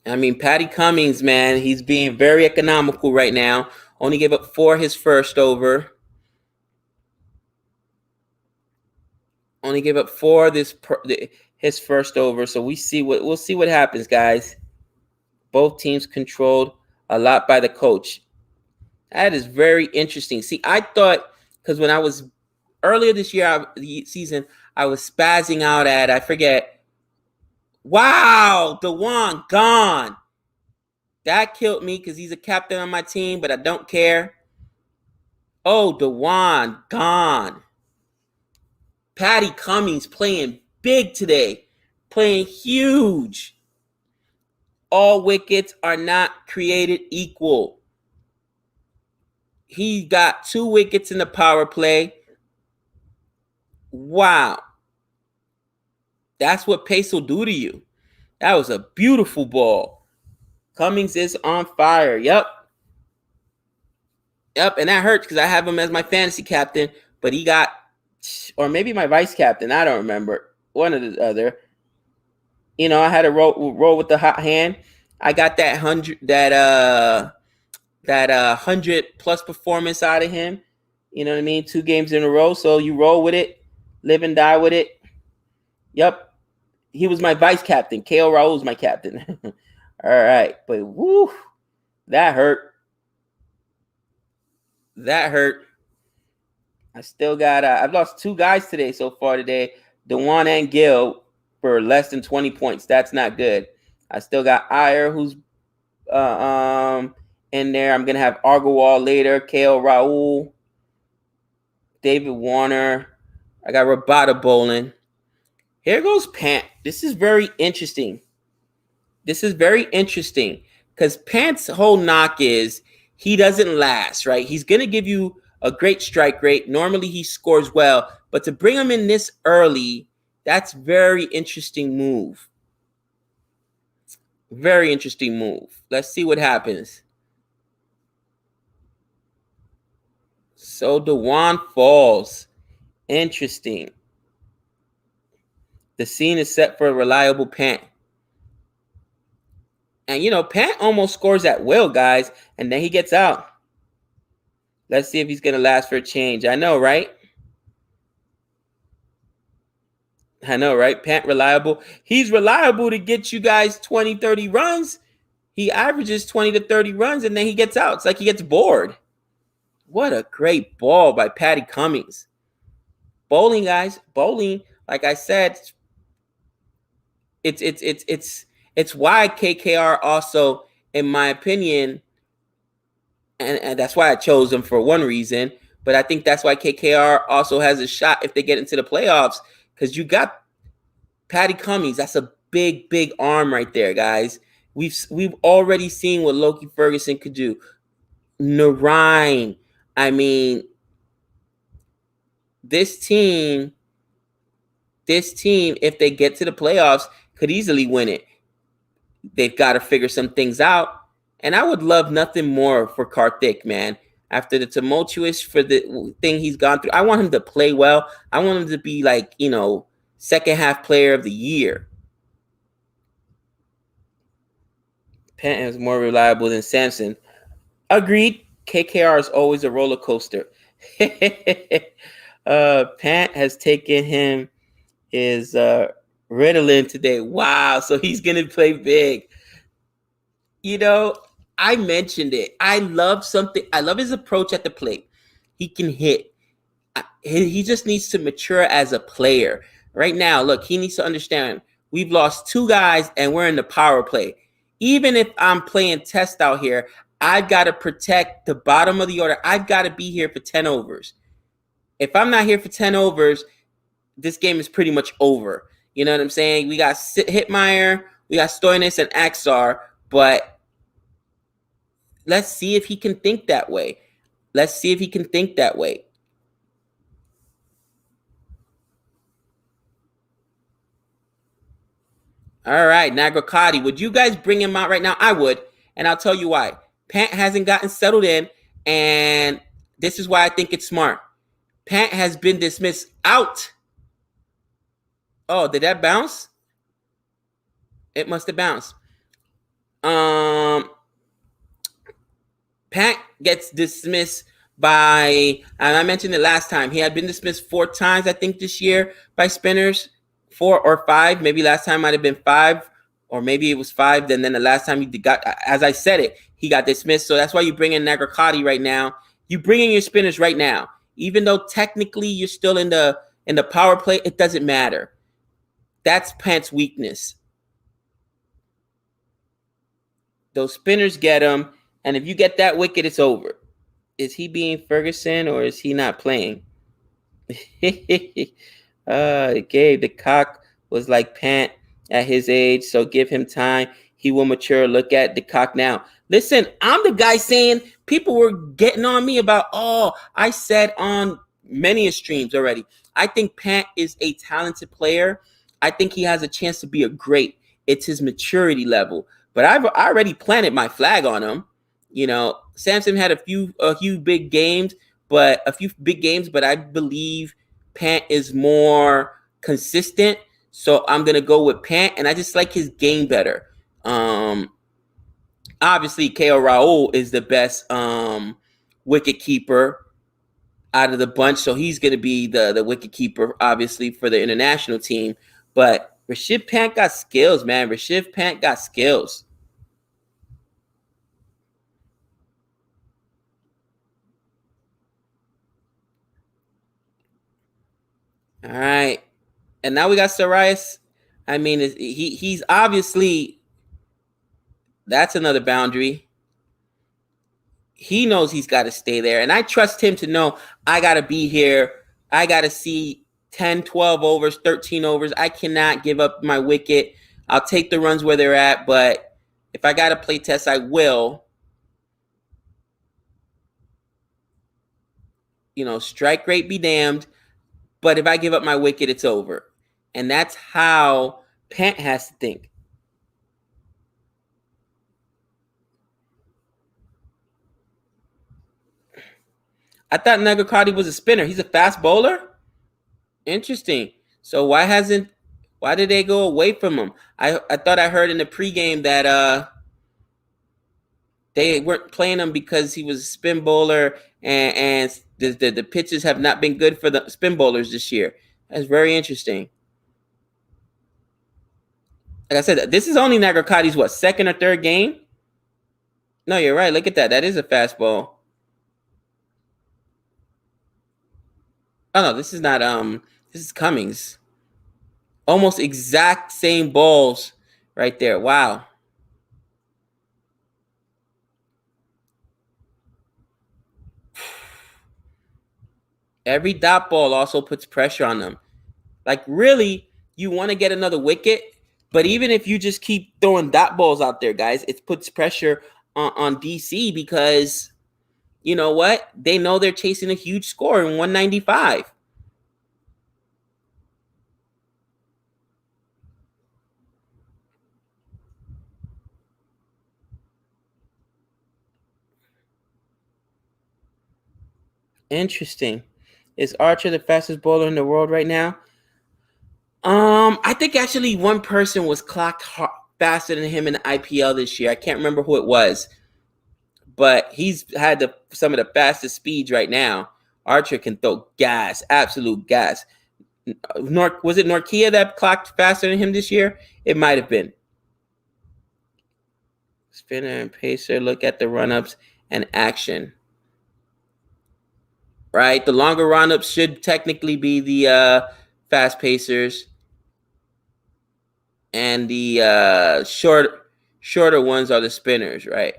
I mean, Patty Cummings, man, he's being very economical right now. Only gave up 4 his first over. Only gave up 4 his first over. So we'll see what happens, guys. Both teams controlled a lot by the coach. That is very interesting. See, I thought, because when I was earlier this year, the season, I was spazzing out at, I forget. Wow, Dewan gone. That killed me because he's a captain on my team, but I don't care. Oh, Dewan gone. Patty Cummings playing big today, playing huge. All wickets are not created equal. He got 2 wickets in the power play. Wow. That's what pace will do to you. That was a beautiful ball. Cummings is on fire. Yep, and that hurts because I have him as my fantasy captain, but he got, or maybe my vice captain. I don't remember. One or the other. You know, I had to roll with the hot hand. I got that 100+ performance out of him. You know what I mean? 2 games in a row. So you roll with it, live and die with it. Yep. He was my vice captain. KL Raul was my captain. All right. But woo, that hurt. That hurt. I still got, I've lost 2 guys today so far today. Dewan and Gil for less than 20 points. That's not good. I still got Iyer, who's in there. I'm going to have Argowal later. KL Raul. David Warner. I got Rabada bowling. Here goes Pant. This is very interesting. Because Pant's whole knock is he doesn't last, right? He's going to give you a great strike rate. Normally he scores well, but to bring him in this early, that's very interesting move. Very interesting move. Let's see what happens. So Dewan falls. Interesting. The scene is set for a reliable Pant. And, you know, Pant almost scores at will, guys, and then he gets out. Let's see if he's going to last for a change. I know, right? Pant reliable. He's reliable to get you guys 20, 30 runs. He averages 20 to 30 runs, and then he gets out. It's like he gets bored. What a great ball by Patty Cummings. Bowling, guys. Bowling, like I said, it's why KKR also, in my opinion, and that's why I chose them for one reason, but I think that's why KKR also has a shot if they get into the playoffs, because you got Patty Cummings. That's a big, big arm right there, guys. We've already seen what Loki Ferguson could do. Narine. I mean, this team this team, if they get to the playoffs, could easily win it. They've got to figure some things out. And I would love nothing more for Karthik, man. After the tumultuous for the thing he's gone through, I want him to play well. I want him to be like, second half player of the year. Pant is more reliable than Samson. Agreed. KKR is always a roller coaster. Pant has taken him his Ritalin today. Wow. So he's going to play big. I mentioned it. I love his approach at the plate. He can hit. He just needs to mature as a player. Right now, look, he needs to understand we've lost 2 guys and we're in the power play. Even if I'm playing test out here, I've got to protect the bottom of the order. I've got to be here for 10 overs. If I'm not here for 10 overs, this game is pretty much over. You know what I'm saying? We got Hitmeyer, we got Stoinis and Axar, but let's see if he can think that way. All right, Nagrokati. Would you guys bring him out right now? I would, and I'll tell you why. Pant hasn't gotten settled in, and this is why I think it's smart. Pant has been dismissed out. Oh, did that bounce? It must have bounced. Pant gets dismissed by, and I mentioned it last time, he had been dismissed 4 times, I think, this year by spinners. 4 or 5. Maybe last time might have been 5, or maybe it was 5. Then the last time he got, as I said it, he got dismissed. So that's why you bring in Nagrokati right now. You bring in your spinners right now. Even though technically you're still in the power play, it doesn't matter. That's Pant's weakness. Those spinners get him, and if you get that wicket, it's over. Is he being Ferguson or is he not playing? Gabe, the cock was like Pant at his age, so give him time. He will mature. Look at the cock now. Listen, I'm the guy saying people were getting on me about, I said on many streams already, I think Pant is a talented player. I think he has a chance to be a great. It's his maturity level. But I've already planted my flag on him. Samson had a few big games, but I believe Pant is more consistent. So I'm going to go with Pant, and I just like his game better. Obviously, KO Raul is the best wicket keeper out of the bunch, so he's going to be the wicket keeper, obviously, for the international team. But Rishabh Pant got skills, man. Rishabh Pant got skills. All right. And now we got Sarias. I mean, he's obviously, that's another boundary. He knows he's got to stay there. And I trust him to know I got to be here. I got to see 10, 12 overs, 13 overs. I cannot give up my wicket. I'll take the runs where they're at. But if I got to play test, I will. Strike rate be damned. But if I give up my wicket, it's over. And that's how Pant has to think. I thought Nagrokati was a spinner. He's a fast bowler? Interesting. So why did they go away from him? I thought I heard in the pregame that they weren't playing him because he was a spin bowler, and the pitches have not been good for the spin bowlers this year. That's very interesting. Like I said, this is only Nagrokati's second or third game? No, you're right. Look at that. That is a fastball. Oh no, this is not this is Cummings. Almost exact same balls right there. Wow. Every dot ball also puts pressure on them. Like, really, you want to get another wicket, but even if you just keep throwing dot balls out there, guys, it puts pressure on DC because you know what? They know they're chasing a huge score in 195. Interesting. Is Archer the fastest bowler in the world right now? I think actually one person was clocked faster than him in the IPL this year. I can't remember who it was, but he's had some of the fastest speeds right now. Archer can throw gas, absolute gas. Was it Norkia that clocked faster than him this year? It might have been. Spinner and pacer, look at the run-ups and action. Right? The longer run-ups should technically be the fast pacers. And the shorter ones are the spinners, right?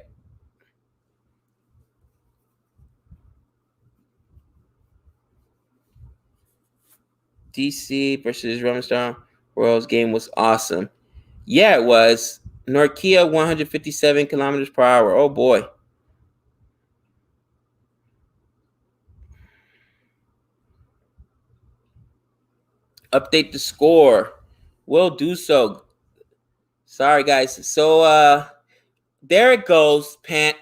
DC versus Rumstar Royals game was awesome. Yeah, it was. Norkia 157 kilometers per hour. Oh boy. Update the score. Will do so. Sorry guys. So there it goes, Pant.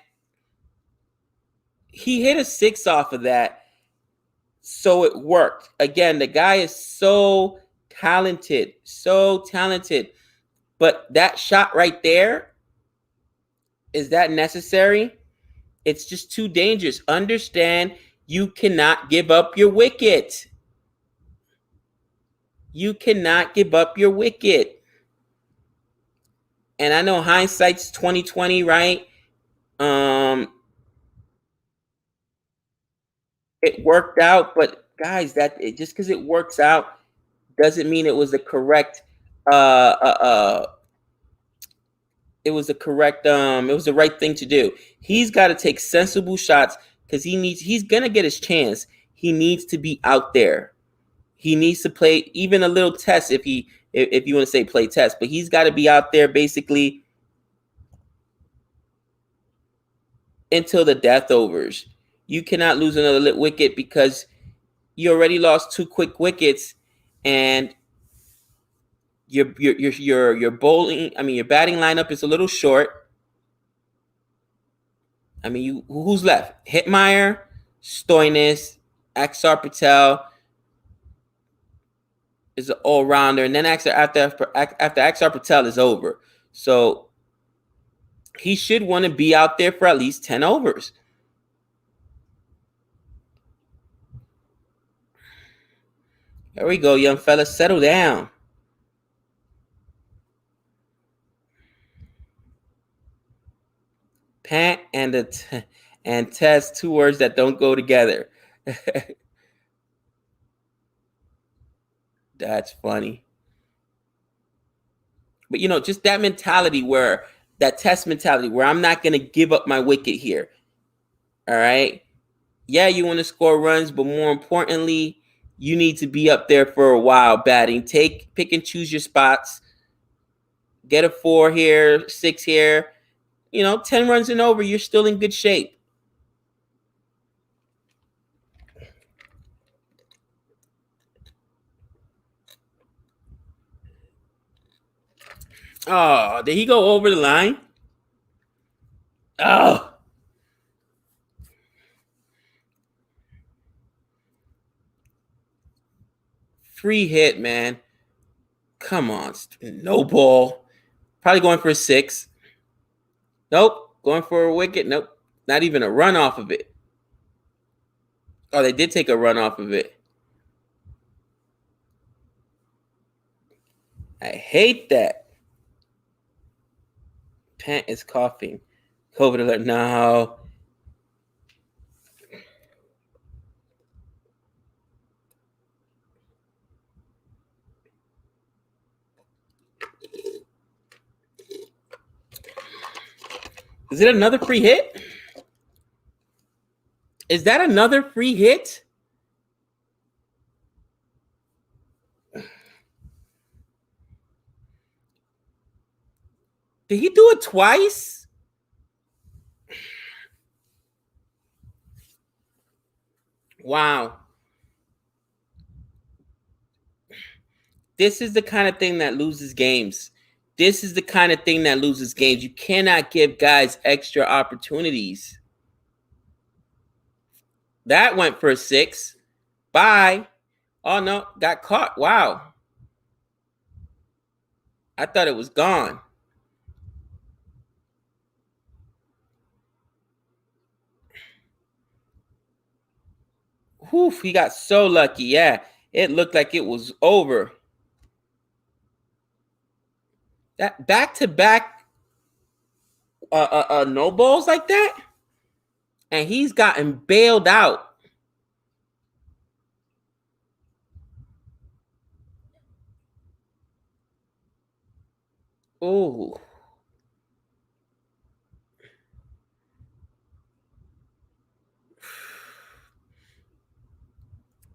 He hit a 6 off of that. So it worked. Again, the guy is so talented. So talented. But that shot right there, is that necessary? It's just too dangerous. Understand, you cannot give up your wicket. You cannot give up your wicket. And I know hindsight's 2020, right? It worked out, but guys, just because it works out doesn't mean it was the correct it was the right thing to do. He's got to take sensible shots because he's gonna get his chance. He needs to be out there. He needs to play even a little test if you want to say play test, but he's got to be out there basically until the death overs. You cannot lose another wicket because you already lost 2 quick wickets, and your bowling, your batting lineup is a little short. Who's left? Hitmeyer, Stoinis, Axar Patel is an all-rounder, and then after Axar Patel is over. So he should want to be out there for at least 10 overs. There we go, young fella. Settle down. Pant and test, 2 words that don't go together. That's funny. But just that mentality that test mentality where I'm not going to give up my wicket here. All right. Yeah, you want to score runs, but more importantly, you need to be up there for a while batting. Pick and choose your spots. Get a 4 here, 6 here. 10 runs and over, you're still in good shape. Oh, did he go over the line? Oh. Free hit, man. Come on. No ball. Probably going for a 6. Nope. Going for a wicket. Nope. Not even a run off of it. Oh, they did take a run off of it. I hate that. Pant is coughing. COVID alert. No. Is it another free hit? Is that another free hit? Did he do it twice? Wow. This is the kind of thing that loses games. This is the kind of thing that loses games. You cannot give guys extra opportunities. That went for a 6. Bye. Oh, no. Got caught. Wow. I thought it was gone. Whew, he got so lucky. Yeah, it looked like it was over. That back-to-back no balls like that, and he's gotten bailed out. Ooh.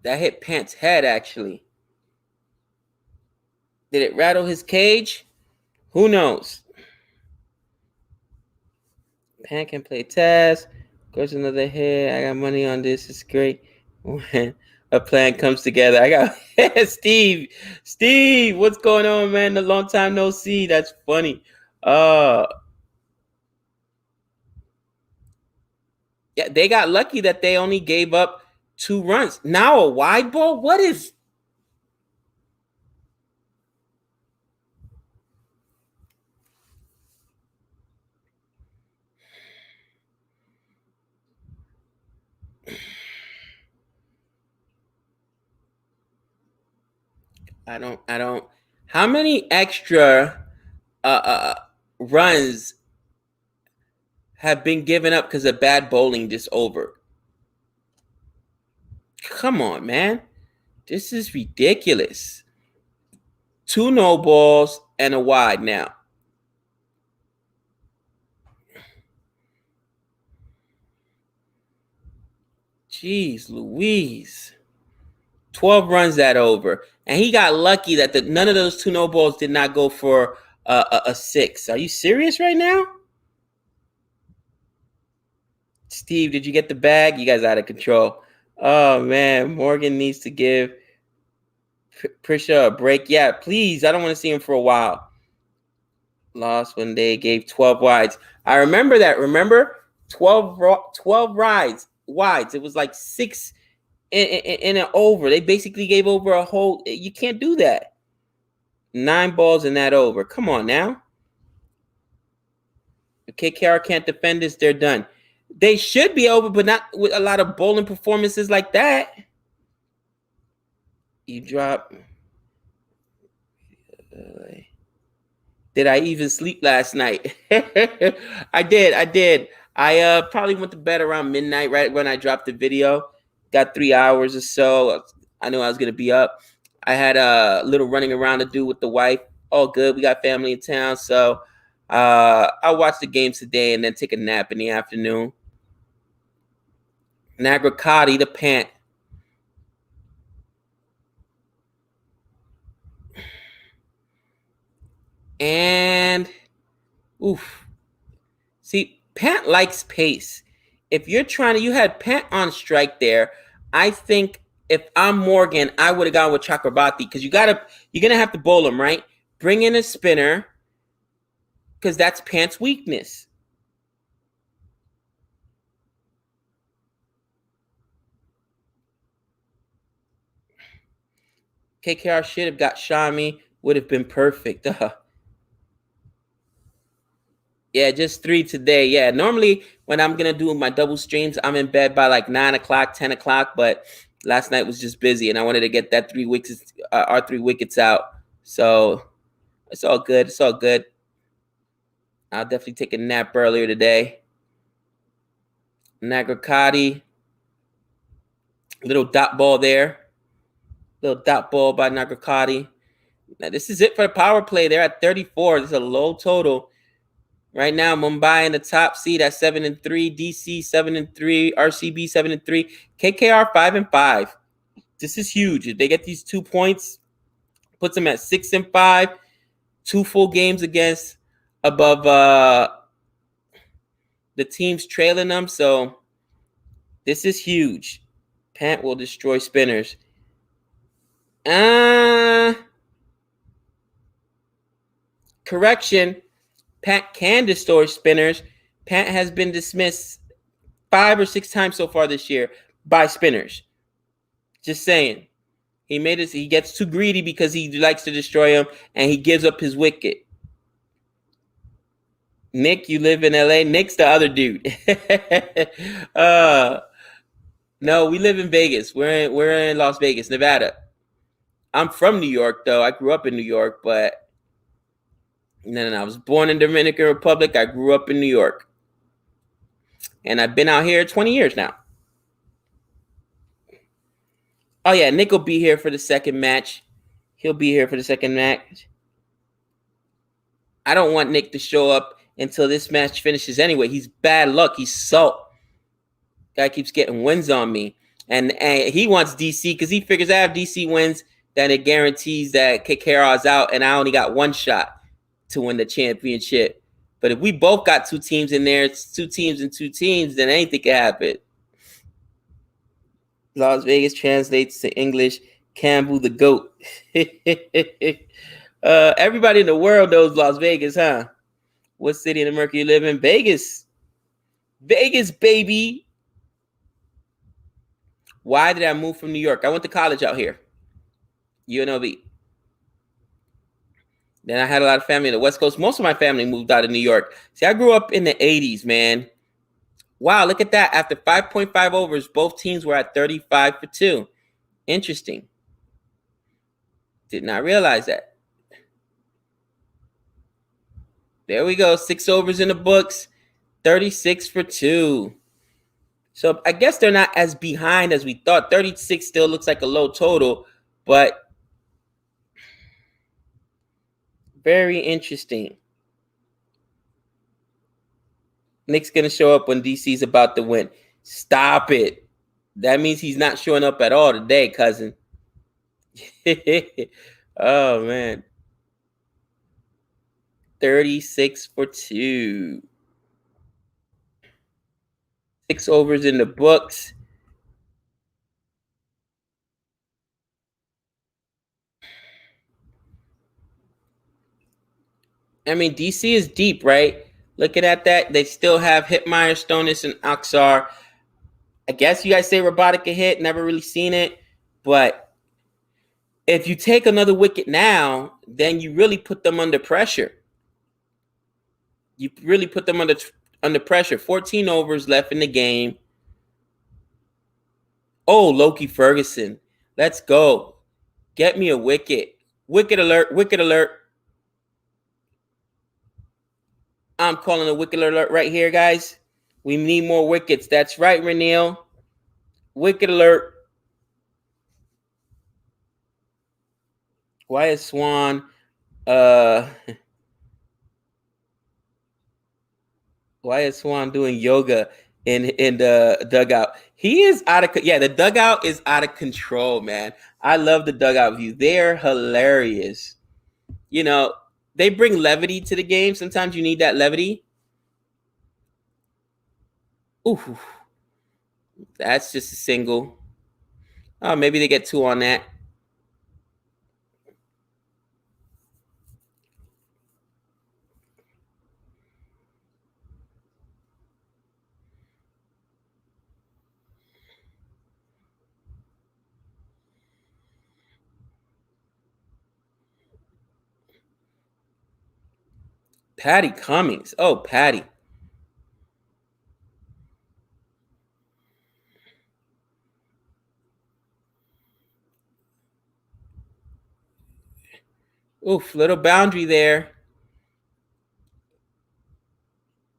That hit Pant's head, actually. Did it rattle his cage? Who knows? Pant can play Taz. Goes another hit. I got money on this. It's great. When a plan comes together. I got Steve. Steve, what's going on, man? A long time no see. That's funny. Yeah, they got lucky that they only gave up 2 runs. Now a wide ball? What is... I don't. How many extra runs have been given up because of bad bowling this over? Come on, man. This is ridiculous. 2 no balls and a wide now. Jeez Louise. 12 runs that over. And he got lucky that none of those 2 no balls did not go for a 6. Are you serious right now? Steve, did you get the bag? You guys out of control. Oh, man. Morgan needs to give Prisha a break. Yeah, please. I don't want to see him for a while. Lost when they gave 12 wides. I remember that. Remember? 12 wides. It was like 6 in an over. They basically gave over a whole... You can't do that. 9 balls in that over. Come on now. If KKR can't defend this, they're done. They should be over, but not with a lot of bowling performances like that. You drop... Did I even sleep last night? I did. I probably went to bed around midnight, right when I dropped the video. Got 3 hours or so. I knew I was going to be up. I had a little running around to do with the wife. All good. We got family in town. So I'll watch the games today and then take a nap in the afternoon. Nagracati, the Pant. And, oof. See, Pant likes pace. If you're trying to... You had Pant on strike there. I think if I'm Morgan, I would have gone with Chakrabarti because you're going to have to bowl him, right? Bring in a spinner because that's Pant's weakness. KKR should have got Shami. Would have been perfect. Yeah, just 3 today. Yeah, normally when I'm going to do my double streams, I'm in bed by like 9 o'clock, 10 o'clock. But last night was just busy, and I wanted to get that 3 wickets, our 3 wickets out. So it's all good. It's all good. I'll definitely take a nap earlier today. Nagracati. Little dot ball there. Little dot ball by Nagracati. Now, this is it for the power play. They're at 34. This is a low total. Right now, Mumbai in the top seed at 7-3, DC 7-3, RCB 7-3, KKR 5-5. This is huge. If they get these 2 points, puts them at 6-5, 2 full games against above the teams trailing them. So this is huge. Pant will destroy spinners. Correction. Pant can destroy spinners. Pant has been dismissed 5 or 6 times so far this year. by spinners. Just saying. He gets too greedy because he likes to destroy him, and he gives up his wicket. Nick, you live in LA. Nick's the other dude. No, we live in Vegas. We're in Las Vegas, Nevada. I'm from New York, though. I grew up in New York, but no. I was born in Dominican Republic. I grew up in New York, and I've been out here 20 years now. Oh yeah, Nick will be here for the second match. He'll be here for the second match. I don't want Nick to show up until this match finishes anyway. He's bad luck. He's salt. Guy keeps getting wins on me. And he wants DC because he figures I have DC wins, then it guarantees that KKR is out, and I only got one shot to win the championship. But if we both got two teams in there, it's two teams and two teams, then anything can happen. Las Vegas translates to English, Campbell the GOAT. Everybody in the world knows Las Vegas, huh? What city in America you live in? Vegas. Vegas, baby. Why did I move from New York? I went to college out here. UNLV. Then I had a lot of family in the West Coast. Most of my family moved out of New York. See, I grew up in the 80s, man. Wow, look at that. After 5.5 overs, both teams were at 35 for 2. Interesting. Did not realize that. There we go. 6 overs in the books. 36 for 2. So I guess they're not as behind as we thought. 36 still looks like a low total, but very interesting. Nick's going to show up when DC's about to win. Stop it. That means he's not showing up at all today, cousin. Oh, man. 36 for 2. 6 overs in the books. I mean, DC is deep, right? Looking at that, they still have Hitmeyer, Stonis, and Aksar. I guess you guys say Robotic a hit. Never really seen it. But if you take another wicket now, then you really put them under pressure. You really put them under pressure. 14 overs left in the game. Oh, Loki Ferguson. Let's go. Get me a wicket. Wicket alert. Wicket alert. I'm calling a wicket alert right here, guys. We need more wickets. That's right, Renil. Wicket alert. Wyatt Swan. Wyatt Swan doing yoga in the dugout. He is out of the dugout is out of control, man. I love the dugout view. They're hilarious. You know, they bring levity to the game. Sometimes you need that levity. Ooh, that's just a single. Oh, maybe they get 2 on that. Patty Cummings. Oh, Patty. Oof, little boundary there.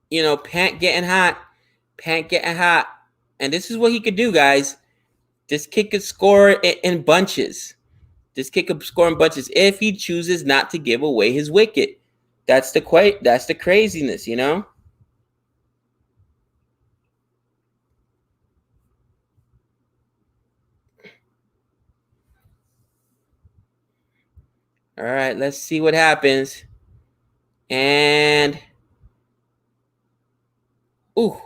You know, Pant getting hot. Pant getting hot. And this is what he could do, guys. This kid could score in bunches. This kid could score in bunches if he chooses not to give away his wicket. That's the craziness, you know? All right, let's see what happens. And ooh.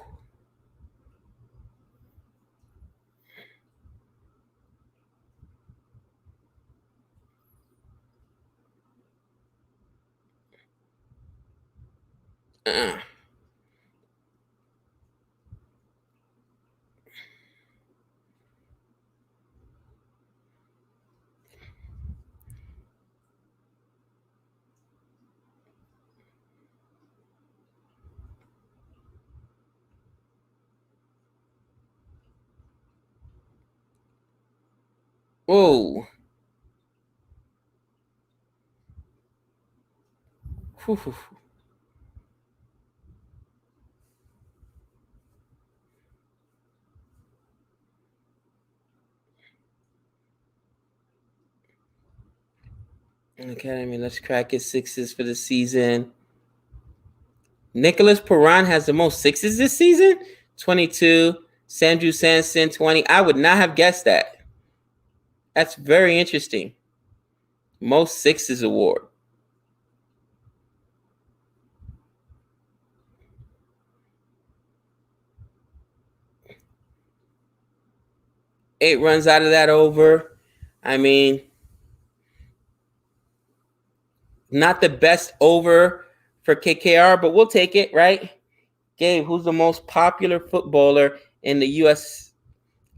Oh. Academy, let's crack his sixes for the season. Nicholas Perron has the most sixes this season. 22. Sandru Sanson, 20. I would not have guessed that. That's very interesting. Most sixes award. Eight runs out of that over. I mean, not the best over for KKR, but we'll take it, right? Gabe, who's the most popular footballer in the U.S.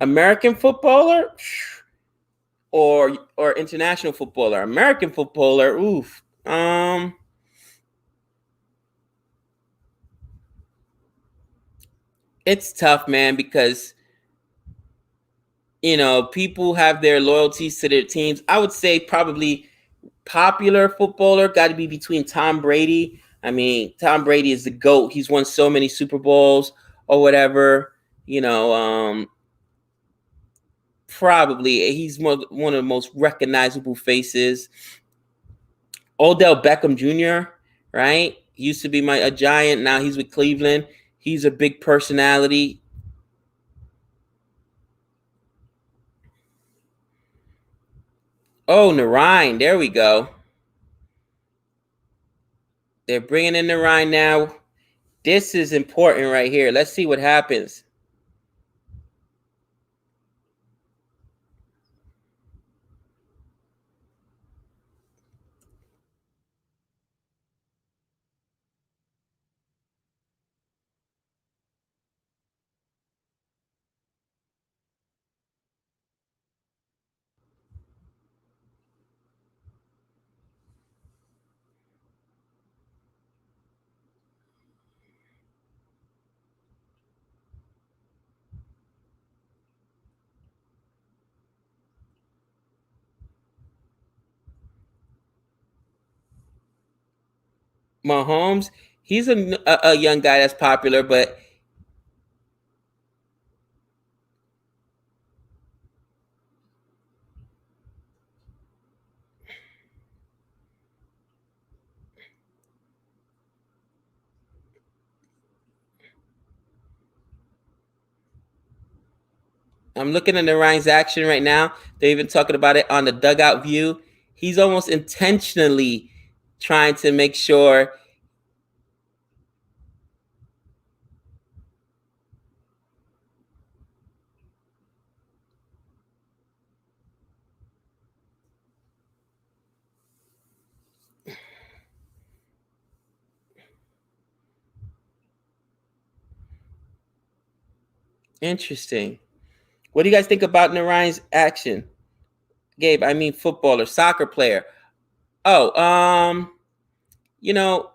American footballer or international footballer? American footballer, oof. It's tough, man, because people have their loyalties to their teams. I would say probably popular footballer got to be between Tom Brady. I mean, Tom Brady is the GOAT. He's won so many Super Bowls or whatever. Probably he's one of the most recognizable faces. Odell Beckham Jr., right? He used to be a Giant. Now he's with Cleveland. He's a big personality. Oh, Narayan. There we go. They're bringing in Narayan now. This is important right here. Let's see what happens. Mahomes, he's a young guy that's popular, but I'm looking at Ryan's action right now. They're even talking about it on the dugout view. He's almost intentionally trying to make sure. Interesting. What do you guys think about Narayan's action? Gabe, I mean footballer, soccer player. Oh, you know,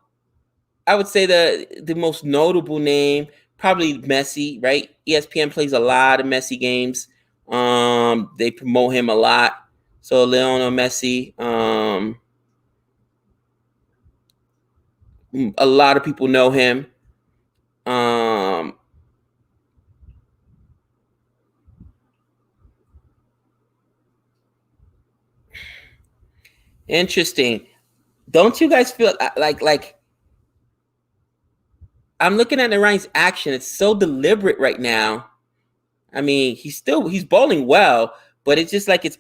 I would say the most notable name probably Messi, right? ESPN plays a lot of Messi games. They promote him a lot. So Lionel Messi, a lot of people know him. Um, Interesting. Don't you guys feel like I'm looking at Ryan's action? It's so deliberate right now. I mean, he's bowling well, but it's just like he's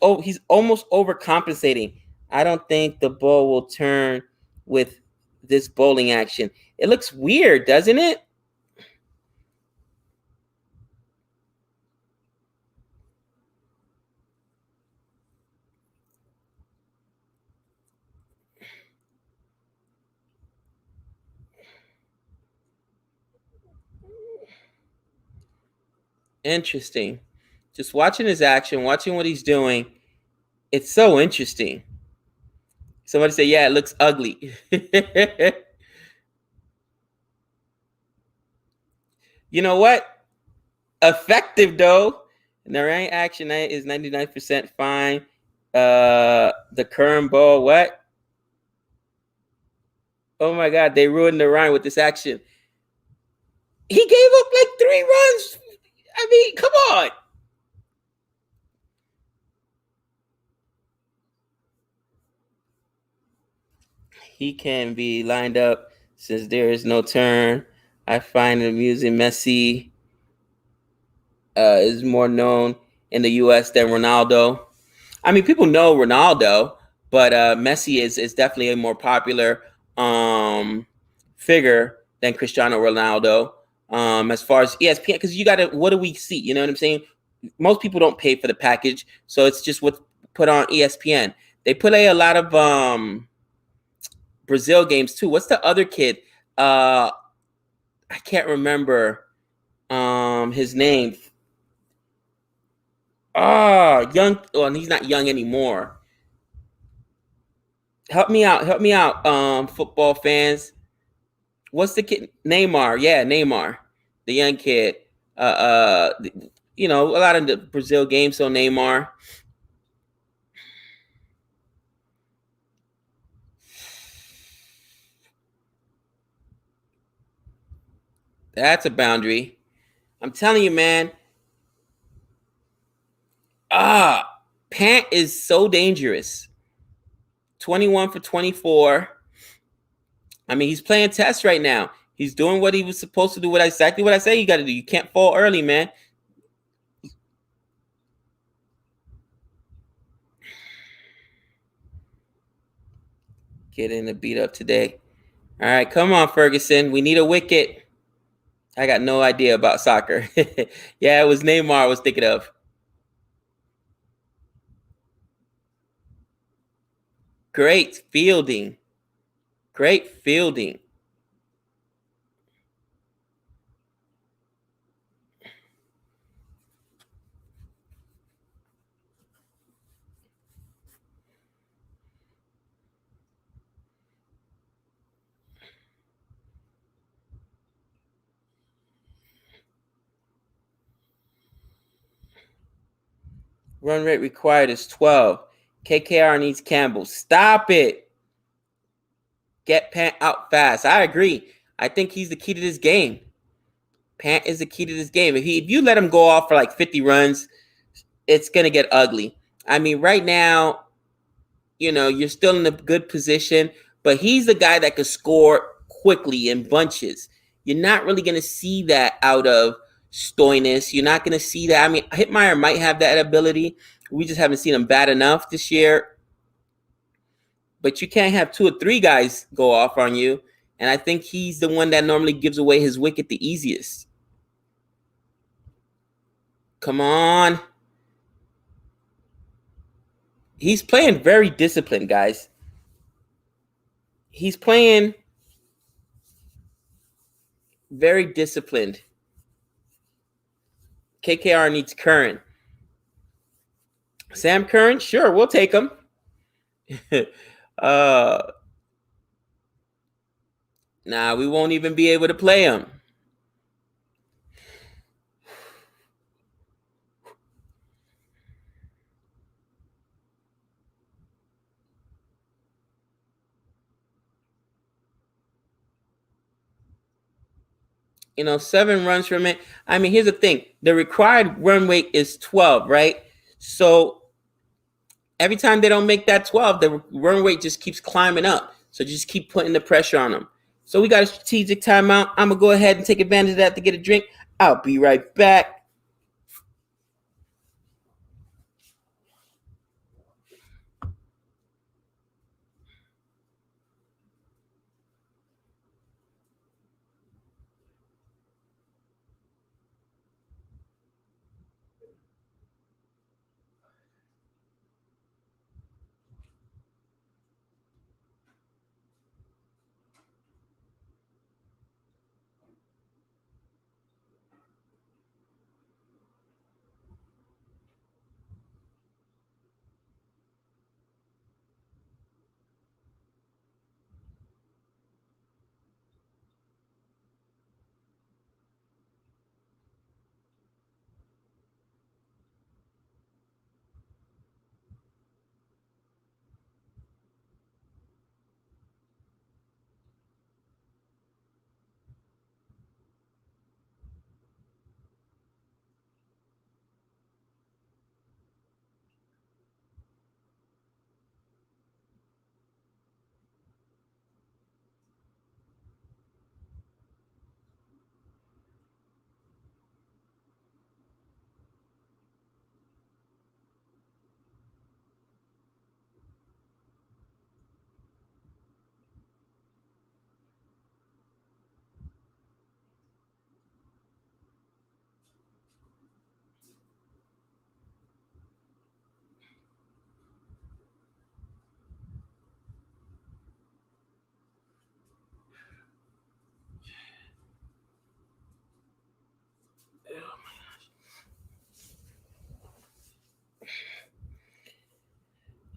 almost overcompensating. I don't think the ball will turn with this bowling action. It looks weird, doesn't it? Interesting. Just watching his action, watching what he's doing, it's so interesting. Somebody say, "Yeah, it looks ugly." You know what? Effective though. The right action is 99% fine. The current ball, what? Oh my God, they ruined the rhyme with this action. He gave up like 3 runs. I mean, come on. He can be lined up since there is no turn. I find it amusing. Messi is more known in the U.S. than Ronaldo. I mean, people know Ronaldo, but Messi is definitely a more popular figure than Cristiano Ronaldo. As far as ESPN, because you got to, what do we see? You know what I'm saying? Most people don't pay for the package, so it's just what's put on ESPN. They play a lot of Brazil games too. What's the other kid? I can't remember his name. Young. Well, he's not young anymore. Help me out, football fans. What's the kid? Neymar. Yeah, Neymar, the young kid. You know, a lot of the Brazil games. So Neymar. That's a boundary. I'm telling you, man. Pant is so dangerous. 21 for 24. I mean, he's playing test right now. He's doing what he was supposed to do. Exactly what I say you got to do. You can't fall early, man. Getting the beat up today. All right, come on, Ferguson. We need a wicket. I got no idea about soccer. Yeah, it was Neymar I was thinking of. Great fielding. Great fielding. Run rate required is 12. KKR needs Campbell. Stop it. Get Pant out fast. I agree. I think he's the key to this game. Pant is the key to this game. If you let him go off for like 50 runs, it's gonna get ugly. I mean, right now, you know, you're still in a good position, but he's the guy that could score quickly in bunches. You're not really gonna see that out of Stoinis. You're not gonna see that. I mean, Hitmeyer might have that ability. We just haven't seen him bad enough this year. But you can't have 2 or 3 guys go off on you. And I think he's the one that normally gives away his wicket the easiest. Come on. He's playing very disciplined, guys. He's playing very disciplined. KKR needs Curran. Sam Curran, sure, we'll take him. uh, nah, we won't even be able to play him. You know, 7 runs from it. I mean, here's the thing: the required run rate is 12, right? So every time they don't make that 12, the run rate just keeps climbing up. So just keep putting the pressure on them. So we got a strategic timeout. I'm gonna go ahead and take advantage of that to get a drink. I'll be right back.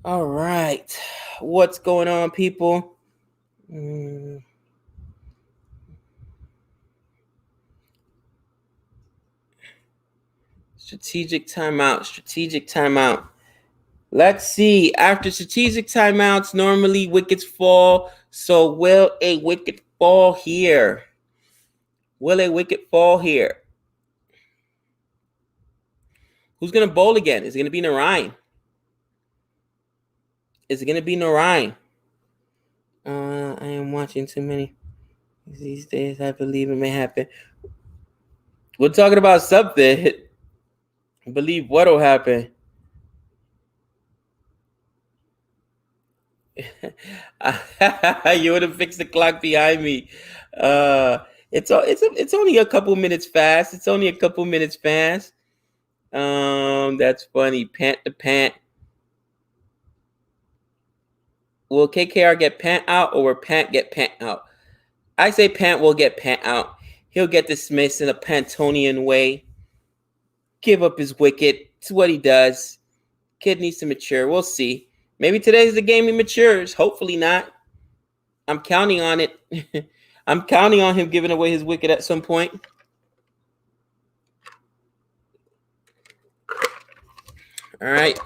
All right. What's going on, people? Strategic timeout. Let's see. After strategic timeouts, normally wickets fall. So will a wicket fall here? Will a wicket fall here? Who's going to bowl again? Is it going to be Narayan? Is it going to be Narayan? I am watching too many these days. I believe it may happen. We're talking about something. I believe what will happen. You would have fixed the clock behind me. It's only a couple minutes fast. That's funny. Pant to pant. Will KKR get pant out or will Pant get pant out? I say Pant will get pant out. He'll get dismissed in a Pantonian way. Give up his wicket. It's what he does. Kid needs to mature. We'll see. Maybe today's the game he matures. Hopefully not. I'm counting on it. I'm counting on him giving away his wicket at some point. All right.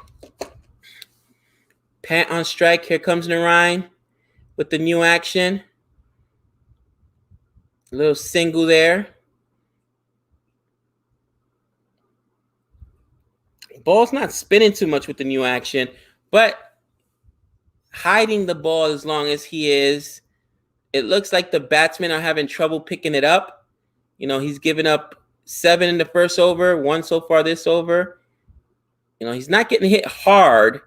Pant on strike. Here comes Narayan with the new action. A little single there. Ball's not spinning too much with the new action, but hiding the ball as long as he is. It looks like the batsmen are having trouble picking it up. He's given up 7 in the first over, 1 so far this over. He's not getting hit hard.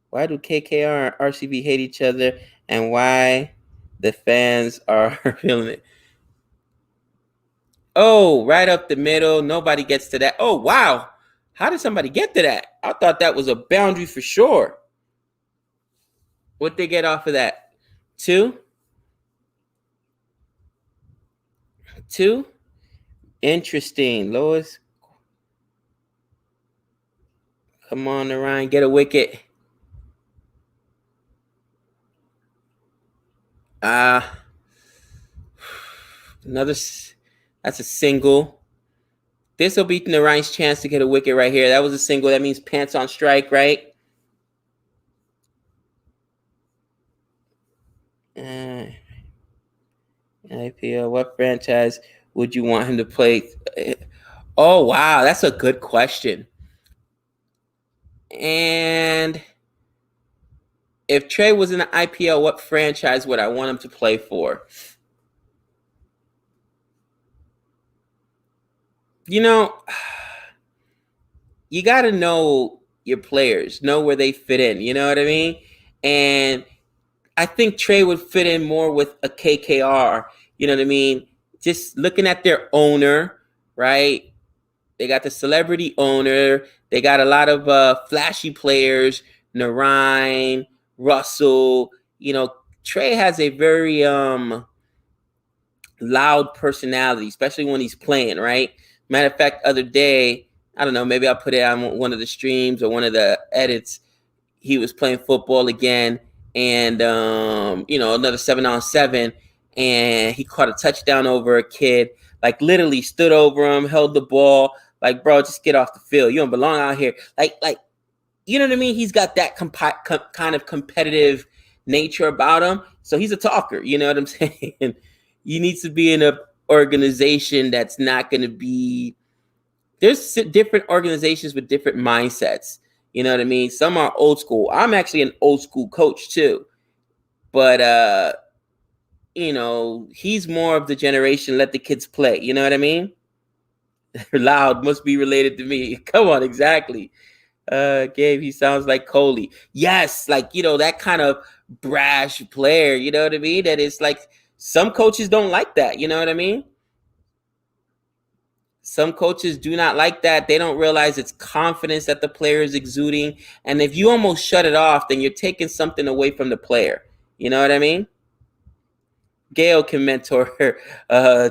Why do KKR and RCB hate each other, and why the fans are feeling it? Oh, right up the middle. Nobody gets to that. Oh, wow. How did somebody get to that? I thought that was a boundary for sure. What'd they get off of that? 2? 2? Interesting. Lois. Come on, Narayan. Get a wicket. That's a single. This will be Narayan's chance to get a wicket right here. That was a single. That means Pants on strike, right? IPL, what franchise would you want him to play? Oh, wow. That's a good question. And if Trey was in the IPL, what franchise would I want him to play for? You got to know your players, know where they fit in. You know what I mean? And I think Trey would fit in more with a KKR. You know what I mean? Just looking at their owner, right? They got the celebrity owner. They got a lot of flashy players, Narayan, Russell. Trey has a very loud personality, especially when he's playing, right? Matter of fact, other day, I don't know, maybe I'll put it on one of the streams or one of the edits. He was playing football again, and another 7-on-7, and he caught a touchdown over a kid. Like literally stood over him, held the ball. Like, bro, just get off the field. You don't belong out here. Like, you know what I mean? He's got that kind of competitive nature about him. So he's a talker. You know what I'm saying? You need to be in an organization that's not going to be. There's different organizations with different mindsets. You know what I mean? Some are old school. I'm actually an old school coach too. But, he's more of the generation, let the kids play. You know what I mean? Loud must be related to me. Come on, exactly. Gabe, he sounds like Coley. Yes, that kind of brash player. You know what I mean? That is like some coaches don't like that. You know what I mean? Some coaches do not like that. They don't realize it's confidence that the player is exuding. And if you almost shut it off, then you're taking something away from the player. You know what I mean? Gail can mentor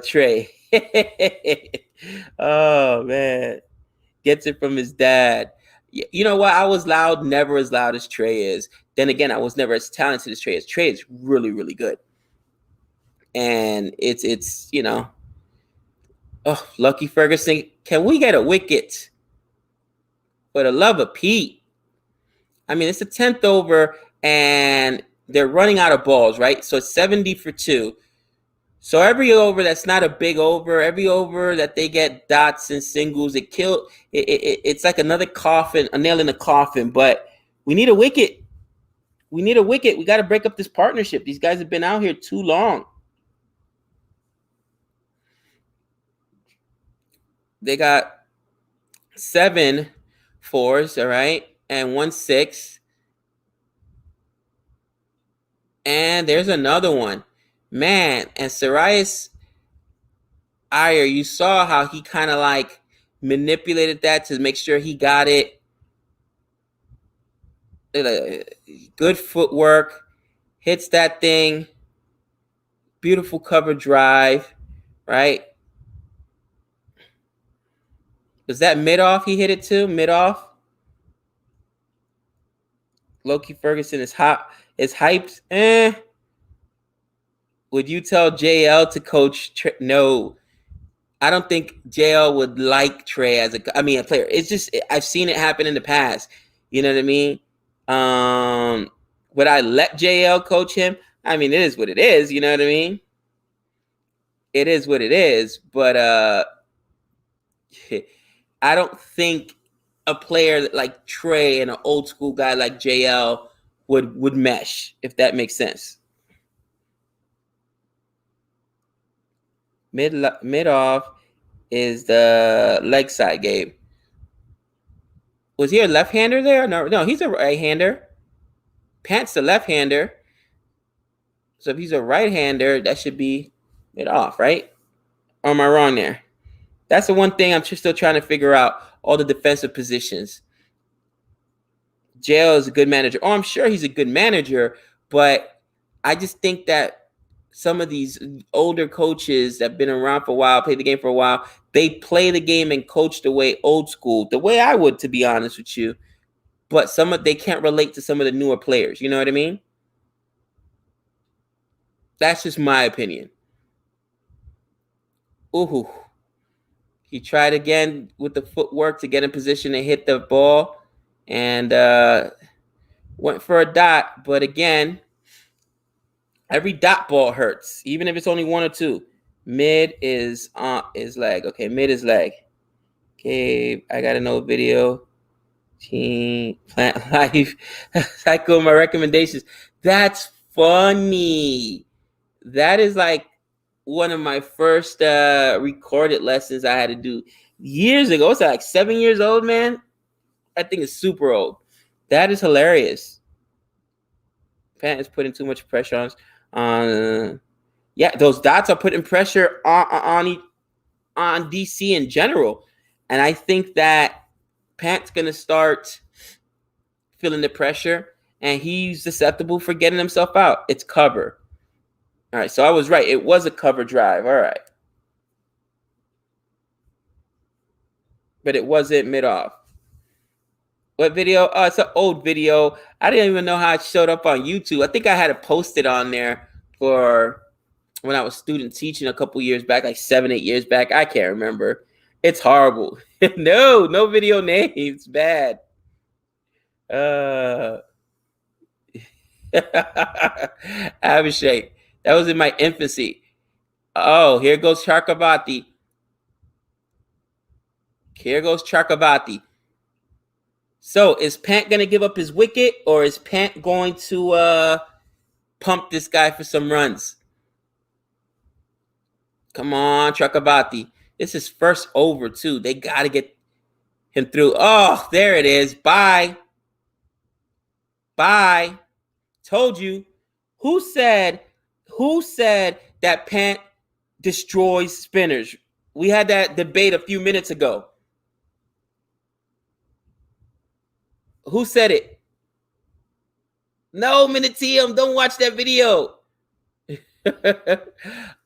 Trey. Oh, man. Gets it from his dad. You know what? I was loud, never as loud as Trey is. Then again, I was never as talented as Trey is. Trey is really, really good. And it's oh, Lucky Ferguson, can we get a wicket? For the love of Pete. I mean, it's the 10th over, and they're running out of balls, right? So it's 70 for 2. So every over that's not a big over, every over that they get dots and singles, it's like another coffin, a nail in the coffin. But we need a wicket. We need a wicket. We got to break up this partnership. These guys have been out here too long. They got 7 4s, all right, and 1 6. And there's another one. Man, and Sirius Iyer, you saw how he kind of like manipulated that to make sure he got it. Good footwork. Hits that thing. Beautiful cover drive, right? Was that mid-off he hit it to? Mid-off? Loki Ferguson is hot. Is hyped. Would you tell JL to coach? No. I don't think JL would like Trey as a player. It's just, I've seen it happen in the past. You know what I mean? Would I let JL coach him? I mean, it is what it is. You know what I mean? It is what it is. But I don't think a player like Trey and an old school guy like JL would mesh, if that makes sense. Mid off is the leg side, Gabe. Was he a left-hander there? No, he's a right-hander. Pant's the left-hander. So if he's a right-hander, that should be mid off, right? Or am I wrong there? That's the one thing I'm still trying to figure out, all the defensive positions. JL is a good manager. Oh, I'm sure he's a good manager, but I just think that some of these older coaches that have been around for a while, played the game for a while, they play the game and coach the way old school, the way I would, to be honest with you. But they can't relate to some of the newer players. You know what I mean? That's just my opinion. Ooh. He tried again with the footwork to get in position and hit the ball, and went for a dot. But again, every dot ball hurts, even if it's only 1 or 2. Mid is leg. Okay, mid is leg. Okay, I got to know video. Team Plant Life. Cycle my recommendations. That's funny. That is like one of my first recorded lessons I had to do years ago. It's like 7 years old, man. I think it's super old. That is hilarious. Pant is putting too much pressure on. Yeah, those dots are putting pressure on DC in general, and I think that Pant's gonna start feeling the pressure, and he's susceptible for getting himself out. It's cover. All right, so I was right. It was a cover drive. All right, but it wasn't mid-off. What video? Oh, it's an old video. I didn't even know how it showed up on YouTube. I think I had it posted on there for when I was student teaching a couple years back, like 7, 8 years back. I can't remember. It's horrible. No video names. Bad. Abhishek. That was in my infancy. Oh, here goes Charkavati. So is Pant going to give up his wicket, or is Pant going to pump this guy for some runs? Come on, Chakrabarti. This is first over, too. They got to get him through. Oh, there it is. Bye. Told you. Who said that Pant destroys spinners? We had that debate a few minutes ago. Who said it? No, Minitium, don't watch that video.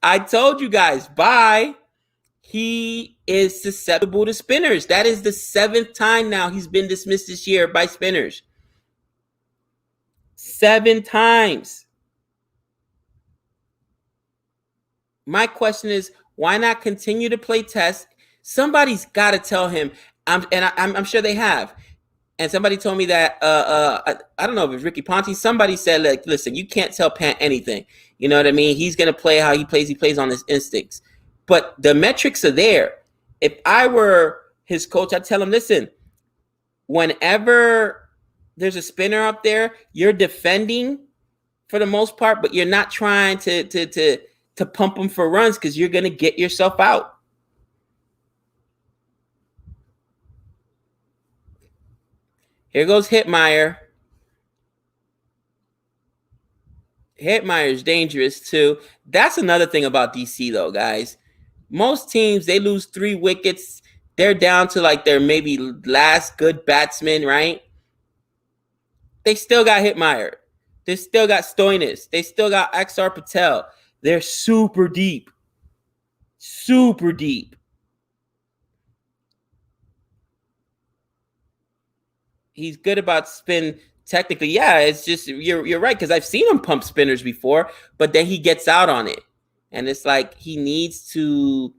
I told you guys, bye. He is susceptible to spinners. That is the 7th time now he's been dismissed this year by spinners. 7 times. My question is, why not continue to play tests? Somebody's got to tell him. I'm sure they have. And somebody told me that I don't know if it was Ricky Ponte. Somebody said, like, listen, you can't tell Pant anything. You know what I mean? He's gonna play how he plays. He plays on his instincts. But the metrics are there. If I were his coach, I'd tell him, listen, whenever there's a spinner up there, you're defending for the most part, but you're not trying to pump them for runs because you're gonna get yourself out. Here goes Hitmeyer. Hitmeyer's dangerous too. That's another thing about DC though, guys. Most teams, they lose 3 wickets. They're down to like their maybe last good batsman, right? They still got Hitmeyer. They still got Stoinis. They still got Axar Patel. They're super deep. Super deep. He's good about spin technically. Yeah, it's just you're right, because I've seen him pump spinners before, but then he gets out on it. And it's like he needs to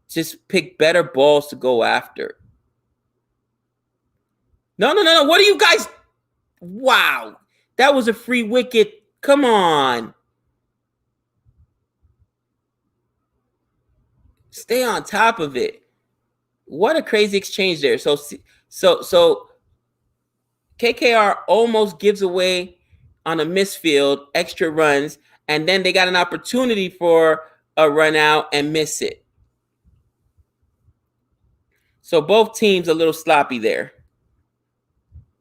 just pick better balls to go after. No. What are you guys? Wow. That was a free wicket. Come on. Stay on top of it. What a crazy exchange there. So KKR almost gives away on a misfield extra runs, and then they got an opportunity for a run out and miss it. So both teams a little sloppy there.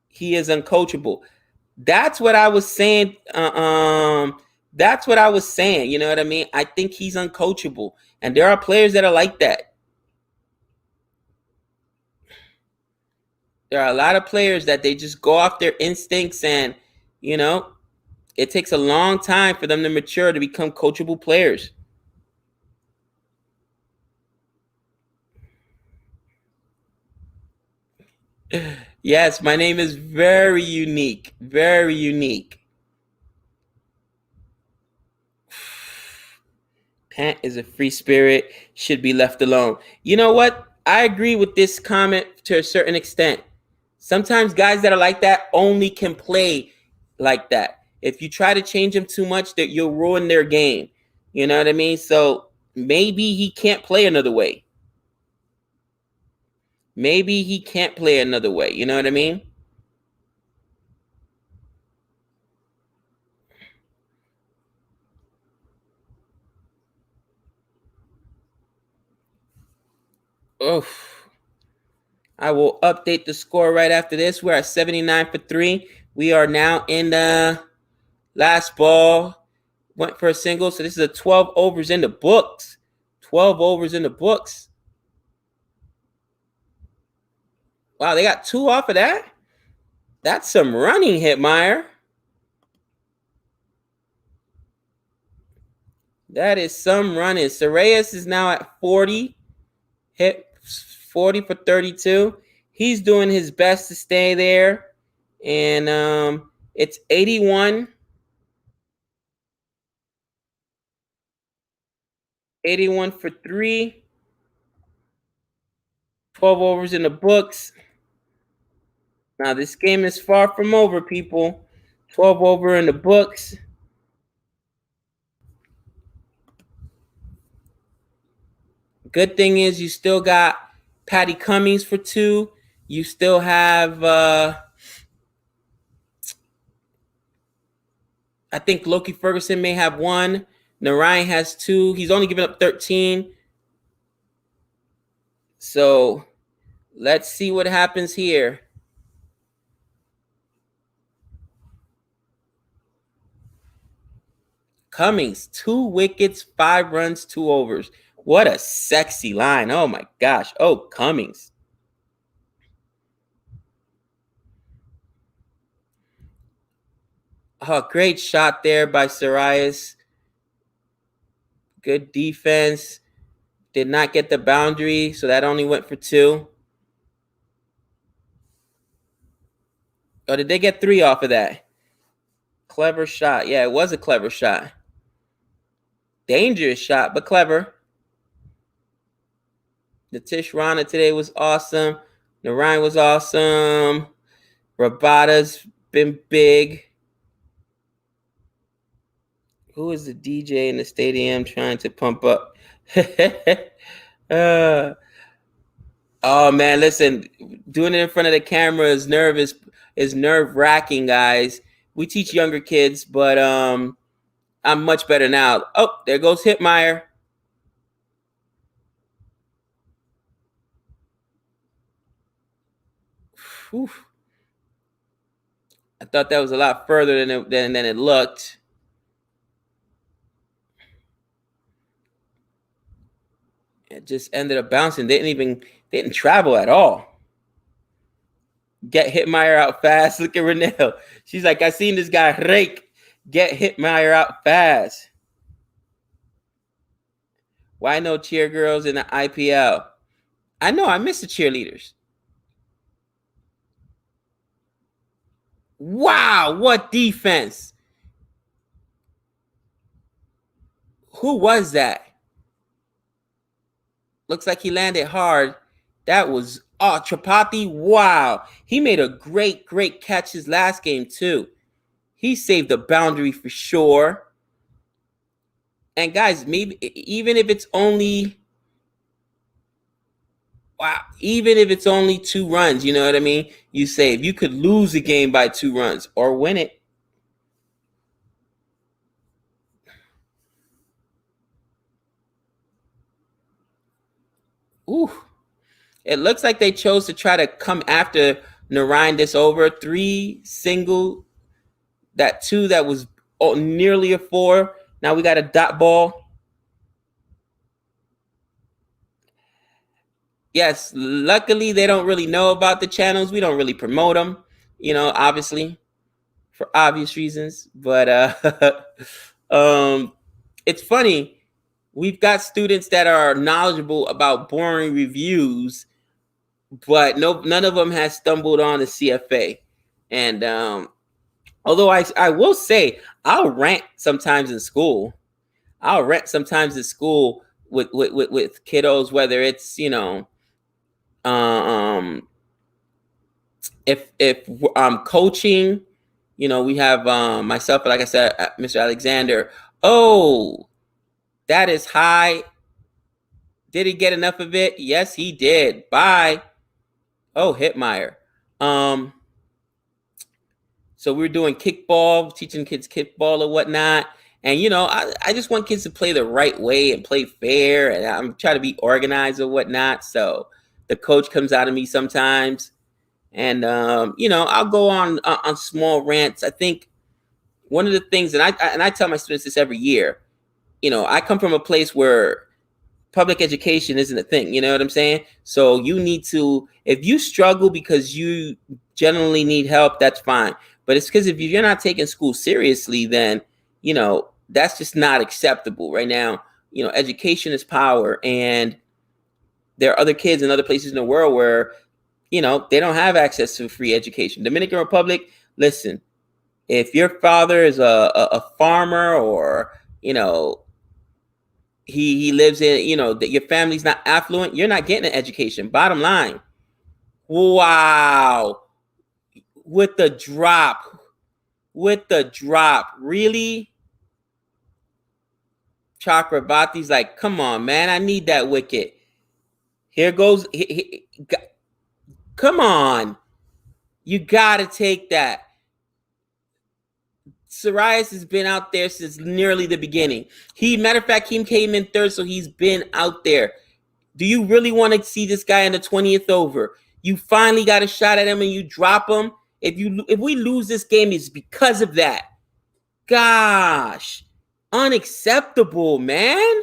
He is uncoachable. That's what I was saying. That's what I was saying. You know what I mean? I think he's uncoachable, and there are players that are like that. There are a lot of players that they just go off their instincts, and you know, it takes a long time for them to mature to become coachable players. Yes, my name is very unique. Very unique. Pant is a free spirit, should be left alone. You know what? I agree with this comment to a certain extent. Sometimes guys that are like that only can play like that. If you try to change them too much, that you'll ruin their game. You know what I mean? So maybe he can't play another way. Maybe he can't play another way. You know what I mean? Oof. I will update the score right after this. We're at 79 for 3. We are now in the last ball. Went for a single. So this is a 12 overs in the books. 12 overs in the books. Wow, they got 2 off of that? That's some running, Hitmeyer. That is some running. Sarayas is now at 40. Hit 40 for 32. He's doing his best to stay there. And it's 81. 81 for 3. 12 overs in the books. Now, this game is far from over, people. 12 over in the books. Good thing is you still got Patty Cummings for 2. You still have, I think Loki Ferguson may have 1. Narayan has 2. He's only given up 13. So let's see what happens here. Cummings, 2 wickets, 5 runs, 2 overs. What a sexy line. Oh my gosh. Oh, Cummings. Oh, great shot there by Sarias. Good defense. Did not get the boundary, so that only went for 2. Or did they get 3 off of that? Clever shot. Yeah, it was a clever shot. Dangerous shot, but clever. The Tish Rana today was awesome. Narayan was awesome. Rabada's been big. Who is the DJ in the stadium trying to pump up? Oh man, listen, doing it in front of the camera is nerve-wracking, guys. We teach younger kids, but I'm much better now. Oh, there goes Hitmeyer. Whew. I thought that was a lot further than it looked. It just ended up bouncing. They didn't travel at all. Get Hitmeyer out fast. Look at Renelle. She's like, I seen this guy rake. Get Hitmeyer out fast. Why no cheer girls in the IPL? I know, I miss the cheerleaders. Wow, what defense. Who was that? Looks like he landed hard. That was Tripathi. Wow. He made a great catch his last game too. He saved the boundary for sure. And guys, maybe even if it's only 2 runs, you know what I mean? You save. You could lose a game by 2 runs or win it. Ooh. It looks like they chose to try to come after Narayan this over. 3 single, that 2 that was nearly a 4. Now we got a dot ball. Yes, luckily they don't really know about the channels. We don't really promote them, obviously, for obvious reasons. But it's funny. We've got students that are knowledgeable about boring reviews, but none of them has stumbled on the CFA. And although I will say I'll rant sometimes in school. With kiddos, whether it's if I'm coaching, we have myself, like I said, Mr. Alexander. Oh, that is high. Did he get enough of it? Yes, he did. Bye. Oh, Hitmeyer. So we're doing kickball, teaching kids kickball or whatnot. And, I just want kids to play the right way and play fair. And I'm trying to be organized or whatnot. So the coach comes out of me sometimes. And, I'll go on small rants. I think one of the things, and I tell my students this every year, I come from a place where public education isn't a thing. You know what I'm saying? So you need to, if you struggle because you generally need help, that's fine. But it's because if you're not taking school seriously, then, that's just not acceptable right now. Education is power. And there are other kids in other places in the world where, they don't have access to free education. Dominican Republic, listen, if your father is a farmer or, he lives in, that your family's not affluent, you're not getting an education. Bottom line. Wow. With the drop. Really? Chakrabarti's like, come on, man. I need that wicket. Here goes. Come on. You got to take that. Sarias has been out there since nearly the beginning. Matter of fact, he came in third, so he's been out there. Do you really want to see this guy in the 20th over? You finally got a shot at him and you drop him. If we lose this game, it's because of that. Gosh, unacceptable, man.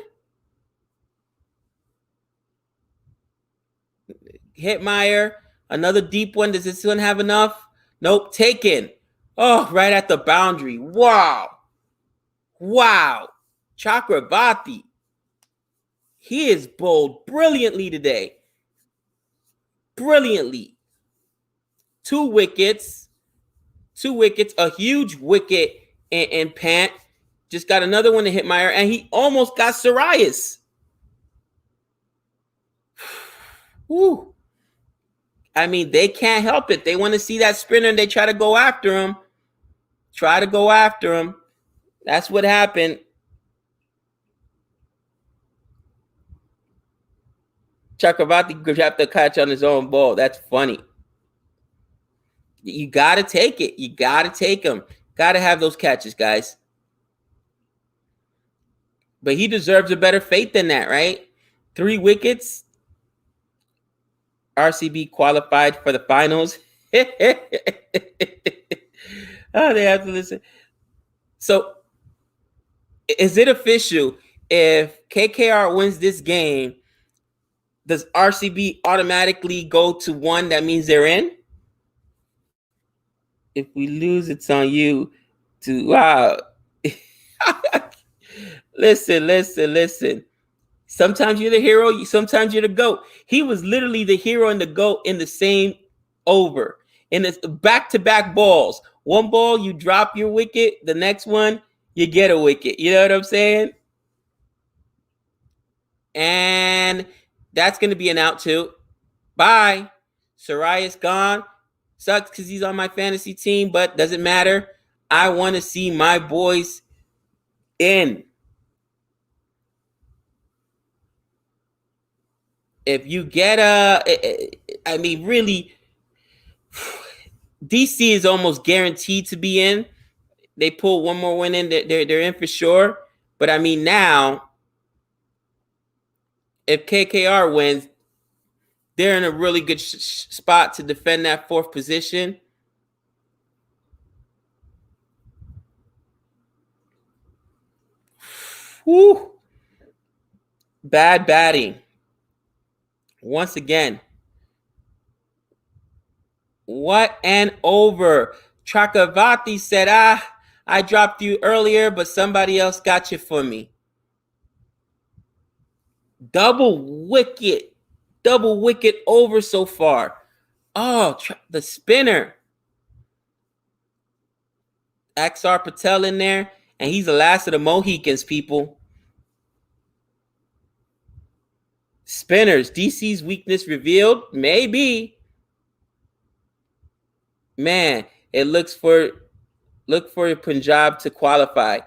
Hitmeyer, another deep one. Does this one have enough? Nope, taken. Oh, right at the boundary. Wow. Chakravarti. He is bowled brilliantly today. Brilliantly. Two wickets, a huge wicket and Pant. Just got another one to Hitmeyer, and he almost got Sirius. Woo. I mean, they can't help it. They want to see that spinner, and they try to go after him. That's what happened. Chakravarti grabbed the catch on his own ball. That's funny. You got to take it. You got to take them. Got to have those catches, guys. But he deserves a better fate than that, right? 3 wickets. RCB qualified for the finals. Oh, they have to listen. So, is it official? If KKR wins this game, does RCB automatically go to 1? That means they're in? If we lose, it's on you. Wow. Listen. Sometimes you're the hero, sometimes you're the GOAT. He was literally the hero and the GOAT in the same over. In the back-to-back balls. One ball, you drop your wicket. The next one, you get a wicket. You know what I'm saying? And that's going to be an out too. Bye. Sirius gone. Sucks because he's on my fantasy team, but doesn't matter. I want to see my boys in. If you get really, DC is almost guaranteed to be in. They pull one more win in, they're in for sure. But I mean, now, if KKR wins, they're in a really good spot to defend that 4th position. Whew. Bad batting. Once again. What an over. Chakravarti said, I dropped you earlier, but somebody else got you for me. Double wicket over so far. Oh, the spinner. Axar Patel in there, and he's the last of the Mohicans, people. Spinners, DC's weakness revealed? Maybe. Man, it look for Punjab to qualify.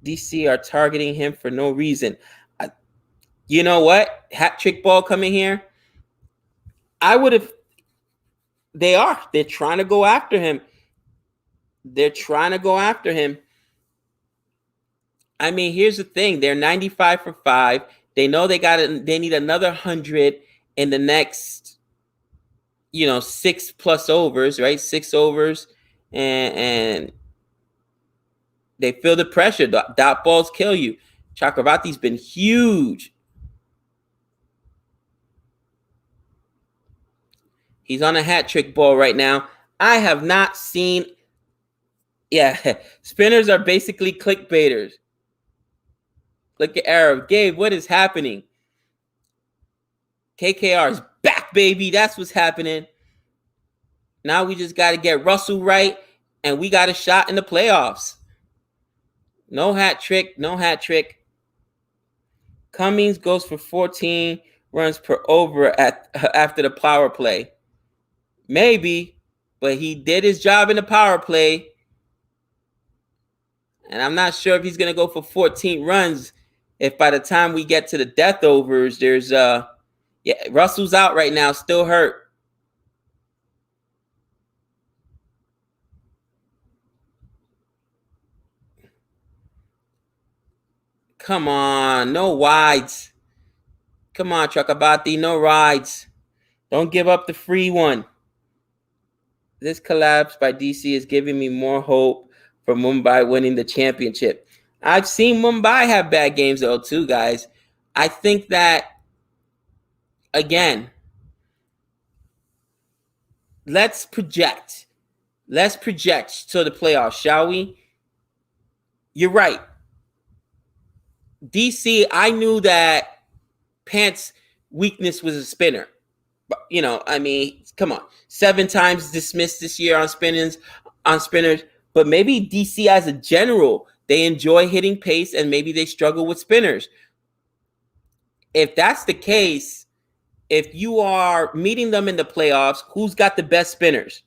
DC are targeting him for no reason. You know what? Hat trick ball coming here. I would have. They're trying to go after him. I mean, here's the thing. They're 95 for 5. They know they need another 100 in the next, 6+ overs, right? 6 overs. And they feel the pressure. Dot balls kill you. Chakravarti's been huge. He's on a hat trick ball right now. I have not seen. Yeah, spinners are basically clickbaiters. Look at Arab. Gabe, what is happening? KKR's back, baby. That's what's happening. Now we just got to get Russell right, and we got a shot in the playoffs. No hat trick. Cummings goes for 14 runs per over after the power play. Maybe, but he did his job in the power play. And I'm not sure if he's going to go for 14 runs if by the time we get to the death overs, there's Russell's out right now, still hurt. Come on, no wides. Come on, Chakravarti, no rides. Don't give up the free one. This collapse by DC is giving me more hope for Mumbai winning the championship. I've seen Mumbai have bad games though too, guys. I think that again, let's project. Let's project to the playoffs, shall we? You're right. DC, I knew that Pant's weakness was a spinner. But, I mean, come on. 7 times dismissed this year on spinners. But maybe DC as a general, they enjoy hitting pace and maybe they struggle with spinners. If that's the case, if you are meeting them in the playoffs, who's got the best spinners?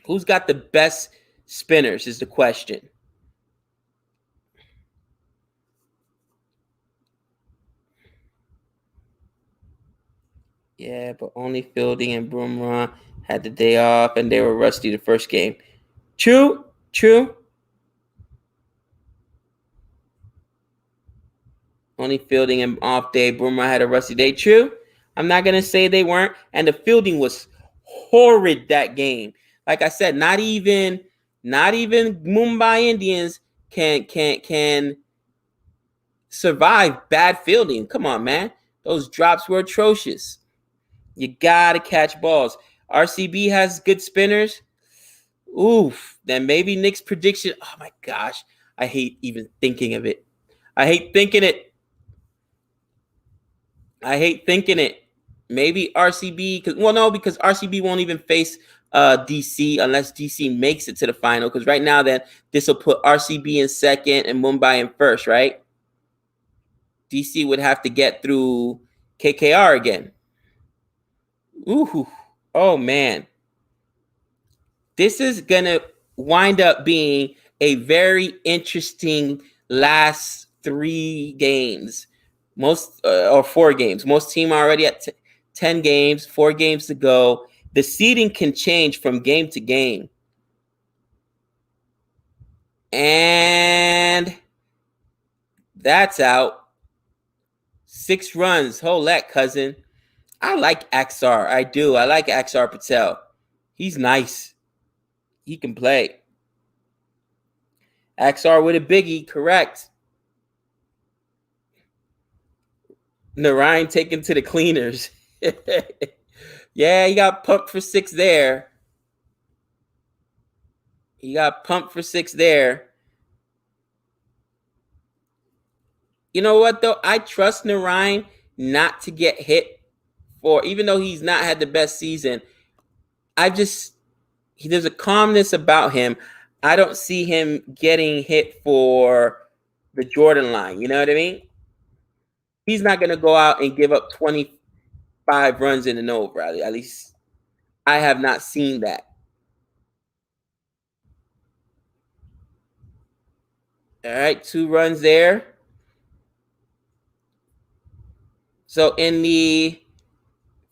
Who's got the best spinners is the question. Yeah, but only Fielding and Bumrah had the day off, and they were rusty the first game. True. Only Fielding and off day. Bumrah had a rusty day. True. I'm not going to say they weren't. And the fielding was horrid that game. Like I said, not even Mumbai Indians can survive bad fielding. Come on, man. Those drops were atrocious. You got to catch balls. RCB has good spinners. Oof. Then maybe Nick's prediction. Oh, my gosh. I hate even thinking of it. I hate thinking it. Maybe RCB. Because RCB won't even face DC unless DC makes it to the final. Because right now, then, this will put RCB in second and Mumbai in first, right? DC would have to get through KKR again. Ooh. Oh, man. This is going to wind up being a very interesting last 3 games. Or 4 games. Most team are already at 10 games, 4 games to go. The seeding can change from game to game. And that's out. 6 runs. Hold that, cousin. I like Axar. I do. I like Axar Patel. He's nice. He can play. Axar with a biggie, correct. Narayan taken to the cleaners. Yeah, he got pumped for 6 there. You know what, though? I trust Narayan not to get hit even though he's not had the best season. There's a calmness about him. I don't see him getting hit for the Jordan line. You know what I mean? He's not going to go out and give up 25 runs in an over. At least I have not seen that. All right, 2 runs there. So in the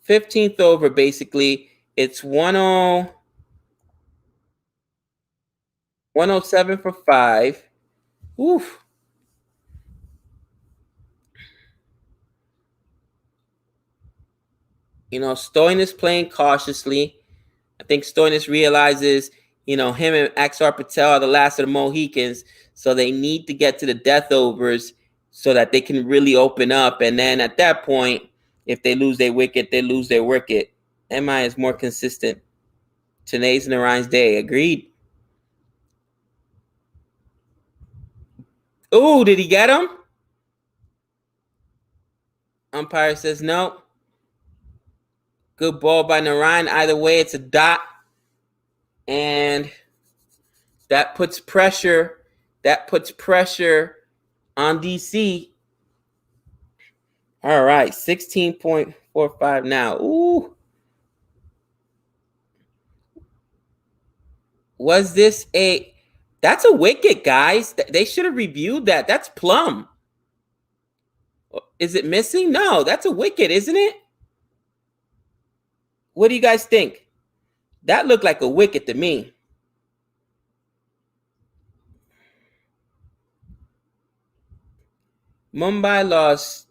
15th over, basically, it's 107 for 5. Oof. Stoinis playing cautiously. I think Stoinis realizes, him and Axar Patel are the last of the Mohicans, so they need to get to the death overs so that they can really open up. And then at that point, if they lose their wicket, they lose their wicket. MI is more consistent. Today's Narayan's day. Agreed. Oh, did he get him? Umpire says no. Good ball by Narayan. Either way, it's a dot. And that puts pressure. On DC. All right, 16.45 now. Ooh. Was this that's a wicket, guys. They should have reviewed that. That's plumb. Is it missing? No, that's a wicket, isn't it? What do you guys think? That looked like a wicket to me. Mumbai lost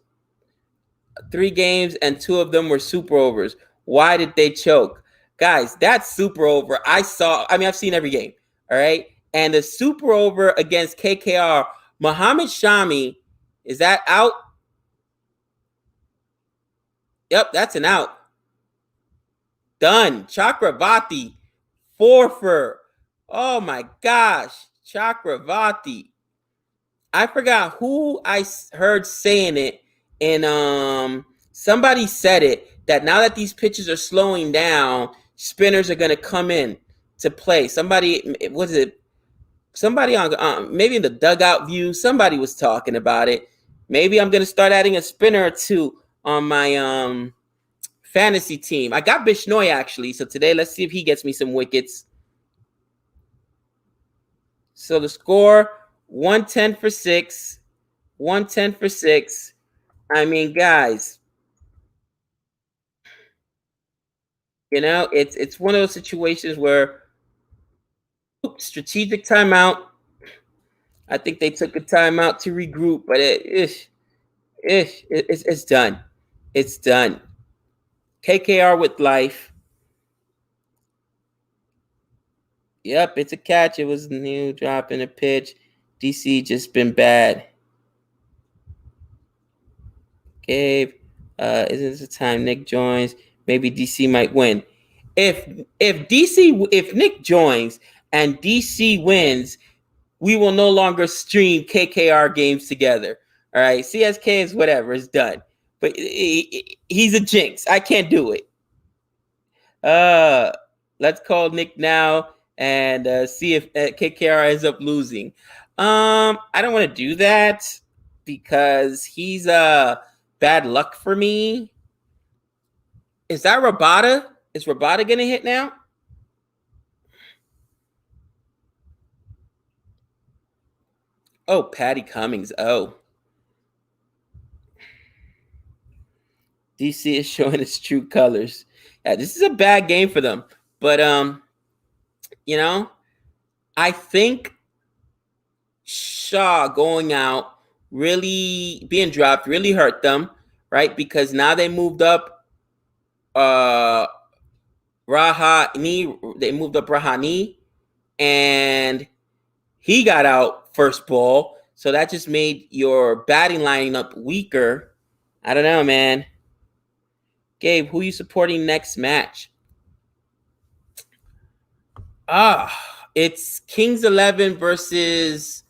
3 games and 2 of them were super overs. Why did they choke? Guys, that super over, I've seen every game, all right? And the super over against KKR, Muhammad Shami, is that out? Yep, that's an out. Done. Chakravarti. Forfer. Oh my gosh. Chakravarti. I forgot who I heard saying it, and somebody said it that now that these pitches are slowing down, spinners are going to come in to play. Somebody was it? Somebody on maybe in the dugout view. Somebody was talking about it. Maybe I'm going to start adding a spinner or two on my fantasy team. I got Bishnoi actually, so today let's see if he gets me some wickets. So the score 110 for 6. 110 for 6. I mean, guys, you know, it's one of those situations where strategic timeout. I think they took a timeout to regroup, but it's done. It's done. KKR with life. Yep, it's a catch. It was new dropping a pitch. DC just been bad. Gabe, isn't this the time Nick joins? Maybe DC might win. If Nick joins and DC wins, we will no longer stream KKR games together. All right, CSK is whatever, it's done. But he's a jinx. I can't do it. Let's call Nick now and see if KKR ends up losing. I don't want to do that because he's bad luck for me. Is that Rabada? Is Rabada gonna hit now? Oh, Patty Cummings. Oh. DC is showing its true colors. Yeah, this is a bad game for them. But you know, I think Shaw going out, really being dropped, really hurt them, right? Because now they moved up Rahani, they moved up Rahani, and he got out first ball. So that just made your batting lineup weaker. I don't know, man. Gabe, who are you supporting next match? It's Kings 11 versus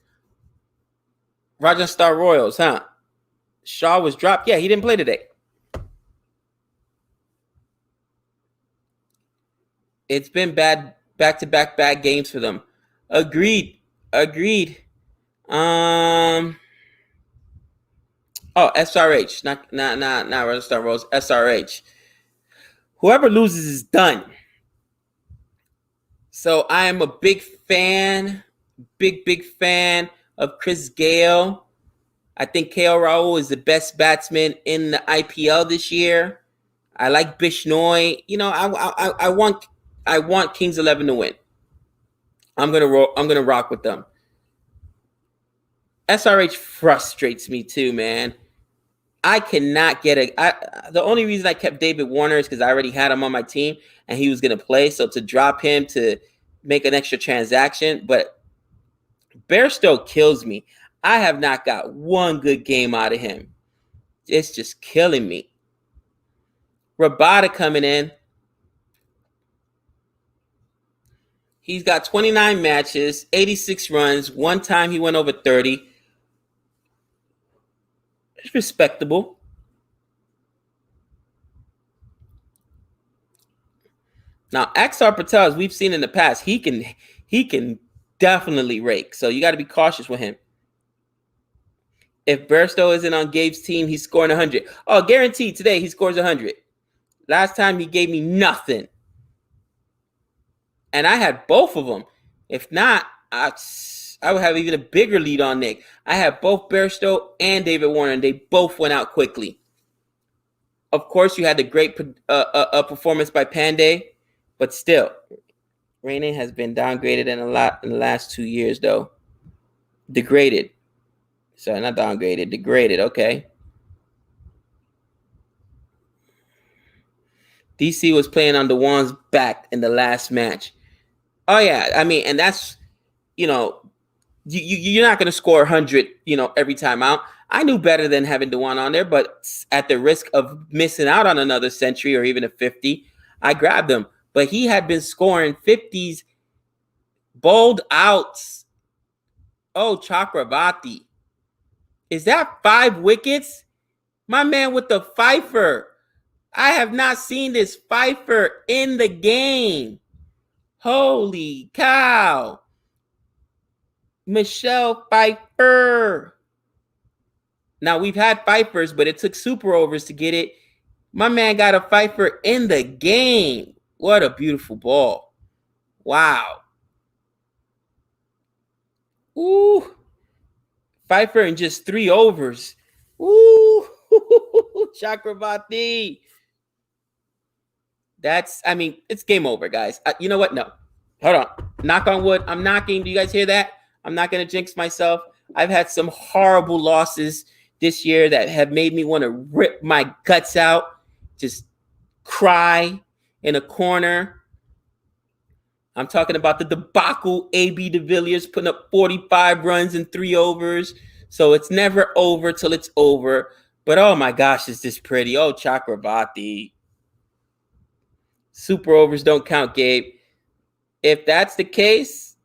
Rajasthan Royals, huh? Shaw was dropped. Yeah, he didn't play today. It's been bad, back-to-back bad games for them. Agreed. Oh, SRH, not Rajasthan Royals. SRH. Whoever loses is done. So I am a big fan of Chris Gale. I think KL Rahul is the best batsman in the IPL this year. I like Bishnoi. You know, I want Kings 11 to win. I'm gonna rock with them. SRH frustrates me too, man. I cannot get the only reason I kept David Warner is because I already had him on my team and he was gonna play. So to drop him to make an extra transaction, but Bairstow kills me. I have not got one good game out of him. It's just killing me. Rabada coming in. He's got 29 matches, 86 runs. One time he went over 30. It's respectable. Now, Axar Patel, as we've seen in the past, he can definitely rake. So you got to be cautious with him. If Bairstow isn't on Gabe's team, he's scoring 100. Oh, guaranteed today he scores 100. Last time he gave me nothing. And I had both of them. If not, I would have even a bigger lead on Nick. I had both Bairstow and David Warner, and they both went out quickly. Of course, you had the great performance by Pandey, but still, Rainey has been downgraded in the last 2 years, though. Degraded. Sorry, not downgraded. Degraded, okay. DC was playing on Dewan's back in the last match. Oh, yeah. I mean, and that's, you know, you're not going to score 100, you know, every time out. I knew better than having Dewan on there, but at the risk of missing out on another century or even a 50, I grabbed him. But he had been scoring 50s, bowled outs. Oh, Chakravarti. Is that 5 wickets? My man with the Pfeiffer. I have not seen this Pfeiffer in the game. Holy cow. Michelle Pfeiffer. Now, we've had Pfeiffers, but it took super overs to get it. My man got a Pfeiffer in the game. What a beautiful ball. Wow. Ooh. Pfeiffer in just 3 overs. Ooh. Chakravarti. It's game over, guys. You know what? No. Hold on. Knock on wood. I'm knocking. Do you guys hear that? I'm not going to jinx myself. I've had some horrible losses this year that have made me want to rip my guts out, just cry in a corner. I'm talking about the debacle AB de Villiers putting up 45 runs in 3 overs. So it's never over till it's over. But oh my gosh, is this pretty. Oh, Chakravarti. Super overs don't count, Gabe. If that's the case,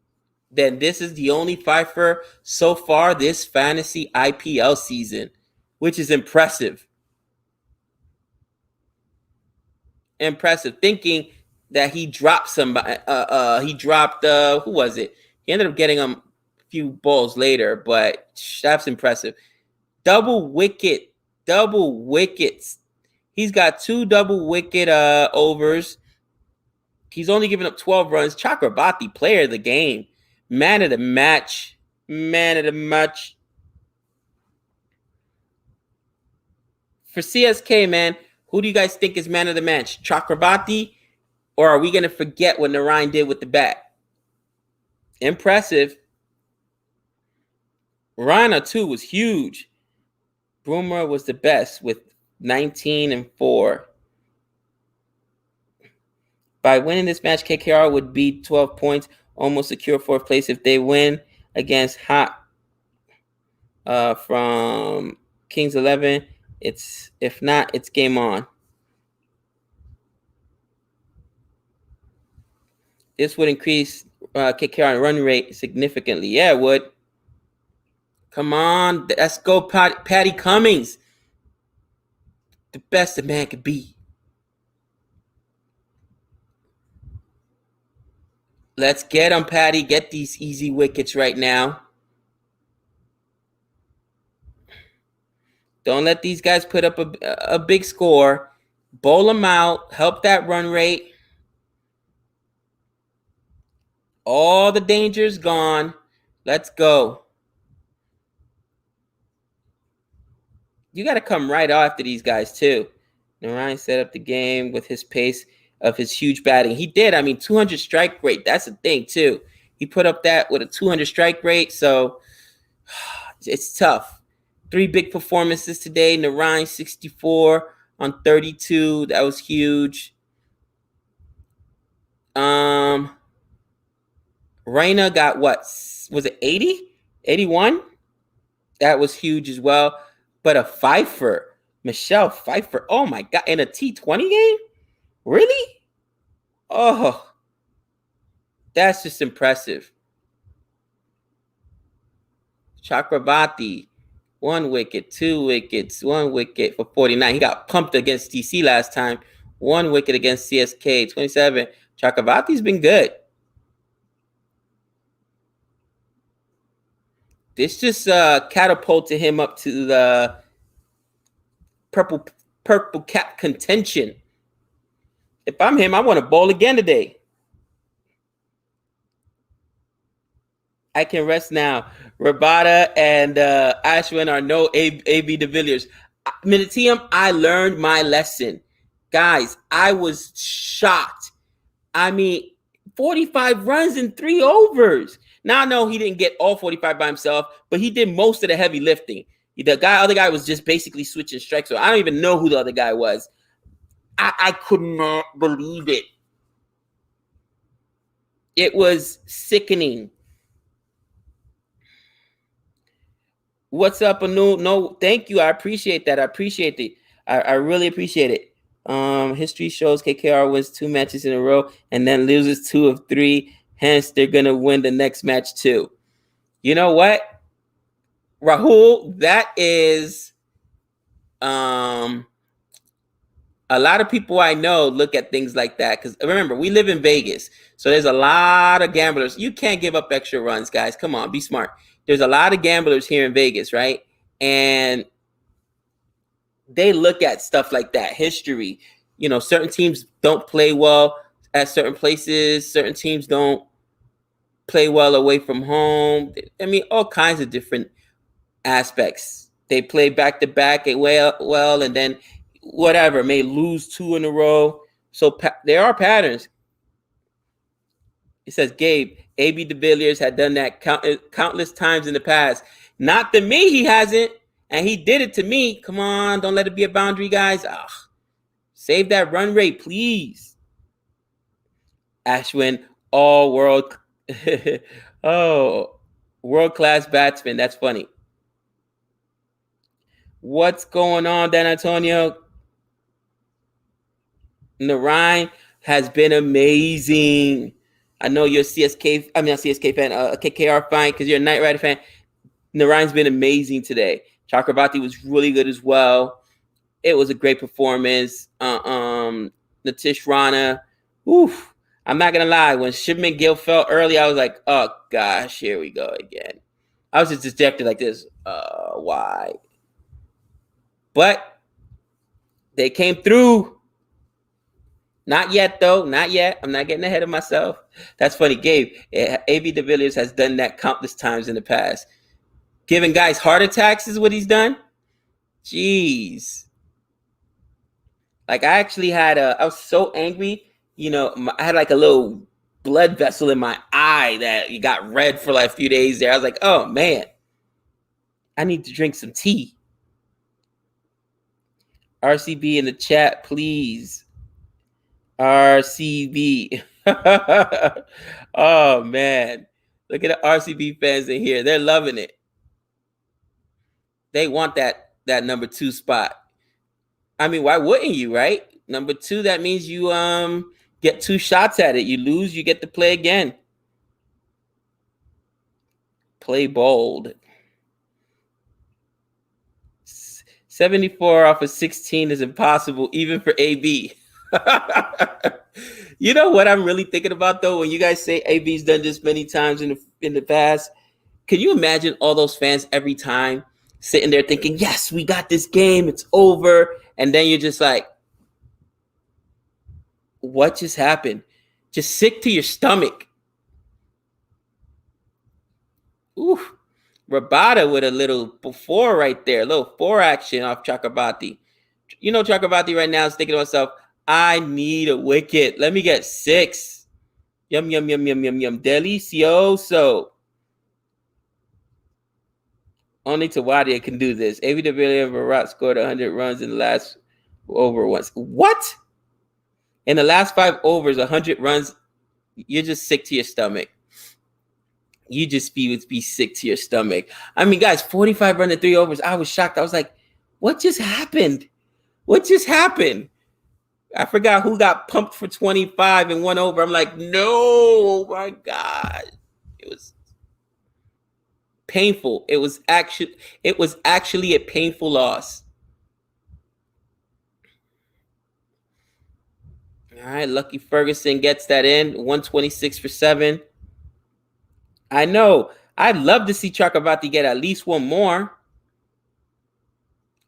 then this is the only Pfeiffer so far this fantasy IPL season, which is impressive. Impressive. Thinking that he dropped somebody. Who was it? He ended up getting him a few balls later, but that's impressive. Double wickets. He's got 2 double wicket overs. He's only given up 12 runs. Chakravarti, player of the game. Man of the match. For CSK, man, who do you guys think is man of the match? Chakravarti? Or are we going to forget what Narayan did with the bat? Impressive. Rana, too, was huge. Boomer was the best with 19 and 4. By winning this match, KKR would be 12 points, almost secure 4th place. If they win against Hot from Kings 11, if not, it's game on. This would increase KKR run rate significantly. Yeah, it would. Come on, let's go, Patty Cummings. The best a man could be. Let's get him, Patty. Get these easy wickets right now. Don't let these guys put up a big score. Bowl them out. Help that run rate. All the danger's gone. Let's go. You got to come right after these guys, too. Narayan set up the game with his pace of his huge batting. He did. 200 strike rate. That's the thing, too. He put up that with a 200 strike rate, so it's tough. 3 big performances today. Narayan, 64 on 32. That was huge. Reina got what? Was it 80? 81? That was huge as well. But a Pfeiffer. Michelle Pfeiffer. Oh, my God. In a T20 game? Really? Oh, that's just impressive. Chakravarti, 1 wicket, 2 wickets, 1 wicket for 49. He got pumped against DC last time. 1 wicket against CSK, 27. Chakravarti's been good. This just catapulted him up to the purple cap contention. If I'm him, I want to bowl again today. I can rest now. Rabada and Ashwin are no AB de Villiers. Minitium, I learned my lesson. Guys, I was shocked. 45 runs in 3 overs. Now, I know he didn't get all 45 by himself, but he did most of the heavy lifting. The other guy was just basically switching strikes. So I don't even know who the other guy was. I could not believe it. It was sickening. What's up, Anu? No, thank you. I appreciate that. I appreciate it. I really appreciate it. History shows KKR wins 2 matches in a row and then loses 2 of 3. Hence, they're gonna win the next match too. You know what, Rahul? That is a lot of people I know look at things like that because remember, we live in Vegas, so there's a lot of gamblers. You can't give up extra runs, guys. Come on, be smart. There's a lot of gamblers here in Vegas, right? And they look at stuff like that, history. You know, certain teams don't play well at certain places. Certain teams don't play well away from home. I mean, all kinds of different aspects. They play back to back well, and then whatever may lose 2 in a row. So there are patterns. It says Gabe, AB de Villiers had done that countless times in the past. Not to me, he hasn't, and he did it to me. Come on, don't let it be a boundary, guys. Ugh. Save that run rate, please. Ashwin, all world, world-class batsman. That's funny. What's going on, Dan Antonio? Narayan has been amazing. I know you're a CSK, I mean, not CSK fan, a KKR fan because you're a Knight Rider fan. Narayan's been amazing today. Chakrabarti was really good as well. It was a great performance. Nitish Rana, oof. I'm not gonna lie. When Shipman Gill fell early, I was like, "Oh gosh, here we go again." I was just dejected like this. Why? But they came through. Not yet, though. Not yet. I'm not getting ahead of myself. That's funny, Gabe. AB de Villiers has done that countless times in the past. Giving guys heart attacks is what he's done. Jeez. Like I actually had I was so angry. You know, I had like a little blood vessel in my eye that it got red for like a few days there. I was like, oh man, I need to drink some tea. RCB in the chat, please. RCB. Oh man, look at the RCB fans in here. They're loving it. They want that number 2 spot. I mean, why wouldn't you, right? Number 2, that means you get 2 shots at it. You lose, you get to play again. Play bold. 74 off of 16 is impossible, even for AB. You know what I'm really thinking about, though? When you guys say AB's done this many times in the past, can you imagine all those fans every time sitting there thinking, yes, we got this game, it's over, and then you're just like, what just happened? Just sick to your stomach. Ooh, Rabada with a little 4 right there, a little 4 action off Chakrabarti. You know, Chakrabarti right now is thinking to himself, I need a wicket. Let me get 6. Yum, yum, yum, yum, yum, yum. Delicioso. Only Tawadia can do this. AB de Villiers Virat scored 100 runs in the last over once. What? In the last 5 overs, 100 runs. You're just sick to your stomach. You just be sick to your stomach. I mean, guys, 45 runs in 3 overs. I was shocked. I was like, what just happened? What just happened? I forgot who got pumped for 25 and 1 over. I'm like, no, oh my God. It was painful. It was actually a painful loss. All right, Lucky Ferguson gets that in. 126 for 7. I know. I'd love to see Chakrabarti get at least 1 more.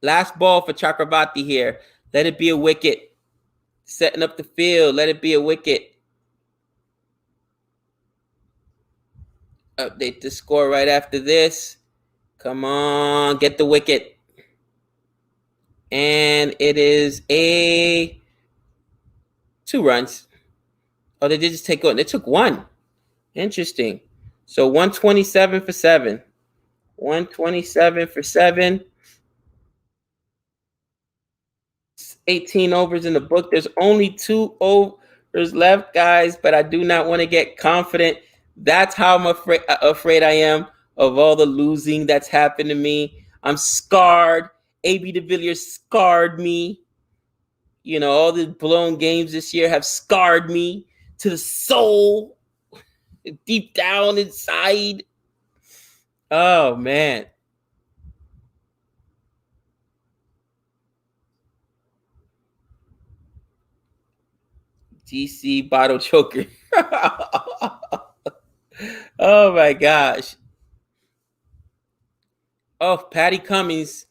Last ball for Chakrabarti here. Let it be a wicket. Setting up the field. Let it be a wicket. Update the score right after this. Come on. Get the wicket. And it is a 2 runs. Oh, they did just take 1. They took 1. Interesting. So 127 for 7. 127 for 7. 18 overs in the book. There's only 2 overs left, guys, but I do not want to get confident. That's how I'm afraid I am of all the losing that's happened to me. I'm scarred. AB de Villiers scarred me. All the blown games this year have scarred me to the soul, deep down inside. Oh, man. GC bottle choker. Oh, my gosh. Oh, Patty Cummings.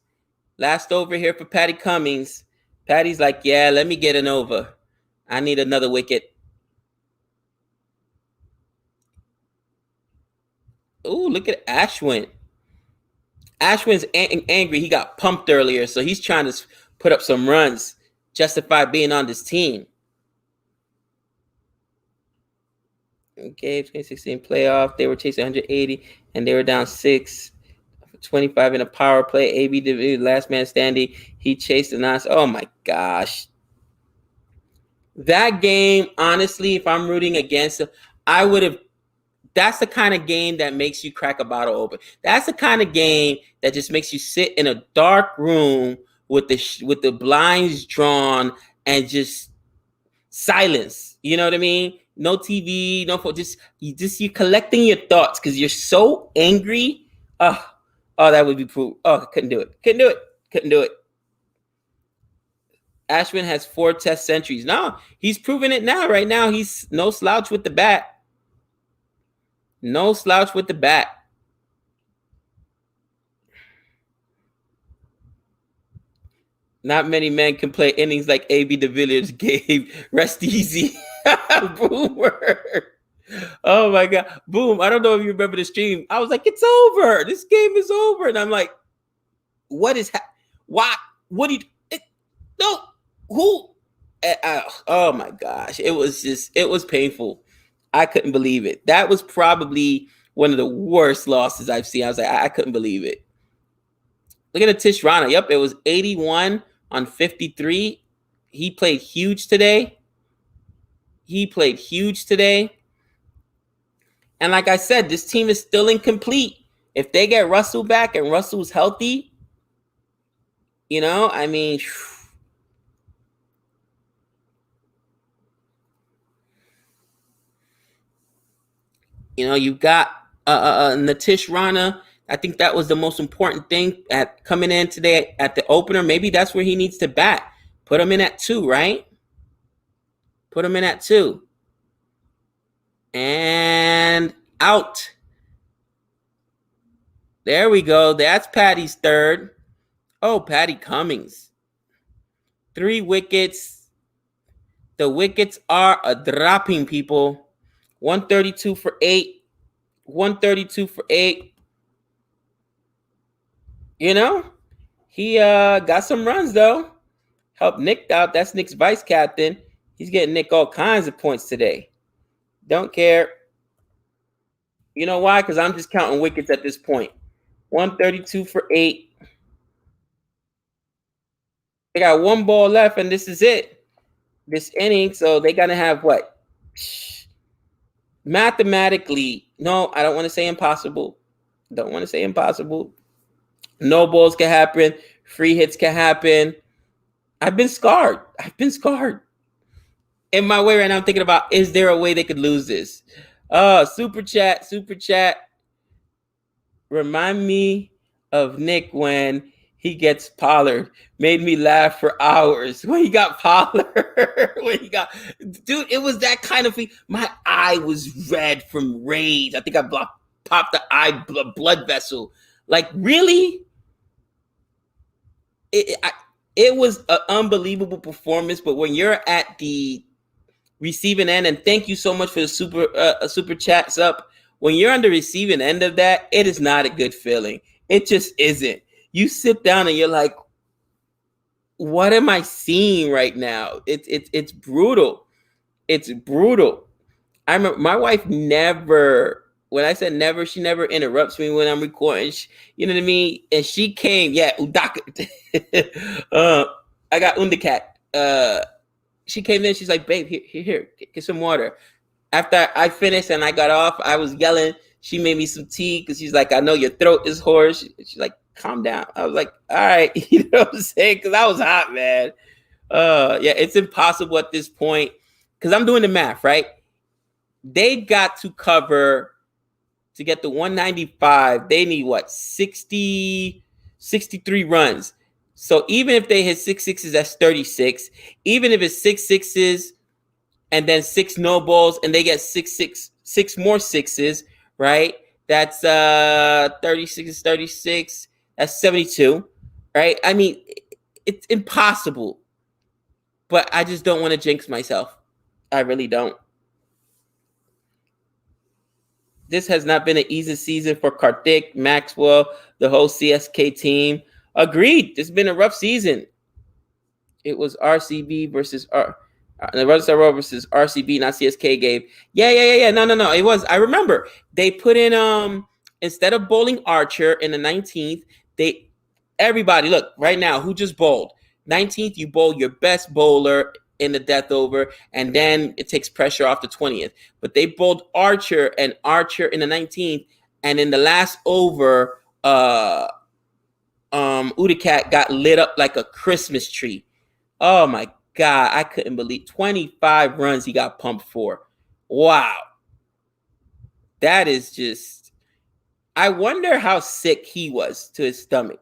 Last over here for Patty Cummings. Patty's like, yeah, let me get an over. I need another wicket. Ooh, look at Ashwin. Ashwin's angry. He got pumped earlier, so he's trying to put up some runs, justify being on this team. Okay, 2016 playoff. They were chasing 180, and they were down 6-25 in a power play. AB, last man standing. He chased the nine. Oh, my gosh. That game, honestly, if I'm rooting against it, I would have. That's the kind of game that makes you crack a bottle open. That's the kind of game that just makes you sit in a dark room with the blinds drawn and just silence. You know what I mean? No TV, no phone. You're collecting your thoughts because you're so angry. Oh, that would be proof. Oh, couldn't do it. Ashwin has 4 test centuries. No, he's proven it now. Right now, he's no slouch with the bat. No slouch with the bat. Not many men can play innings like AB de Villiers, Gabe. Rest easy. Boomer. Oh, my God. Boom. I don't know if you remember the stream. I was like, it's over. This game is over. And I'm like, what is why? What do you no, who? Oh, my gosh. It was painful. I couldn't believe it. That was probably one of the worst losses I've seen. I was like, I couldn't believe it. Look at the Tish Rana. Yep, it was 81 on 53. He played huge today. And like I said, this team is still incomplete. If they get Russell back and Russell's healthy, I mean, you've got Natish Rana. I think that was the most important thing at coming in today at the opener. Maybe that's where he needs to bat. Put him in at 2, right? Put him in at 2. And out. There we go. That's Patty's third. Oh, Patty Cummings. 3 wickets. The wickets are a dropping, people. 132 for 8. 132 for 8. He got some runs, though. Helped Nick out. That's Nick's vice captain. He's getting Nick all kinds of points today. Don't care. You know why? Because I'm just counting wickets at this point. 132 for 8. They got 1 ball left, and this is it. This inning, so they got to have what? Mathematically, no, I don't want to say impossible. No balls can happen. Free hits can happen. I've been scarred. In my way right now, I'm thinking about, is there a way they could lose this? Super chat. Remind me of Nick when he gets Pollard. Made me laugh for hours when he got Pollard. Dude, it was that kind of thing. My eye was red from rage. I think I popped the eye blood vessel. Like, really? It was an unbelievable performance, but when you're at the receiving end, and thank you so much for the super chats up. When you're on the receiving end of that, it is not a good feeling. It just isn't. You sit down and you're like, what am I seeing right now? It's brutal. It's brutal. I remember my wife never, when I said never, she never interrupts me when I'm recording. You know what I mean? And she came, Udaka. I got Undakat. She came in, she's like, babe, here, get some water. After I finished and I got off, I was yelling She made me some tea because she's like, I know your throat is hoarse. She's like, calm down. I was like, all right. You know what I'm saying? Because I was hot, man. Yeah, it's impossible at this point because I'm doing the math, right? They got to cover to get the 195. They need what? 63 runs. So even if they hit 6 6s, that's 36. Even if it's 6 6s and then 6 no balls and they get 6 more 6s, right? That's 36 is 36. That's 72, right? I mean, it's impossible. But I just don't want to jinx myself. I really don't. This has not been an easy season for Karthik, Maxwell, the whole CSK team. Agreed. This has been a rough season. It was RCB versus the Red Star versus RCB, not CSK, Gabe. Yeah. No. It was. I remember they put in instead of bowling Archer in the 19th, everybody look right now who just bowled 19th. You bowl your best bowler in the death over, and then it takes pressure off the 20th. But they bowled Archer in the 19th, and in the last over, Udicat got lit up like a Christmas tree. Oh my God, I couldn't believe 25 runs he got pumped for. Wow. That is just, I wonder how sick he was to his stomach.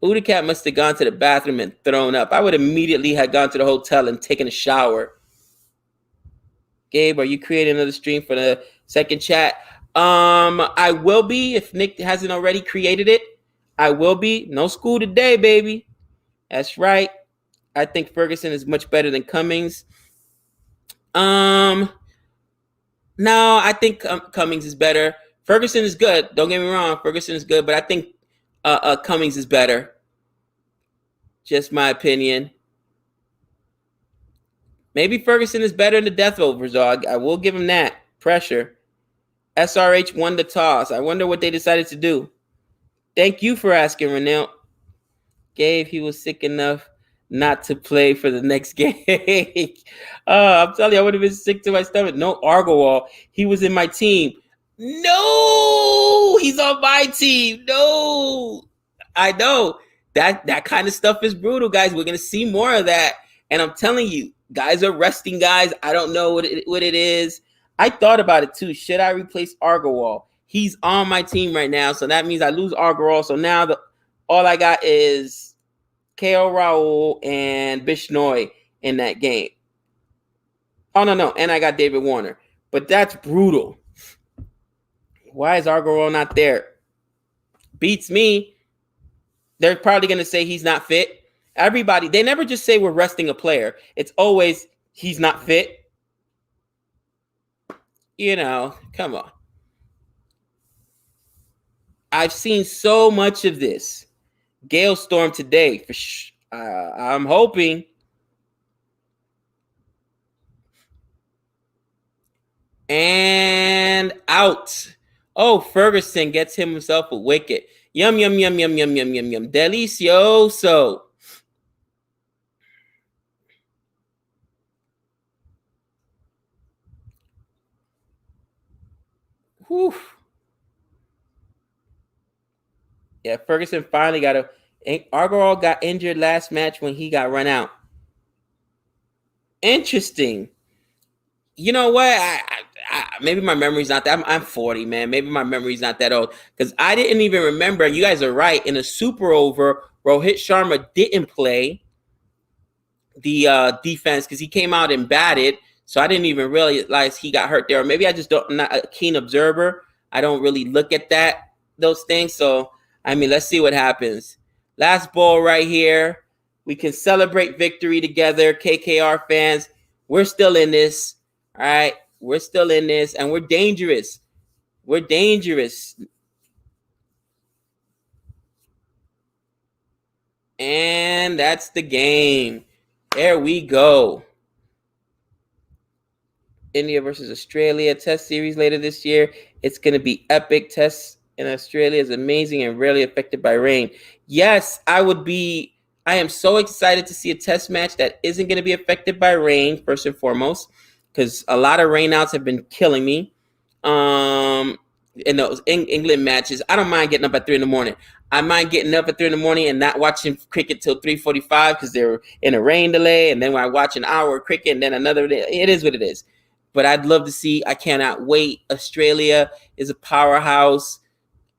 Udicat must have gone to the bathroom and thrown up. I would immediately have gone to the hotel and taken a shower. Gabe, are you creating another stream for the second chat? I will be if Nick hasn't already created it. I will be. No school today, baby. That's right. I think Ferguson is much better than Cummings. No, I think Cummings is better. Ferguson is good. Don't get me wrong. Ferguson is good, but I think Cummings is better. Just my opinion. Maybe Ferguson is better in the death overs, dog. I will give him that. Pressure. SRH won the toss. I wonder what they decided to do. Thank you for asking, Renell. Gabe, he was sick enough not to play for the next game. I'm telling you, I would have been sick to my stomach. No Argowal. He was in my team. No, he's on my team. No, I know that kind of stuff is brutal, guys. We're gonna see more of that, and I'm telling you, guys are resting guys. I don't know what it is. I thought about it too. Should I replace Argowal? He's on my team right now, so that means I lose Argowal. So now all I got is KO Raul and Bishnoi in that game. Oh no, and I got David Warner, but that's brutal. Why is Argowal not there? Beats me. They're probably going to say he's not fit. Everybody, they never just say we're resting a player. It's always he's not fit. You know, come on. I've seen so much of this. Gale Storm today. I'm hoping. And out. Oh, Ferguson gets himself a wicket. Yum. Delicioso. Whew. Yeah, Ferguson finally got Argowal got injured last match when he got run out. Interesting. You know what? I maybe my memory's not that. I'm 40, man. Maybe my memory's not that old because I didn't even remember. You guys are right. In a super over, Rohit Sharma didn't play the defense because he came out and batted. So I didn't even realize he got hurt there. Or maybe I'm not a keen observer. I don't really look at those things. So I mean, let's see what happens. Last ball right here. We can celebrate victory together, KKR fans. We're still in this. All right. We're still in this, and we're dangerous. We're dangerous. And that's the game. There we go. India versus Australia test series later this year. It's going to be epic. Tests in Australia is amazing and rarely affected by rain. Yes, I am so excited to see a test match that isn't going to be affected by rain, first and foremost, because a lot of rainouts have been killing me. In those England matches, I don't mind getting up at 3 a.m. I mind getting up at 3 a.m. and not watching cricket till 3:45 because they're in a rain delay. And then when I watch an hour of cricket and then another day, it is what it is. But I'd love to see. I cannot wait. Australia is a powerhouse.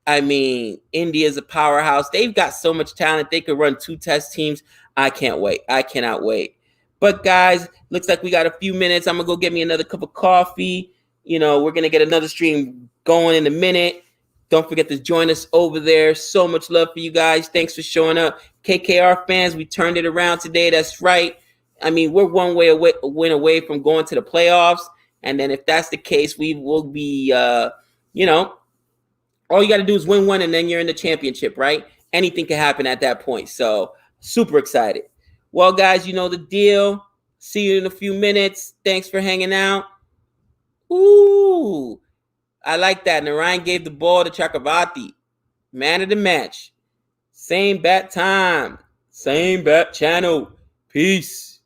I mean, India is a powerhouse. They've got so much talent. They could run 2 test teams. I can't wait. I cannot wait. But guys, looks like we got a few minutes. I'm going to go get me another cup of coffee. We're going to get another stream going in a minute. Don't forget to join us over there. So much love for you guys. Thanks for showing up. KKR fans, we turned it around today. That's right. I mean, we're one win away from going to the playoffs. And then if that's the case, we will be, all you got to do is win one and then you're in the championship, right? Anything can happen at that point. So super excited. Well, guys, you know the deal. See you in a few minutes. Thanks for hanging out. Ooh, I like that. Narayan gave the ball to Chakravarti. Man of the match. Same bat time. Same bat channel. Peace.